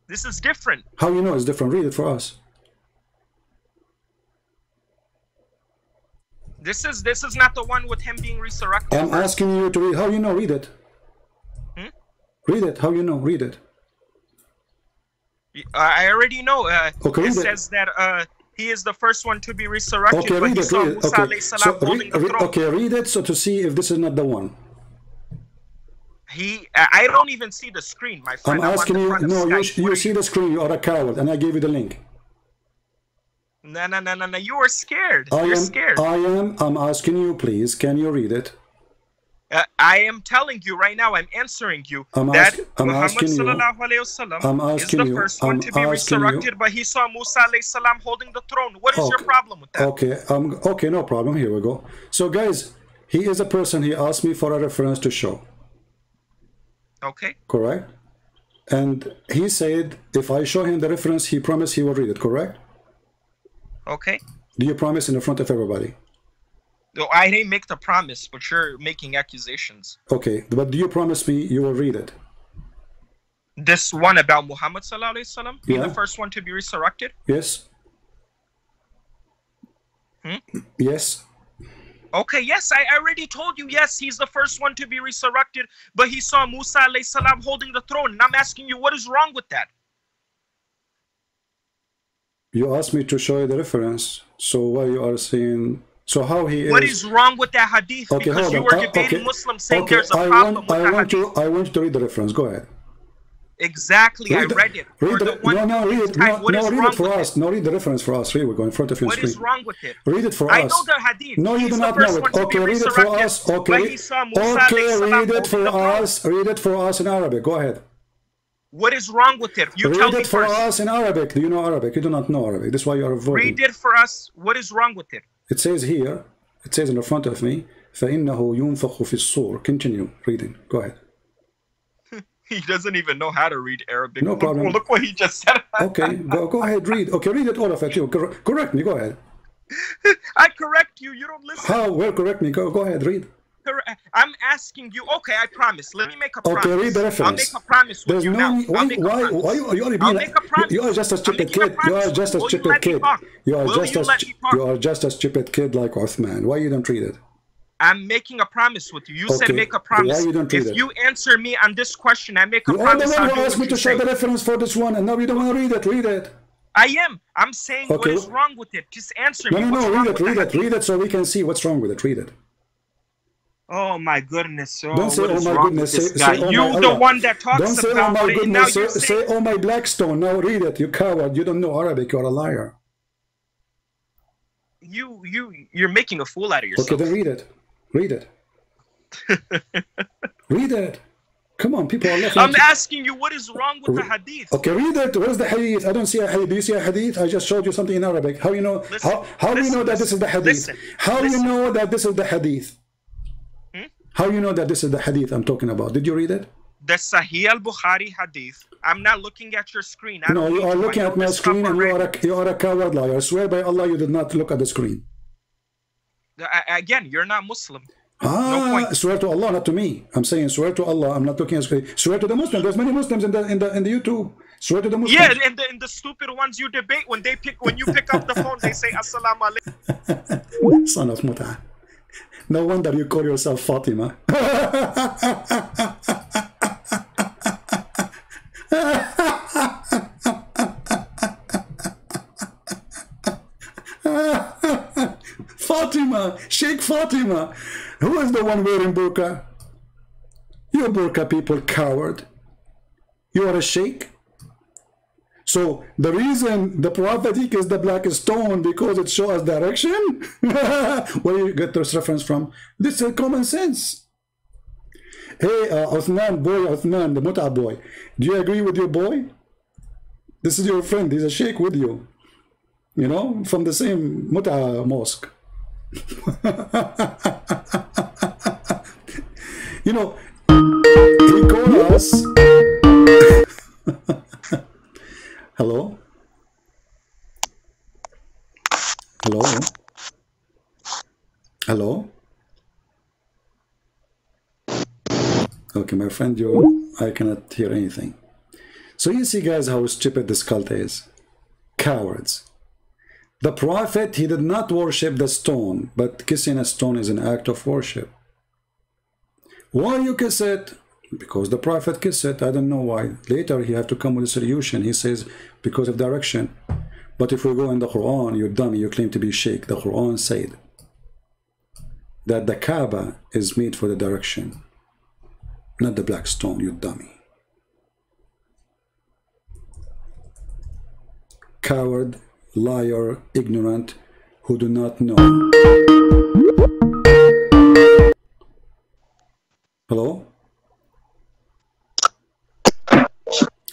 This is different. How you know it's different? Read it for us. This is not the one with him being resurrected. I'm asking you to read. How you know? Read it. Read it. How you know? Read it. I already know. Okay, it says that he is the first one to be resurrected. Okay, read it. Read it. Okay. So read it. So to see if this is not the one. I don't even see the screen, my friend. I'm asking you. No, you see the screen. You are a coward, and I gave you the link. No. You are scared. You're scared. I'm asking you, please. Can you read it? I am telling you right now. I'm answering you that Muhammad sallallahu alaihi wasallam is the first one to be resurrected, but he saw Musa alayhi salam holding the throne. What is your problem with that? Okay, no problem. Here we go. So, guys, he is a person. He asked me for a reference to show. Okay. Correct. And he said, if I show him the reference, he promised he will read it. Correct. Okay. Do you promise in the front of everybody? No, I didn't make the promise, but you're making accusations. Okay, but do you promise me you will read it? This one about Muhammad sallallahu alaihi wasallam being the first one to be resurrected? Yes. Yes. Okay, yes, I already told you, yes, he's the first one to be resurrected, but he saw Musa alayhi salam holding the throne, and I'm asking you, what is wrong with that? You asked me to show you the reference, so why you are saying... So how he is... What is wrong with that hadith? Okay, because you were debating Muslims saying there's a problem with that hadith. I want you to read the reference. Go ahead. Exactly, I read it. Read it for us. No, read the reference for us. Read, we're going in front of your screen. What is wrong with it? Read it for us. I know the hadith. No, you do not know it. Okay, read it for us. Okay, read it for us. Read it for us in Arabic. Go ahead. What is wrong with it? You tell me first. Read it for us in Arabic. Do you know Arabic? You do not know Arabic. That's why you are avoiding. Read it for us. What is wrong with it? It says here, it says in the front of me, فَإِنَّهُ يُنْفَخُ فِي الصُّورِ. Continue reading. Go ahead. He doesn't even know how to read Arabic. No problem. Look what he just said. Okay, go ahead, read. Okay, read it, all of it. You correct me, go ahead. I correct you, you don't listen. How? Well, correct me. Go ahead, read. I'm asking you. Okay, I promise. Let me make a promise. Okay, read the reference. I'll make a promise with you now. You are just a stupid kid. You are just a stupid kid. You are just a stupid kid like Uthman. Why you don't read it? I'm making a promise with you. You said make a promise. Why you don't read it? If you answer me on this question, I make a promise. You are the one who asked me to show the reference for this one, and now you don't want to read it. Read it. I am. I'm saying what is wrong with it. Just answer me. No, read it so we can see what's wrong with it. Read it. Oh my goodness! Don't say oh my goodness. You the one that talks about it. Don't say oh my goodness. Say oh my Blackstone. Now read it. You coward. You don't know Arabic. You're a liar. You're making a fool out of yourself. Okay, then read it. Read it. Read it. Come on, people are laughing. I'm asking you, what is wrong with the hadith? Okay, read it. Where's the hadith? I don't see a hadith. Do you see a hadith? I just showed you something in Arabic. How you know? How do you know that this is the hadith? How you know that this is the hadith? How you know that this is the hadith I'm talking about? Did you read it? the Sahih al-Bukhari hadith. I'm not looking at your screen. No, you are looking at my screen, and you are a coward liar. I swear by Allah, you did not look at the screen. Again, you're not Muslim. No point. Swear to Allah, not to me. I'm saying swear to Allah. I'm not looking at screen. Swear to the Muslims. There's many Muslims in the YouTube. Swear to the Muslims. Yeah, and the stupid ones you debate when you pick up the phone, they say Assalamu alaikum. Son of Muta. No wonder you call yourself Fatima. Fatima, Sheikh Fatima. Who is the one wearing burqa? You burqa people, coward. You are a sheikh. So the reason the Prophet he kissed the black stone because it shows us direction? Where do you get this reference from? This is common sense. Hey, Uthman, boy, Uthman, the Muta boy. Do you agree with your boy? This is your friend. He's a sheikh with you. You know, from the same Muta mosque. You know, he called us. Hello? Hello? Hello? Okay, my friend, I cannot hear anything. So you see, guys, how stupid this cult is. Cowards. The Prophet, he did not worship the stone, but kissing a stone is an act of worship. Why you kiss it? Because the Prophet kissed it. I don't know why. Later, he had to come with a solution. He says, because of direction. But if we go in the Quran, you dummy, you claim to be sheikh. The Quran said that the Kaaba is made for the direction, not the black stone, you dummy. Coward, liar, ignorant, who do not know. Hello?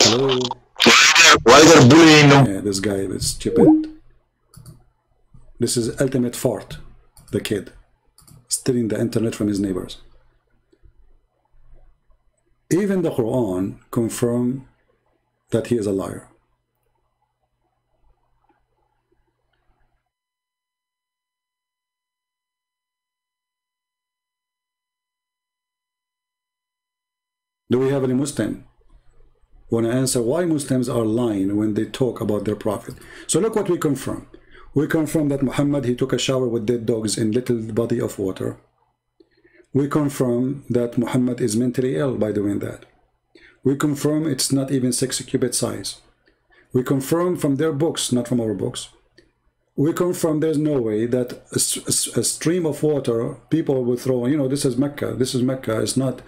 Hello? Why they're bullying them? Yeah, this guy is stupid. This is ultimate fart, the kid, stealing the internet from his neighbors. Even the Quran confirms that he is a liar. Do we have any Muslim want to answer why Muslims are lying when they talk about their prophet? So look what we confirm. We confirm that Muhammad, he took a shower with dead dogs in little body of water. We confirm that Muhammad is mentally ill by doing that. We confirm it's not even 6 cubit size. We confirm from their books, not from our books. We confirm there's no way that a stream of water people will throw. You know, this is Mecca. This is Mecca. It's not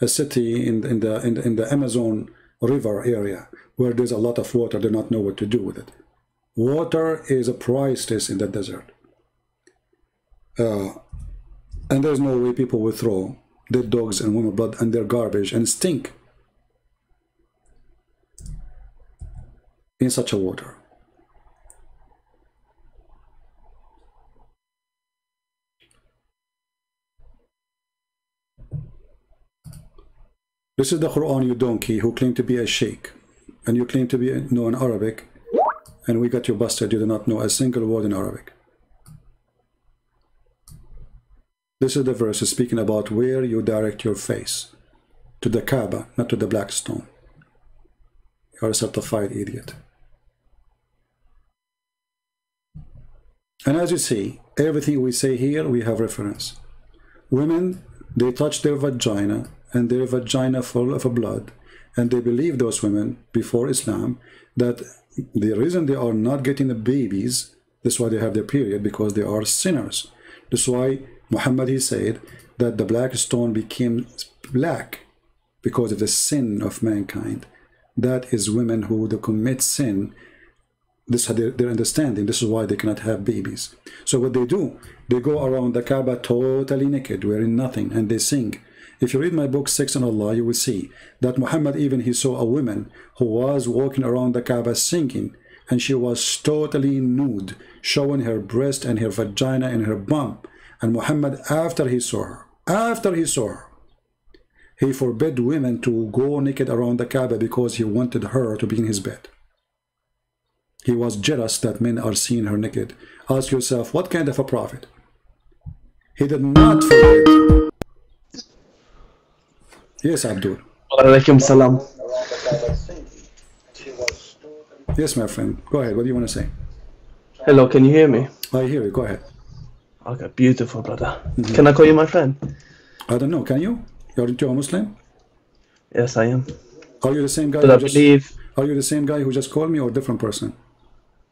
a city in the Amazon River area where there's a lot of water. They don't know what to do with it. Water is a priceless in the desert. And there's no way people will throw dead dogs and women blood and their garbage and stink in such a water. This is the Quran, you donkey, who claim to be a sheikh, and you claim to know in Arabic, and we got you busted. You do not know a single word in Arabic. This is the verse speaking about where you direct your face, to the Kaaba, not to the black stone. You are a certified idiot. And as you see, everything we say here, we have reference. Women, they touch their vagina, and their vagina full of blood, and they believe, those women before Islam, that the reason they are not getting the babies, that's why they have their period, because they are sinners. That's why Muhammad, he said that the black stone became black because of the sin of mankind. That is women who commit sin. This is their understanding. This is why they cannot have babies. So what they do, they go around the Kaaba totally naked, wearing nothing, and they sing. If you read my book 6 on Allah, you will see that Muhammad, even he saw a woman who was walking around the Kaaba singing, and she was totally nude, showing her breast and her vagina and her bum. And Muhammad, after he saw her, he forbid women to go naked around the Kaaba because he wanted her to be in his bed. He was jealous that men are seeing her naked. Ask yourself, what kind of a prophet? He did not forbid. Yes, Abdul. Alaikum salam. Yes, my friend. Go ahead. What do you want to say? Hello, can you hear me? I hear you. Go ahead. Okay, beautiful, brother. Can I call you my friend? I don't know. Can you? You're a Muslim? Yes, I am. Are you the same guy? But I believe. Are you the same guy who just called me, or a different person?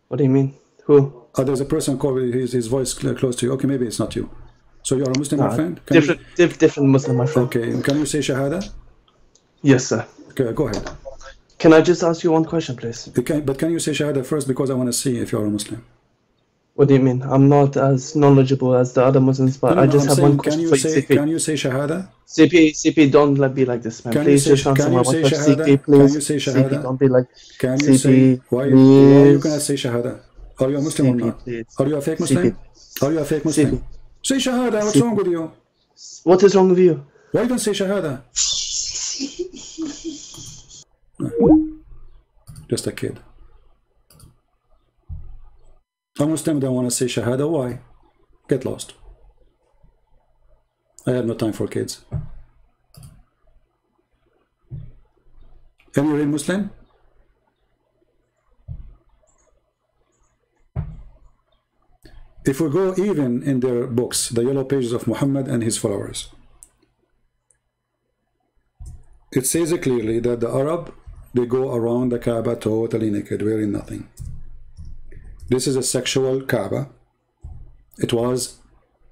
What do you mean? Who? There's a person called his voice close to you. Okay, maybe it's not you. So you're a Muslim, my friend? Different Muslim, my friend. Okay, can you say Shahada? Yes, sir. Okay, go ahead. Can I just ask you one question, please? But can you say Shahada first, because I want to see if you're a Muslim. What do you mean? I'm not as knowledgeable as the other Muslims, but I just have one question for you, CP. Can you say Shahada? CP, don't be like this, man. Please just answer my one question. CP, please. Can you say Shahada? CP, don't be like. Can you say, why are you gonna say Shahada? Are you a Muslim or not? Are you a fake Muslim? Are you a fake Muslim? Say Shahada, what's wrong with you? What is wrong with you? Why don't say Shahada? Just a kid. A Muslim don't want to say Shahada. Why? Get lost. I have no time for kids. Any real Muslim? If we go even in their books, the yellow pages of Muhammad and his followers, it says clearly that the Arab, they go around the Kaaba totally naked, wearing nothing. This is a sexual Kaaba. It was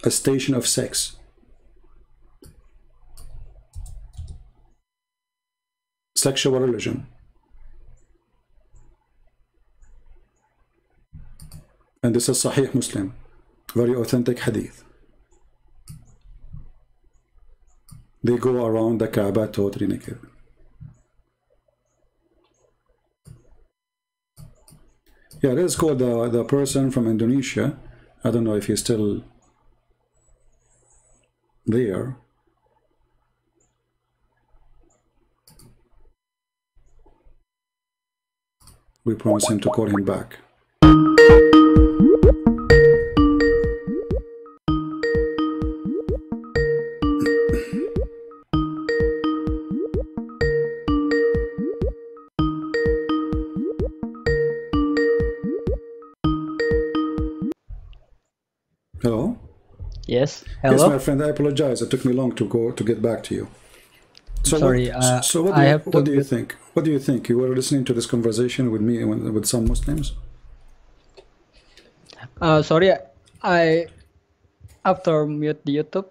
a station of sex. Sexual religion. And this is Sahih Muslim, very authentic hadith. They go around the Kaaba totally naked. Yeah, this is called the person from Indonesia. I don't know if he's still there. We promise him to call him back. Hello? Yes. Hello? Yes, my friend, I apologize. It took me long to get back to you. So Sorry, what do you think? What do you think? You were listening to this conversation with me and with some Muslims? Sorry, I after mute the YouTube.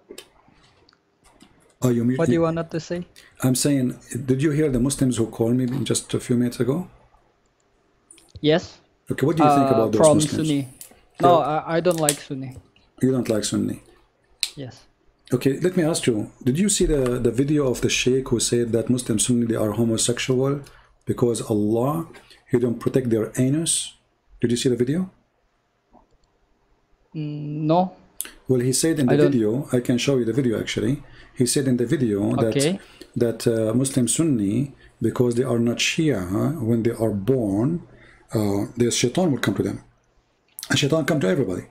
Oh, you mute? What do you wanted to say? I'm saying, did you hear the Muslims who called me just a few minutes ago? Yes. Okay, what do you think about those from Muslims? Sunni. No, I don't like Sunni. You don't like Sunni? Yes. Okay, let me ask you, did you see the video of the Sheikh who said that Muslim Sunni, they are homosexual because Allah, He don't protect their anus? Did you see the video? No. Well, he said in the video, I can show you the video actually. He said in the video that Muslim Sunni, because they are not Shia, when they are born, the shaitan will come to them. And shaitan come to everybody.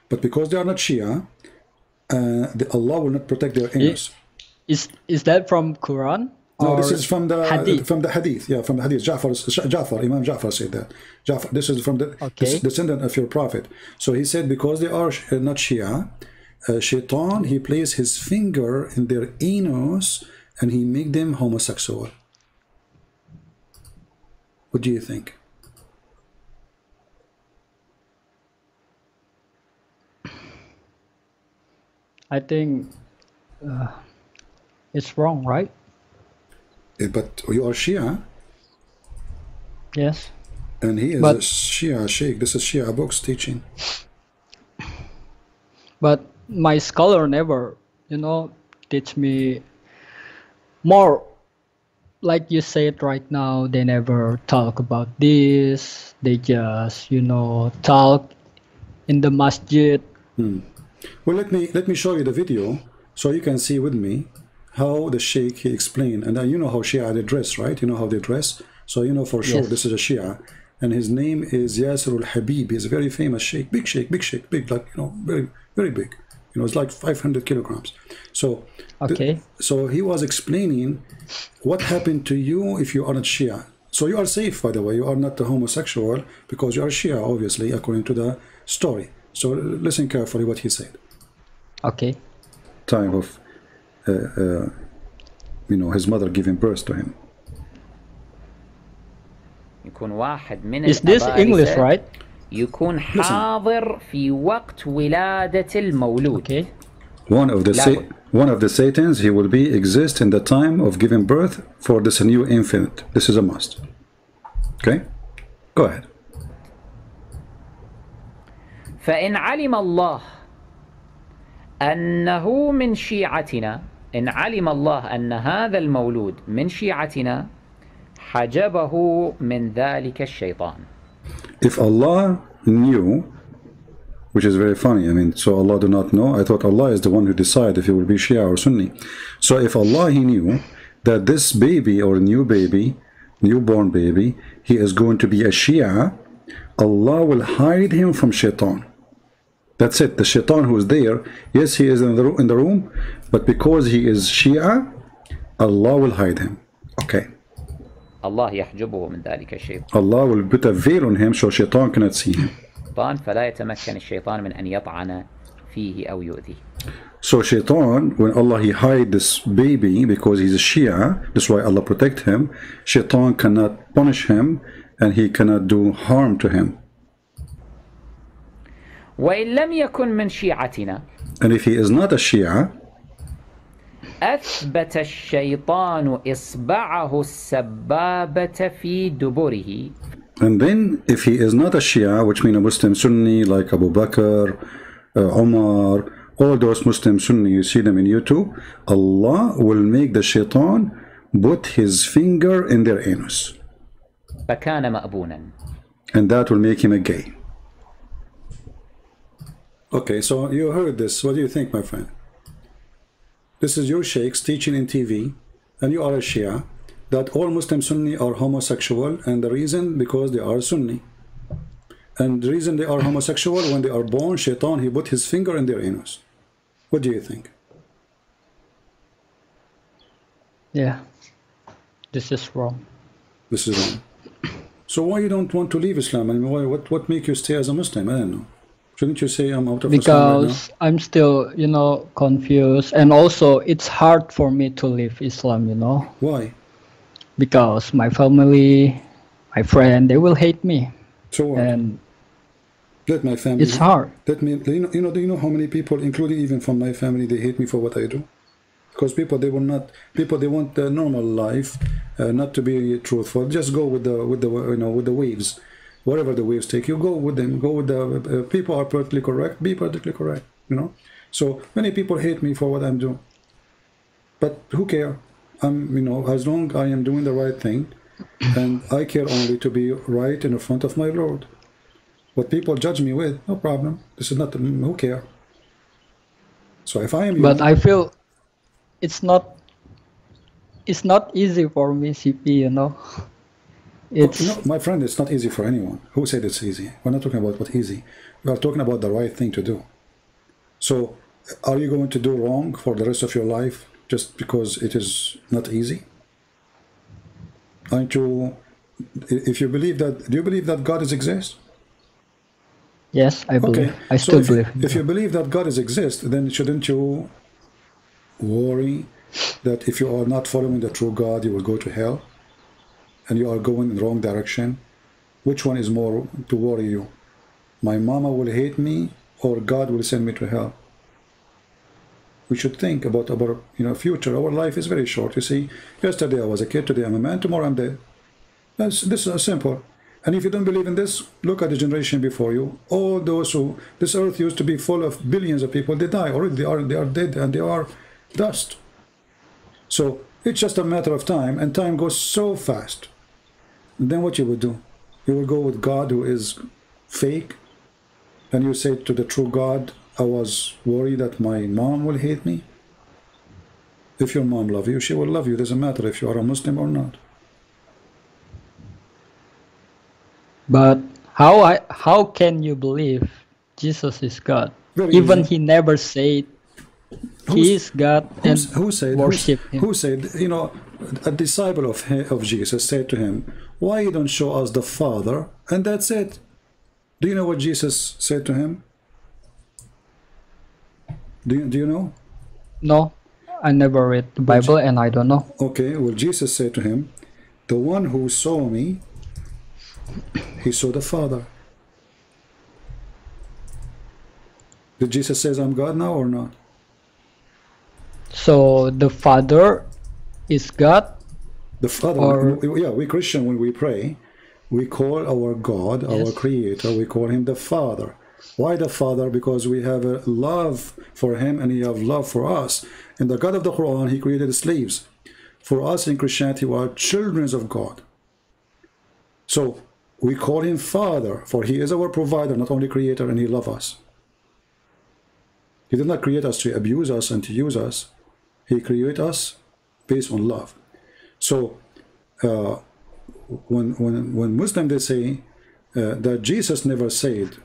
But because they are not Shia, Allah will not protect their anus. Is that from Quran? No, this is from the hadith. From the hadith. Yeah, from the hadith. Imam Ja'far said that. This is from the descendant of your prophet. So he said because they are not Shia, shaitan, he placed his finger in their anus and he make them homosexual. What do you think? I think it's wrong, right? But you are Shia. Yes. And he is a Shia Sheikh. This is Shia books teaching. But my scholar never, teach me more. Like you said right now, they never talk about this. They just, talk in the masjid. Well, let me show you the video so you can see with me how the Sheikh, he explained, and you know how Shia they dress, right? You know how they dress, so you know for sure this is a Shia, and his name is Yasir al-Habib. He's a very famous Sheikh, big, like, you know, very, very big. You know, it's like 500 kilograms. So, so he was explaining what happened to you if you are not Shia. So you are safe, by the way. You are not a homosexual because you are Shia, obviously, according to the story. So listen carefully what he said. Okay. Time of, you know, his mother giving birth to him. Is this English, right? يكون حاضر في وقت ولادة المولود. Okay. One of the Satans, he will be exist in the time of giving birth for this new infant. This is a must. Okay? Go ahead. فإن علم الله أنه من شيعتنا، إن علم الله أن هذا المولود من شيعتنا حجبه من ذلك الشيطان. If Allah knew, which is very funny, I mean, so Allah do not know. I thought Allah is the one who decides if he will be Shia or Sunni. So if Allah, he knew that this baby or new baby, newborn baby, he is going to be a Shia, Allah will hide him from Shaitan. That's it. The Shaitan who is there, yes, he is in the room, but because he is Shia, Allah will hide him. Okay. الله يحجبه من ذلك الشيطان. Allah will put a veil on him so Shaitan cannot see him. فلا يتمكن الشيطان من أن يطعن فيه أو يؤذيه. So Shaitan, when Allah he hide this baby because he's a Shia, that's why Allah protect him, Shaitan cannot punish him and he cannot do harm to him. وإن لم يكن من شيعتنا. And if he is not a Shia, أثبت الشيطان إصبعه السبابة في دبره. And then if he is not a Shia, which means a Muslim Sunni like Abu Bakr, Umar, all those Muslim Sunni, you see them in YouTube, Allah will make the Shaitan put his finger in their anus. فكان مأبونا. And that will make him a gay. Okay, so you heard this. What do you think, my friend? This is your sheikhs teaching in TV, and you are a Shia, that all Muslim Sunni are homosexual, and the reason, because they are Sunni. And the reason they are homosexual, when they are born, Shaitan, he put his finger in their anus. What do you think? Yeah, this is wrong. This is wrong. So why you don't want to leave Islam? I mean, what make you stay as a Muslim? I don't know. Shouldn't you say I'm out of Islam right now? Because I'm still, you know, confused, and also it's hard for me to leave Islam, you know. Why? Because my family, my friend, they will hate me. So what? And let my family. It's hard. Let me. Do you know how many people, including even from my family, they hate me for what I do? Because people, they will not. People, they want a normal life, not to be truthful. Just go with the waves. Wherever the waves take you, go with them. Go with the people are perfectly correct. Be perfectly correct. You know. So many people hate me for what I'm doing. But who care? As long I am doing the right thing, and I care only to be right in front of my Lord. What people judge me with, no problem. This is not who care. So if I am, but I feel it's not easy for me, CP. You know. It's no, my friend, it's not easy for anyone. Who said it's easy? We're not talking about what easy. We are talking about the right thing to do. So, are you going to do wrong for the rest of your life just because it is not easy? Aren't you? If you believe that, do you believe that God exists? Yes, I believe. Okay. I still believe. If you believe that God exists, then shouldn't you worry that if you are not following the true God, you will go to hell? And you are going in the wrong direction? Which one is more to worry you? My mama will hate me, or God will send me to hell? We should think about our future. Our life is very short. You see, yesterday I was a kid, today I'm a man, tomorrow I'm dead. This is simple. And if you don't believe in this, look at the generation before you. All those who, this earth used to be full of billions of people, they die already. They are dead and they are dust. So it's just a matter of time, and time goes so fast. And then what you would do? You will go with God who is fake, and you say to the true God, I was worried that my mom will hate me. If your mom loves you, she will love you. It doesn't matter if you are a Muslim or not. But how can you believe Jesus is God? Very Even easy. he never said he is God and worship him. Who said, you know, a disciple of Jesus said to him, why you don't show us the Father? And that's it. Do you know what Jesus said to him? Do you know? No, I never read the Bible and I don't know. Okay, well, Jesus said to him, the one who saw me, he saw the Father. Did Jesus say I'm God now or not? So the Father is God? The Father, yeah, we Christian, when we pray, we call our God, our Creator, we call him the Father. Why the Father? Because we have a love for him and he has love for us. And the God of the Quran, he created slaves. For us in Christianity, we are children of God. So we call him Father, for he is our provider, not only creator, and he loves us. He did not create us to abuse us and to use us. He created us based on love. So when Muslims, they say that Jesus never said,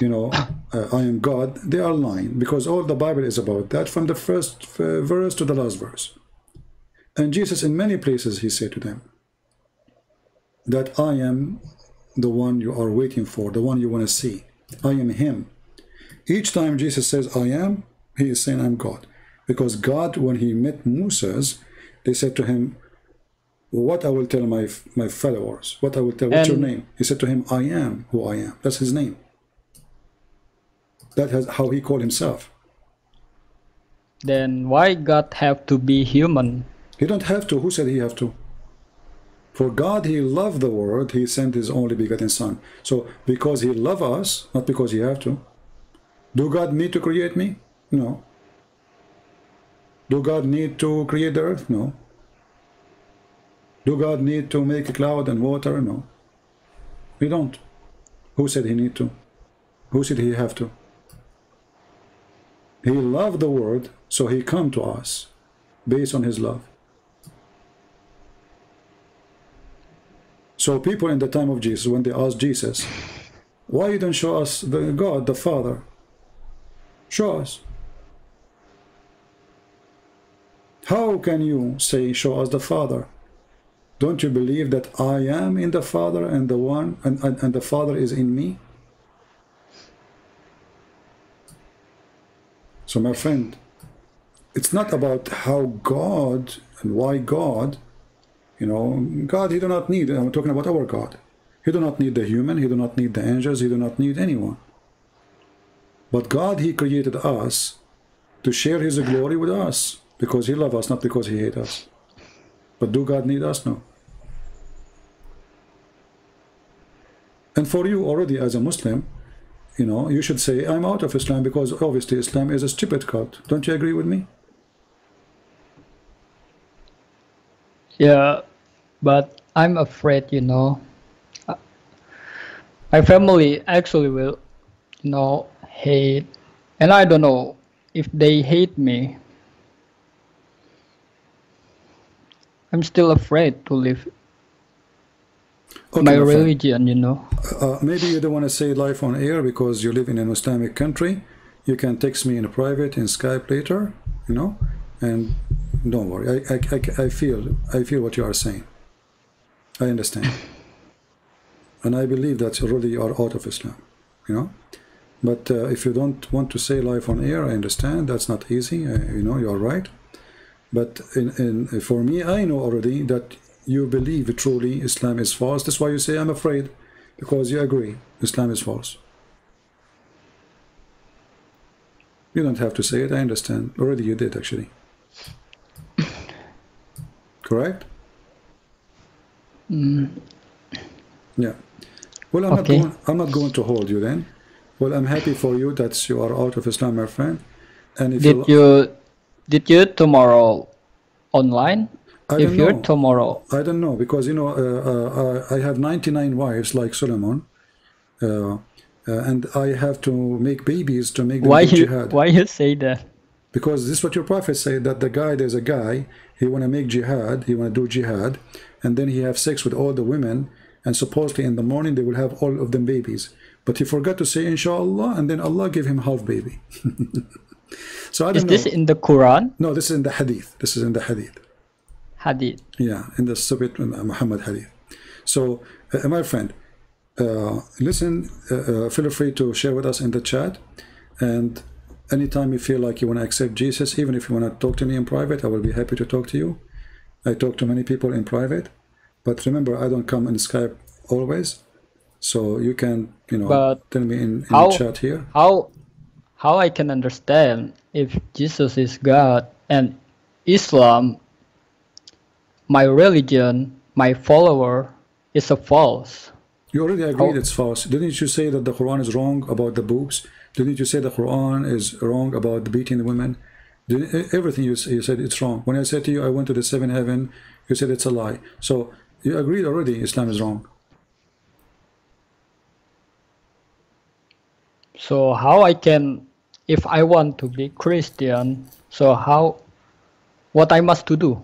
you know, I am God, they are lying, because all the Bible is about that, from the first verse to the last verse. And Jesus, in many places, he said to them that I am the one you are waiting for, the one you want to see. I am him. Each time Jesus says I am, he is saying I'm God. Because God, when he met Moses, they said to him, what I will tell my followers, what I will tell, what's your name? He said to him, I am who I am. That's his name. That is how he called himself. Then why God have to be human? He don't have to. Who said he have to? For God, he loved the world, he sent his only begotten son. So because he loves us, not because he have to. Do God need to create me? No. Do God need to create the earth? No. Do God need to make a cloud and water? No. We don't. Who said he need to? Who said he have to? He loved the world, so he come to us based on his love. So people in the time of Jesus, when they asked Jesus, why you don't show us the God, the Father? Show us. How can you say, show us the Father? Don't you believe that I am in the Father and the one and the Father is in me? So my friend, it's not about how God and why God. You know, God, he do not need, I'm talking about our God. He do not need the human, he do not need the angels, he do not need anyone. But God, he created us to share his glory with us, because he loves us, not because he hates us. But do God need us? No. And for you already as a Muslim, you know, you should say, I'm out of Islam, because obviously Islam is a stupid cult. Don't you agree with me? Yeah, but I'm afraid, you know, my family actually will, you know, hate, and I don't know if they hate me. I'm still afraid to live my religion, you know. Maybe you don't want to say live on air because you live in an Islamic country. You can text me in private in Skype later, you know, and don't worry. I feel what you are saying. I understand. And I believe that already you are out of Islam, you know. But if you don't want to say live on air, I understand. That's not easy. You know, you are right. But for me, I know already that you believe truly Islam is false. That's why you say I'm afraid, because you agree Islam is false. You don't have to say it. I understand. Already you did, actually. Correct? Yeah. Well, I'm not going to hold you then. Well, I'm happy for you that you are out of Islam, my friend. And if did you tomorrow online? I don't know, because you know I have 99 wives like Solomon, and I have to make babies to make them do jihad. Why you say that? Because this is what your prophet said, that the guy, there's a guy, he want to make jihad, he want to do jihad, and then he have sex with all the women, and supposedly in the morning they will have all of them babies. But he forgot to say inshallah, and then Allah gave him half baby. So I don't know. Is this in the Quran? No, this is in the hadith. This is in the hadith. Hadith. Yeah, in the Prophet Muhammad hadith. So, my friend, listen, feel free to share with us in the chat, and anytime you feel like you want to accept Jesus, even if you want to talk to me in private, I will be happy to talk to you. I talk to many people in private, but remember, I don't come in Skype always, so you can, you know, tell me in the chat here. How I can understand if Jesus is God and Islam, my religion, my follower, is a false. You already agreed it's false. Didn't you say that the Quran is wrong about the boobs? Didn't you say the Quran is wrong about beating the women? Everything you said it's wrong. When I said to you, I went to the seventh heaven, you said it's a lie. So you agreed already Islam is wrong. So how I can, if I want to be Christian, so what I must to do?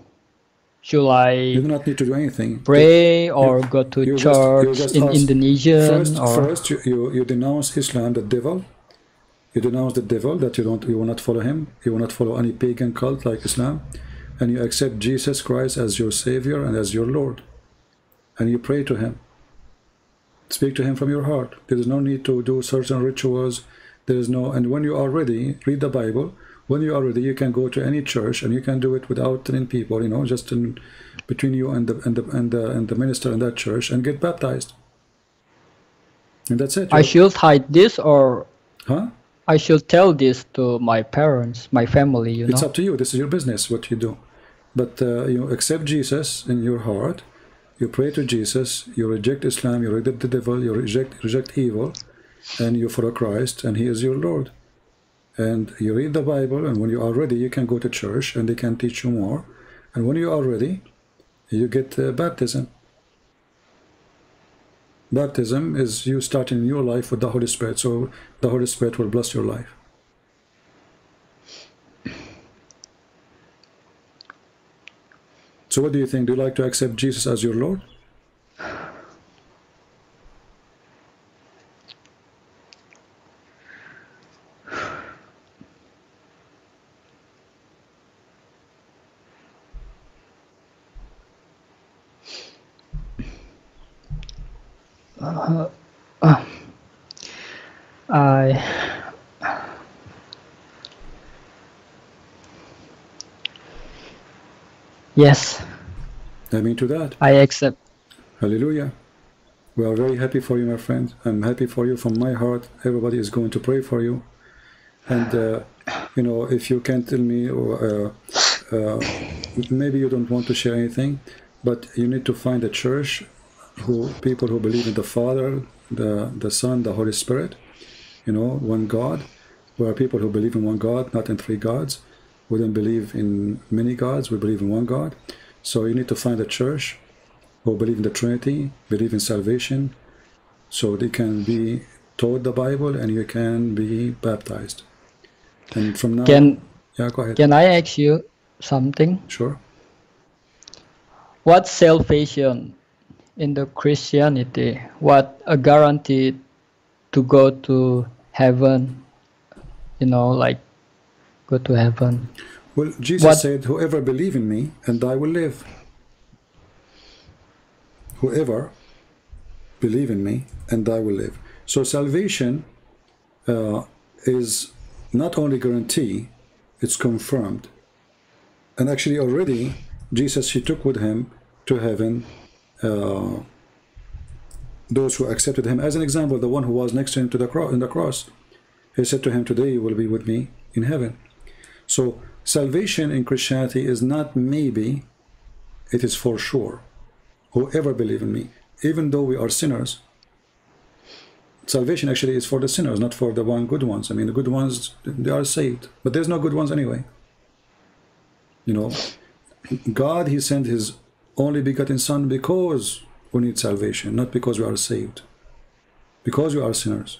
Should I You do not need to do anything. Pray or go to church in Indonesia? First you denounce Islam, the devil. You denounce the devil, that you will not follow him. You will not follow any pagan cult like Islam. And you accept Jesus Christ as your Savior and as your Lord. And you pray to him. Speak to him from your heart. There is no need to do certain rituals. There is no, and when you are ready, read the Bible. When you are ready, you can go to any church, and you can do it without telling people, you know, just between you and the minister in that church, and get baptized. And that's it. I should hide this, or huh? I should tell this to my parents, my family, you know? It's up to you. This is your business, what you do. But you accept Jesus in your heart. You pray to Jesus. You reject Islam. You reject the devil. You reject evil. And you follow Christ. And he is your Lord. And you read the Bible. And when you are ready, you can go to church. And they can teach you more. And when you are ready, you get baptism. Baptism is you starting your life with the Holy Spirit. So the Holy Spirit will bless your life. So what do you think? Do you like to accept Jesus as your Lord? Yes. I mean to that. I accept. Hallelujah. We are very happy for you, my friend. I'm happy for you from my heart. Everybody is going to pray for you. And, you know, if you can tell me, or maybe you don't want to share anything, but you need to find a church, people who believe in the Father, the Son, the Holy Spirit, you know, one God. We are people who believe in one God, not in three gods. We don't believe in many gods, we believe in one God. So you need to find a church who believe in the Trinity, believe in salvation, so they can be taught the Bible and you can be baptized. And from now yeah, go ahead. Can I ask you something? Sure. What's salvation in the Christianity? What a guarantee to go to heaven, you know, like go to heaven? Well, Jesus said, whoever believe in me and I will live. Whoever believe in me and I will live. So salvation is not only guarantee, it's confirmed. And actually already Jesus, he took with him to heaven those who accepted him. As an example, the one who was next to him in the cross, he said to him, today you will be with me in heaven. So salvation in Christianity is not maybe, it is for sure. Whoever believe in me, even though we are sinners, salvation actually is for the sinners, not for the good ones. I mean, the good ones, they are saved, but there's no good ones anyway. You know, God, he sent his only begotten Son because we need salvation, not because we are saved, because we are sinners.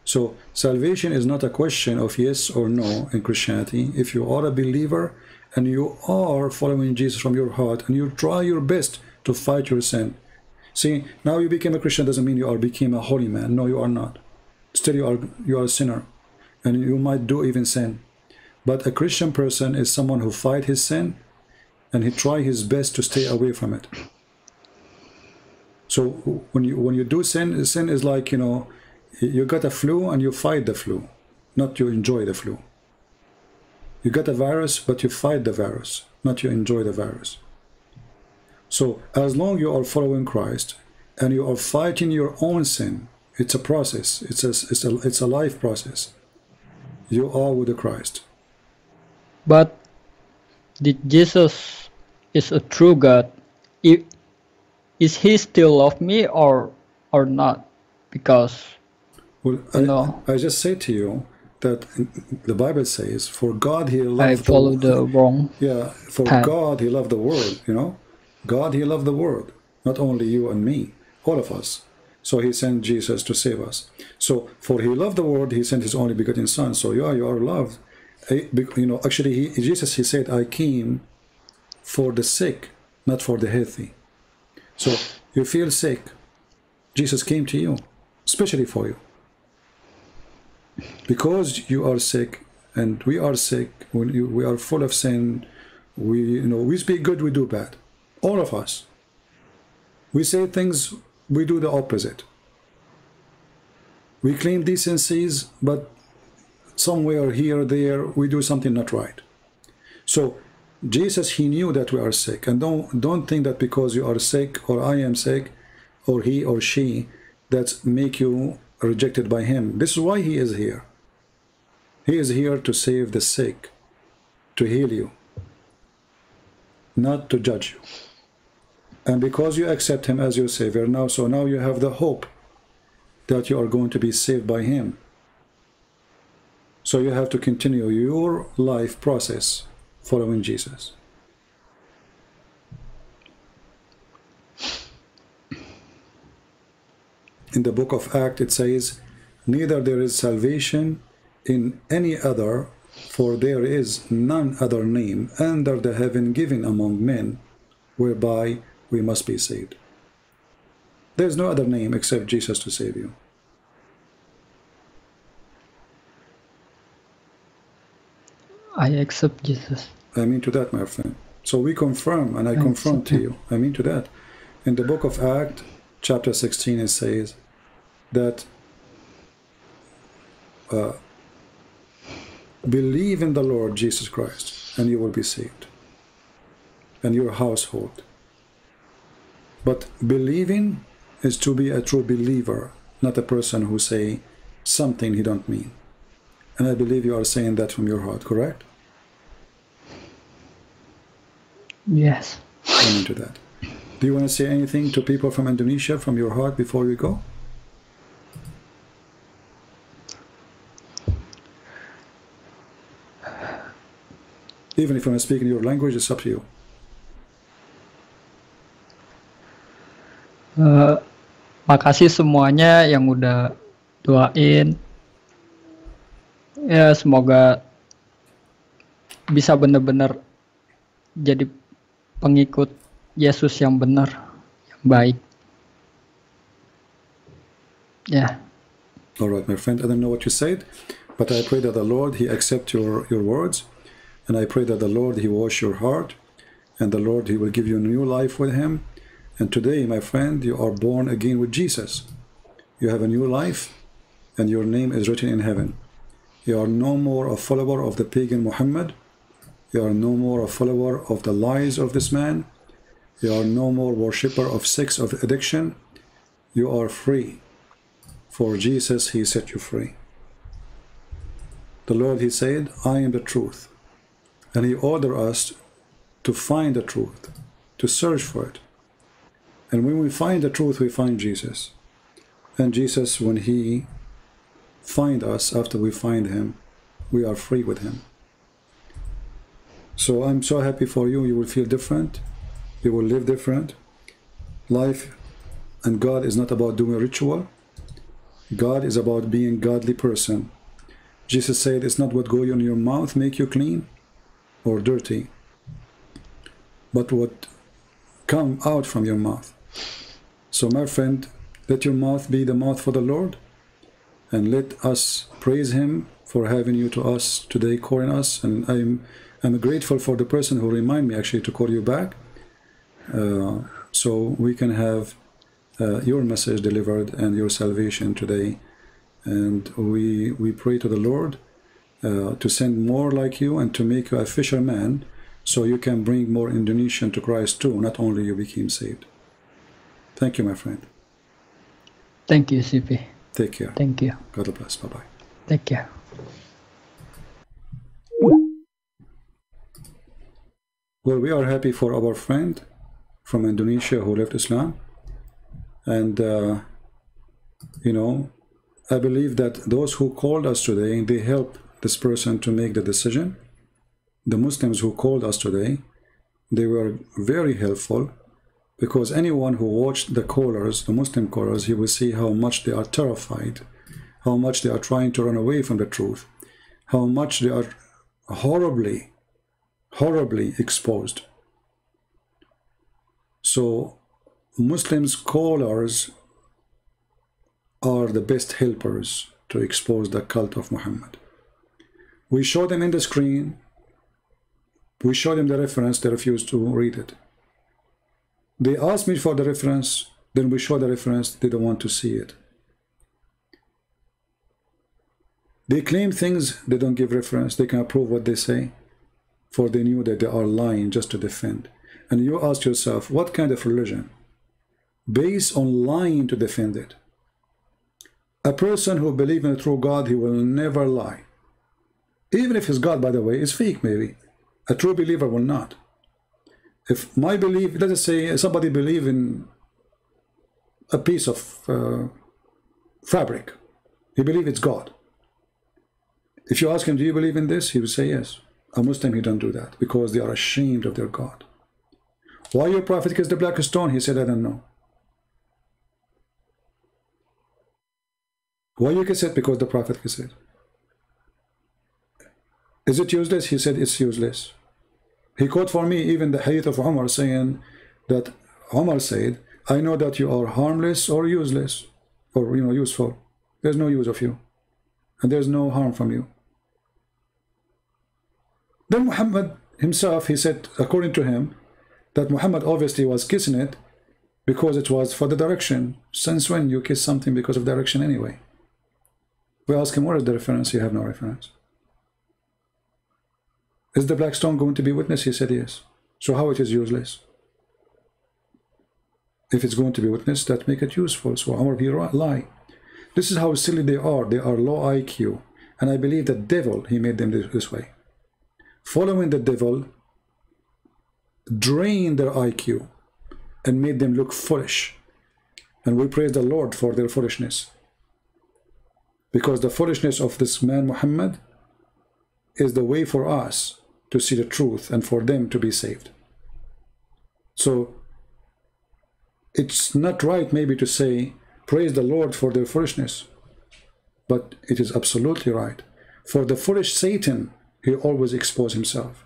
So salvation is not a question of yes or no in Christianity. If you are a believer and you are following Jesus from your heart and you try your best to fight your sin. See, now you became a Christian doesn't mean you became a holy man. No, you are not. Still you are a sinner, and you might do even sin. But a Christian person is someone who fight his sin and he try his best to stay away from it. So when you do sin, sin is like, you know, you got a flu and you fight the flu, not you enjoy the flu. You got a virus, but you fight the virus, not you enjoy the virus. So as long you are following Christ and you are fighting your own sin, it's a process. It's a life process. You are with the Christ. But did Jesus is a true God? Is he still love me or not? Because well, I just say to you that the Bible says, for God he loved I follow the wrong for path. God he loved the world, you know. God he loved the world, not only you and me, all of us. So he sent Jesus to save us. So for he loved the world, he sent his only begotten son. So you are loved. You know, actually Jesus he said, I came for the sick, not for the healthy. So you feel sick, Jesus came to you, especially for you. Because you are sick and we are sick, when we are full of sin, we speak good, we do bad. All of us. We say things, we do the opposite. We claim decencies, but somewhere here or there, we do something not right. So Jesus, he knew that we are sick. And don't think that because you are sick or I am sick or he or she, that make you rejected by him. This is why he is here. He is here to save the sick, to heal you, not to judge you. And because you accept him as your Savior now, so now you have the hope that you are going to be saved by him. So you have to continue your life process following Jesus. In the book of Acts it says, neither there is salvation in any other, for there is none other name under the heaven given among men whereby we must be saved. There is no other name except Jesus to save you. I accept Jesus. I mean to that, my friend. So we confirm, and I confirm to you. I mean to that. In the book of Acts, chapter 16, it says that believe in the Lord Jesus Christ, and you will be saved, and your household. But believing is to be a true believer, not a person who say something he don't mean. And I believe you are saying that from your heart, correct? Yes. I'm into that. Do you want to say anything to people from Indonesia from your heart before we go? Even if you want to speak in your language, it's up to you. Makasih semuanya yang udah doain. Ya semoga bisa benar-benar jadi pengikut Yesus yang benar, yang baik. Yeah. All right, my friend. I don't know what you said, but I pray that the Lord, he accept your words, and I pray that the Lord, he wash your heart, and the Lord, he will give you a new life with him. And today, my friend, you are born again with Jesus. You have a new life, and your name is written in heaven. You are no more a follower of the pagan Muhammad. You are no more a follower of the lies of this man. You are no more worshipper of sex, of addiction. You are free. For Jesus, he set you free. The Lord, he said, I am the truth. And he ordered us to find the truth, to search for it. And when we find the truth, we find Jesus. And Jesus, when he find us, after we find him, we are free with him. So I'm so happy for you. You will feel different. You will live different. Life and God is not about doing a ritual. God is about being a godly person. Jesus said, it's not what goes in your mouth make you clean or dirty, but what come out from your mouth. So my friend, let your mouth be the mouth for the Lord, and let us praise him for having you to us today, calling us. And I'm grateful for the person who remind me actually to call you back, so we can have your message delivered and your salvation today. And we pray to the Lord to send more like you and to make you a fisherman, so you can bring more Indonesian to Christ too, not only you became saved. Thank you, my friend. Thank you, CP. Take care. Thank you. God bless. Bye-bye. Take care. Well, we are happy for our friend from Indonesia who left Islam. And, you know, I believe that those who called us today, they helped this person to make the decision. The Muslims who called us today, they were very helpful, because anyone who watched the callers, the Muslim callers, he will see how much they are terrified, how much they are trying to run away from the truth, how much they are horribly, horribly exposed. So Muslims callers are the best helpers to expose the cult of Muhammad. We show them in the screen, we show them the reference, they refuse to read it. They ask me for the reference, then we show the reference, they don't want to see it. They claim things, they don't give reference, they can prove what they say, for they knew that they are lying just to defend. And you ask yourself, what kind of religion? Based on lying to defend it. A person who believes in a true God, he will never lie. Even if his God, by the way, is fake maybe. A true believer will not. If my belief, let us say somebody believes in a piece of fabric, he believes it's God. If you ask him, do you believe in this? He will say yes. A Muslim, he don't do that, because they are ashamed of their God. Why your prophet kissed the black stone? He said, I don't know. Why you kiss it? Because the prophet kissed it. Is it useless? He said it's useless. He quoted for me even the hadith of Umar, saying that Umar said, I know that you are harmless or useless, or useful. There's no use of you, and there's no harm from you. Then Muhammad himself, he said, according to him, that Muhammad obviously was kissing it because it was for the direction. Since when you kiss something because of direction anyway? We ask him, where is the reference? You have no reference. Is the black stone going to be witness? He said yes. So how it is useless? If it's going to be witness, that make it useful. So Umar, he lie. This is how silly they are. They are low IQ. And I believe the devil, he made them this way. Following the devil drained their IQ and made them look foolish. And we praise the Lord for their foolishness. Because the foolishness of this man Muhammad is the way for us to see the truth and for them to be saved. So it's not right maybe to say praise the Lord for their foolishness, but it is absolutely right. For the foolish Satan, he always exposes himself.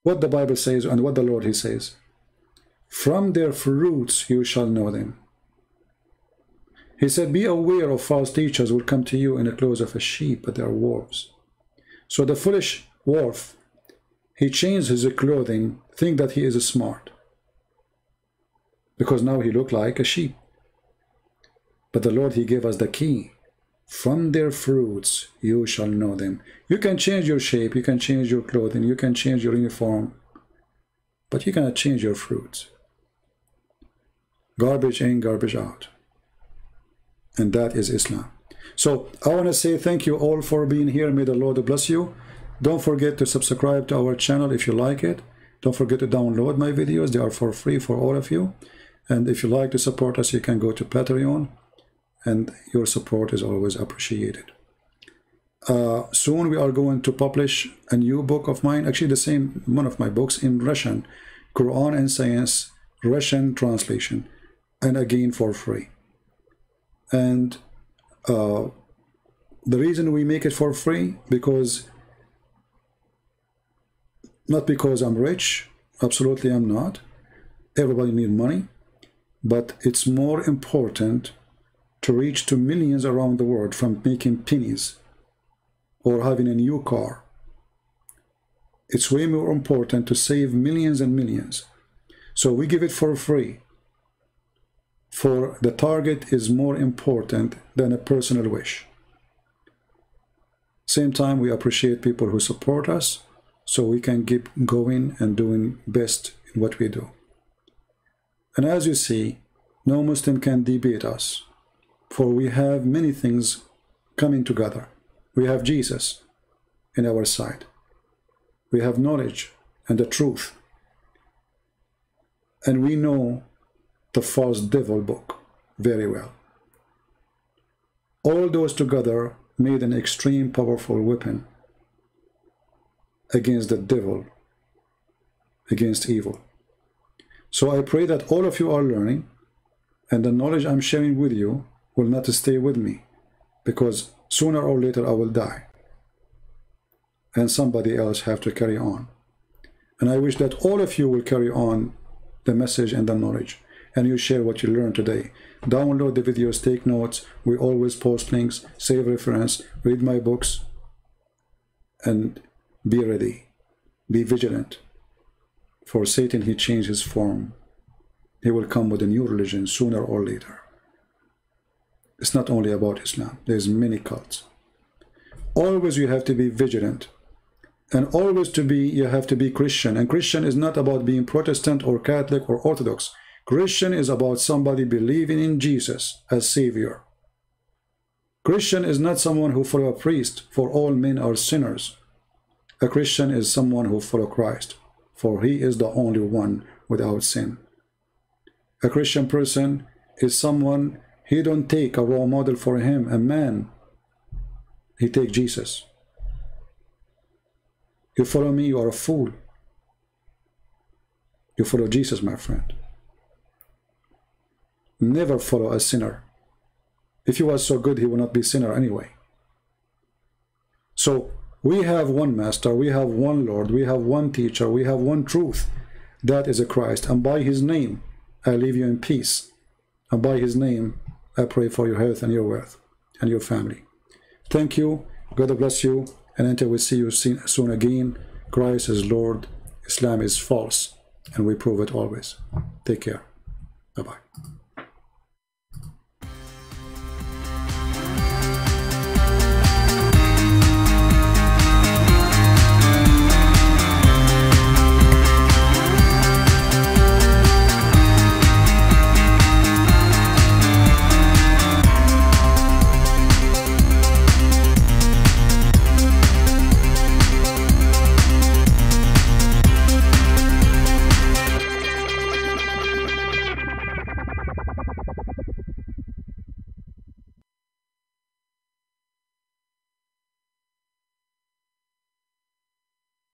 What the Bible says and what the Lord, he says, from their fruits you shall know them. He said, be aware of false teachers who will come to you in the clothes of a sheep, but they are wolves. So the foolish wolf, he changed his clothing, think that he is smart, because now he looked like a sheep. But the Lord, he gave us the key. From their fruits you shall know them. You can change your shape, you can change your clothing, you can change your uniform, but you cannot change your fruits. Garbage in, garbage out. And that is Islam. So I want to say thank you all for being here. May the Lord bless you. Don't forget to subscribe to our channel if you like it. Don't forget to download my videos. They are for free for all of you. And if you like to support us, you can go to Patreon. And your support is always appreciated. Soon we are going to publish a new book of mine. Actually, the same one of my books in Russian. Quran and Science, Russian translation. and again for free. And the reason we make it for free, because not because I'm rich, absolutely I'm not. Everybody needs money, but it's more important to reach to millions around the world from making pennies or having a new car. It's way more important to save millions and millions. So we give it for free. For the target is more important than a personal wish. Same time, we appreciate people who support us so we can keep going and doing best in what we do. And as you see, no Muslim can debate us, for we have many things coming together. We have Jesus in our side. We have knowledge and the truth. And we know the false devil book very well. All those together made an extreme powerful weapon against the devil, against evil. So I pray that all of you are learning, and the knowledge I'm sharing with you will not stay with me, because sooner or later I will die and somebody else have to carry on. And I wish that all of you will carry on the message and the knowledge, and you share what you learned today. Download the videos, take notes. We always post links, save reference, read my books, and be ready. Be vigilant. For Satan, he changed his form. He will come with a new religion sooner or later. It's not only about Islam. There's many cults. Always you have to be vigilant. And always you have to be Christian. And Christian is not about being Protestant or Catholic or Orthodox. Christian is about somebody believing in Jesus as Savior. Christian is not someone who follows a priest, for all men are sinners. A Christian is someone who follows Christ, for he is the only one without sin. A Christian person is someone, he don't take a role model for him, a man. He take Jesus. You follow me, you are a fool. You follow Jesus, my friend. Never follow a sinner. If he was so good, he would not be a sinner anyway. So we have one master, we have one Lord, we have one teacher, we have one truth. That is a Christ. And by his name, I leave you in peace. And by his name, I pray for your health and your wealth and your family. Thank you. God bless you. And until we see you soon again, Christ is Lord, Islam is false, and we prove it always. Take care. Bye-bye.